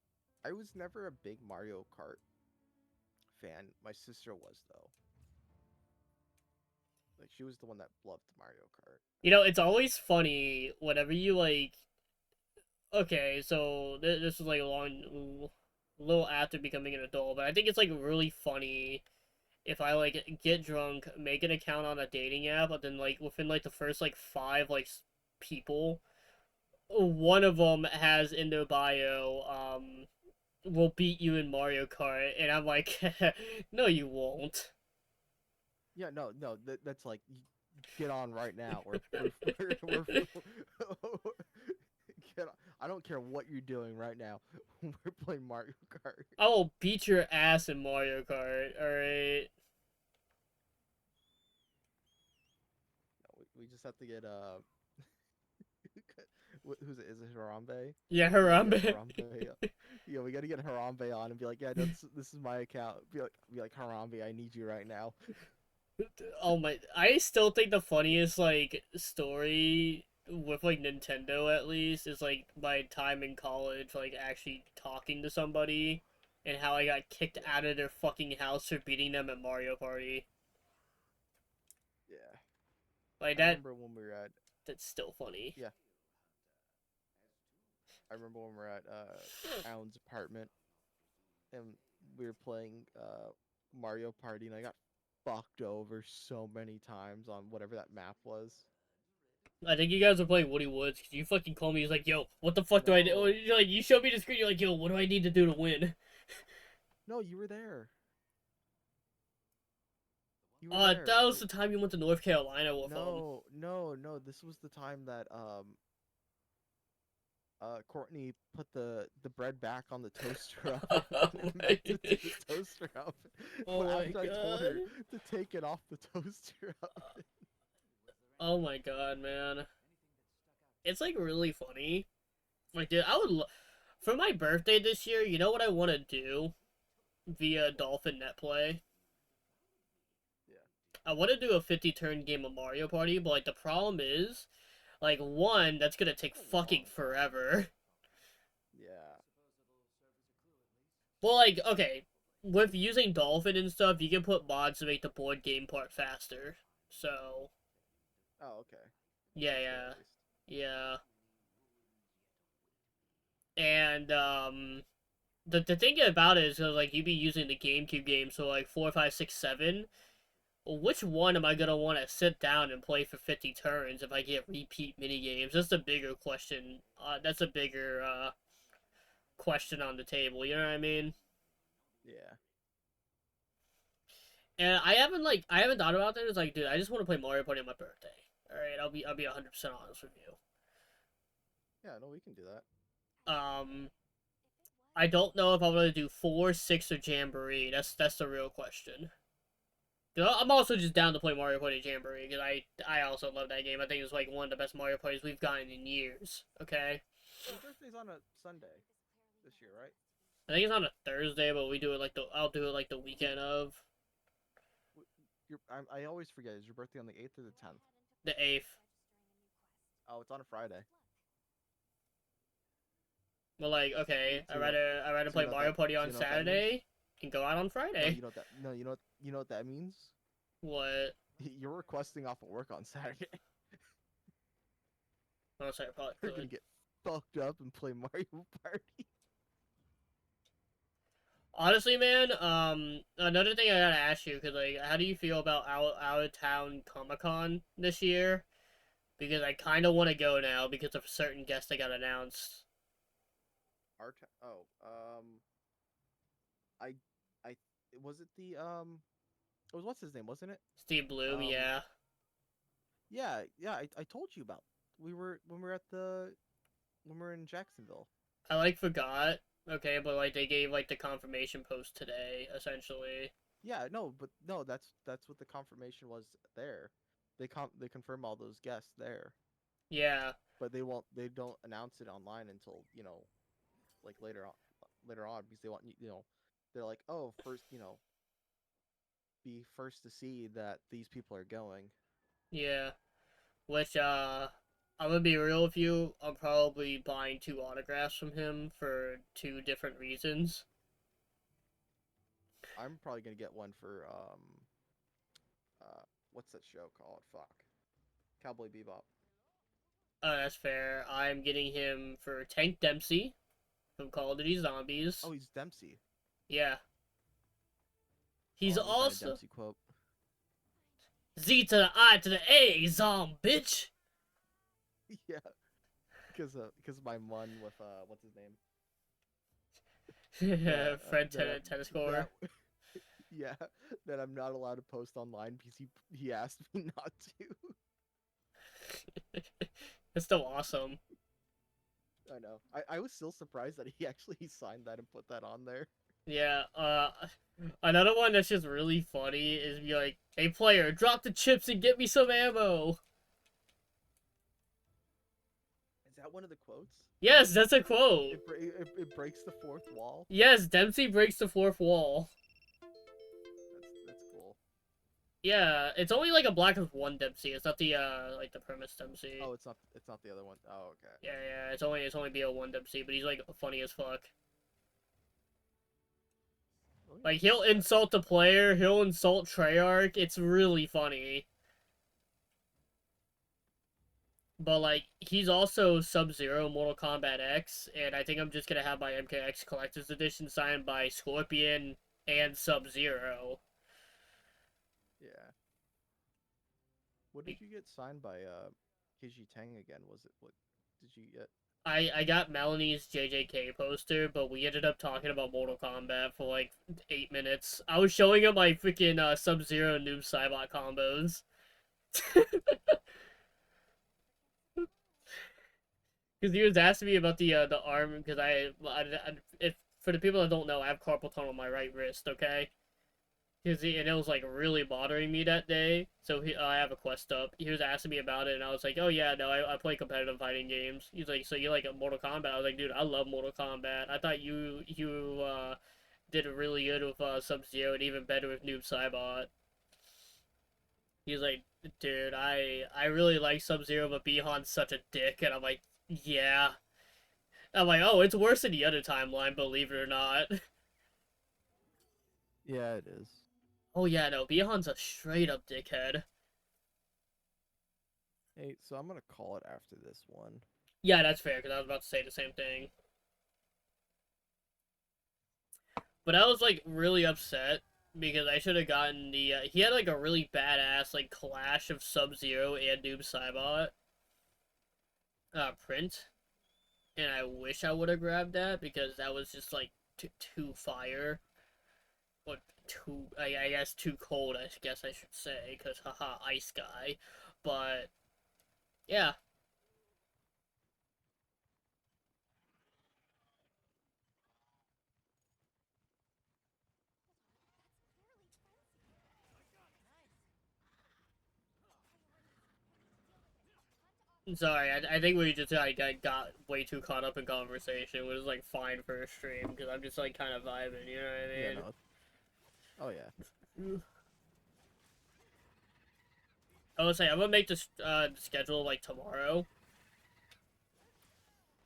I was never a big Mario Kart fan. My sister was though. Like she was the one that loved Mario Kart. You know, it's always funny whenever you like. Okay, so this is like a little after becoming an adult, but I think it's like really funny if I like get drunk, make an account on a dating app, but then like within like the first like five like people, one of them has in their bio, will beat you in Mario Kart, and I'm like, no, you won't. Yeah, no, that's like get on right now. We're get on. I don't care what you're doing right now. We're playing Mario Kart. I will beat your ass in Mario Kart. All right. No, we just have to get who's it? Is it Harambe? Yeah, We gotta get Harambe. Harambe. Yeah, we gotta get Harambe on and be like, yeah, that's this is my account. Be like Harambe, I need you right now. Oh my! I still think the funniest like story with like Nintendo at least is like my time in college, like actually talking to somebody, and how I got kicked Yeah, out of their fucking house for beating them at Mario Party. yeah. Like I that. remember when we were at That's still funny. yeah. I remember when we were at Alan's apartment and we were playing Mario Party and I got fucked over so many times on whatever that map was. I think you guys were playing Woody Woods because you fucking called me. He's like, "Yo, what the fuck do I do?" No, You're like, you showed me the screen. You're like, "Yo, what do I need to do to win?" no, you were there. You were there. That was the time you went to North Carolina with them. No, no, no. This was the time that Courtney put the bread back on the toaster Oh oven and my, melted to the toaster oven. oh But my after I told god. her to take it off the toaster oven. Oh my god, man. It's like really funny. Like, dude, for my birthday this year, you know what I want to do via Dolphin Net Play? Yeah. I want to do a 50 turn game of Mario Party, but like the problem is, like, one, that's gonna take fucking forever. Yeah. Well, like, okay, with using Dolphin and stuff, you can put mods to make the board game part faster. So, Oh, okay. yeah, That's good yeah, at least. yeah. And, the thing about it is, like, you'd be using the GameCube game, so, like, 4, 5, 6, 7. Well, which one am I gonna want to sit down and play for 50 turns if I get repeat mini games? That's a bigger question. That's a bigger, question on the table, you know what I mean? Yeah. And I haven't thought about that. It's like, dude, I just want to play Mario Party on my birthday. All right, I'll be 100% honest with you. Yeah, no, we can do that. I don't know if I'm gonna do 4, 6, or Jamboree. That's the real question. I'm also just down to play Mario Party Jamboree because I also love that game. I think it was like one of the best Mario Parties we've gotten in years. Okay. Your birthday's on a Sunday this year, right? I think it's on a Thursday, but we do it like I'll do it like the weekend of I always forget. Is your birthday on the 8th or the 10th? the 8th. Oh, it's on a Friday. But like, okay, So you know, I rather so you play know what Mario that, Party so on you know what that means? Saturday and go out on No, Friday. you know what that. No, you know what that means? What? You're requesting off of work on Saturday. Oh, sorry, I probably You're gonna could. get fucked up and play Mario Party. Honestly, man, another thing I gotta ask you, cause like, how do you feel about out of town Comic Con this year? Because I kind of want to go now because of a certain guest that got announced. Art. Oh, I, I, was it the it was what's his name, wasn't it? Steve Bloom, Um, yeah. yeah. I told you about. We were when we were at the when we were in Jacksonville. I like forgot. Okay, but like they gave like the confirmation post today, essentially. Yeah, no, but no, that's what the confirmation was there. They confirm all those guests there, Yeah, but they don't announce it online until, like later on because they want they're like, "Oh, first, be first to see that these people are going." yeah. Which I'm gonna be real with you. I'm probably buying 2 autographs from him for 2 different reasons. I'm probably going to get one for what's that show called? Fuck. Cowboy Bebop. That's fair. I'm getting him for Tank Dempsey from Call of Duty Zombies. Oh, he's Dempsey. Yeah. Oh, He's I'm looking at a also Dempsey quote. Z to the I to the A, zom bitch. Yeah, because my one with what's his name? Fred That tennis score. yeah, that I'm not allowed to post online because he asked me not to. It's still awesome. I know. I was still surprised that he actually signed that and put that on there. Yeah, another one that's just really funny is be like, hey player, drop the chips and get me some ammo. Is that one of the quotes? Yes, that's a quote. It breaks the fourth wall. Yes, Dempsey breaks the 4th wall. That's cool. Yeah, it's only like a black with 1 Dempsey. It's not the like the premise Dempsey. Oh, it's not the other one. Oh, okay. Yeah, yeah, it's only BO1 Dempsey, but he's like funny as fuck. Like he'll insult the player, he'll insult Treyarch. It's really funny. But like he's also Sub-Zero Mortal Kombat X, and I think I'm just gonna have my MKX Collector's Edition signed by Scorpion and Sub-Zero. Yeah. What did you get signed by KG Tang again? Was it what did you get? I got Melanie's JJK poster, but we ended up talking about Mortal Kombat for like 8 minutes. I was showing him my freaking Sub-Zero Noob Saibot combos. Because he was asking me about the arm, because if for the people that don't know, I have carpal tunnel on my right wrist. Okay, because and it was like really bothering me that day. So I have a Quest up. He was asking me about it, and I was like, "Oh yeah, no, I play competitive fighting games." He's like, "So you like Mortal Kombat?" I was like, "Dude, I love Mortal Kombat. I thought you did really good with Sub Zero, and even better with Noob Saibot." He's like, "Dude, I really like Sub Zero, but Bihan's such a dick," and I'm like, "Yeah." I'm like, "Oh, it's worse than the other timeline, believe it or not." Yeah, it is. Oh yeah, no, Bihan's a straight up dickhead. Hey, so I'm gonna call it after this one. Yeah, that's fair, because I was about to say the same thing. But I was like really upset because I should have gotten the. He had like a really badass like clash of Sub Zero and Noob Saibot print, and I wish I would have grabbed that because that was just like too fire, or too I guess too cold. I guess I should say because haha ice guy, but yeah. Sorry, I think we just like got way too caught up in conversation. It was like fine for a stream because I'm just like kind of vibing. You know Yeah, what no. Oh yeah. I mean? I would say I'm gonna make this schedule like tomorrow,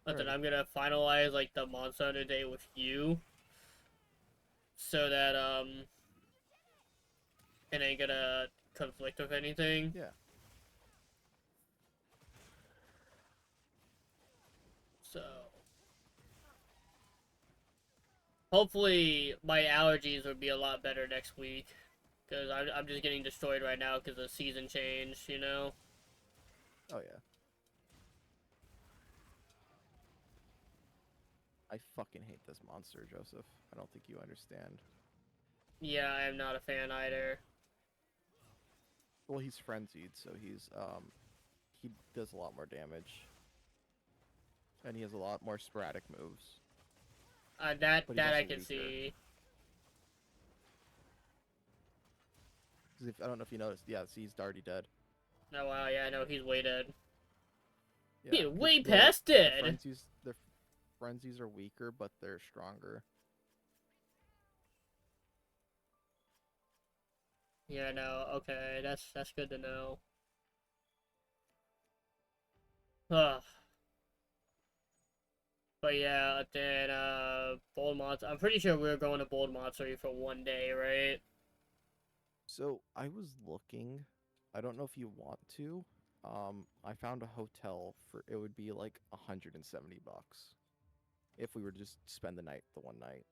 but then Alrighty. I'm gonna finalize like the Monster Hunter Day with you, so that it ain't gonna conflict with anything. Yeah. So hopefully my allergies will be a lot better next week, because I'm just getting destroyed right now because of season change. You know. Oh yeah. I fucking hate this monster, Joseph. I don't think you understand. Yeah, I am not a fan either. Well, he's frenzied, so he does a lot more damage, and he has a lot more sporadic moves. That But he's that I also can weaker. see. Because if I don't know if you noticed, yeah, see, he's already dead. Oh wow, yeah, no, he's way dead. Yeah, He's because way past dead. the frenzies are weaker, but they're stronger. Yeah, no, okay, that's good to know. Ugh. But yeah, then Bold Monster. I'm pretty sure we are going to Bold Monster for one day, right? So I was looking. I don't know if you want to. I found a hotel for it would be like $170 if we were to just spend the night, the one night.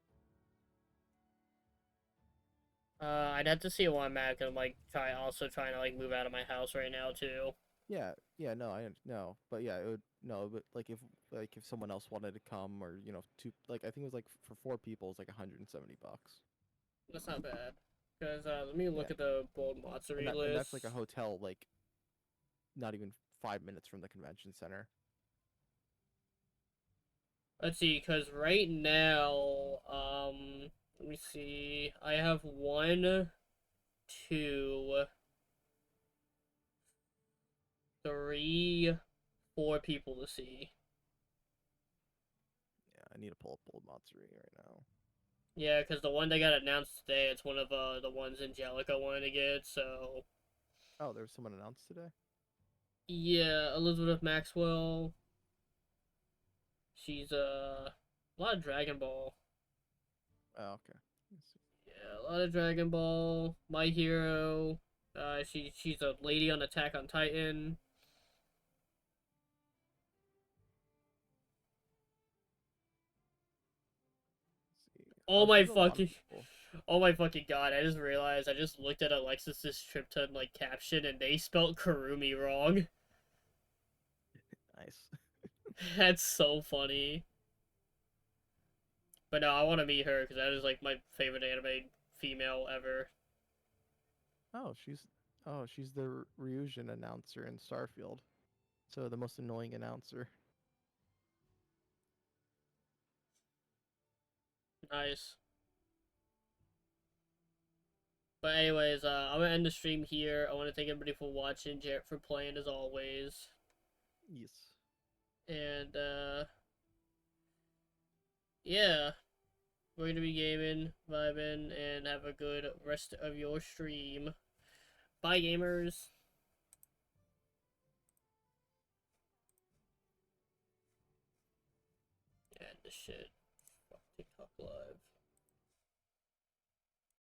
I'd have to see where I'm at, cause I'm like trying to like move out of my house right now too. Yeah, yeah, no, no, but yeah, it would no, but like if someone else wanted to come or two like I think it was like for four people it's like $170. That's not bad. Cause let me Yeah, look at the Bold Monster and that's like a list. hotel like not even 5 minutes from the convention center. Let's see, cause right now, let me see. I have one, two, three, four people to see. Yeah, I need to pull up Old Matsuri right now. Yeah, because the one that got announced today, it's one of the ones Angelica wanted to get. So Oh, there was someone announced today. yeah, Elizabeth Maxwell. She's a lot of Dragon Ball. Oh, okay. Let's see. Yeah, a lot of Dragon Ball. My Hero. She's a lady on Attack on Titan. Let's see. Oh Oh, my she's a lot of fucking, people. oh my fucking god! I just realized I just looked at Alexis's Tripton like caption and they spelled Karumi wrong. Nice. That's so funny. But no, I want to meet her because that is like my favorite anime female ever. Oh, she's the Ryujin announcer in Starfield. So the most annoying announcer. Nice. But anyways, I'm gonna end the stream here. I want to thank everybody for watching, Jarrett for playing as always, Yes. and yeah, we're gonna be gaming, vibing, and have a good rest of your stream. Bye, gamers. And the shit. Fuck TikTok live.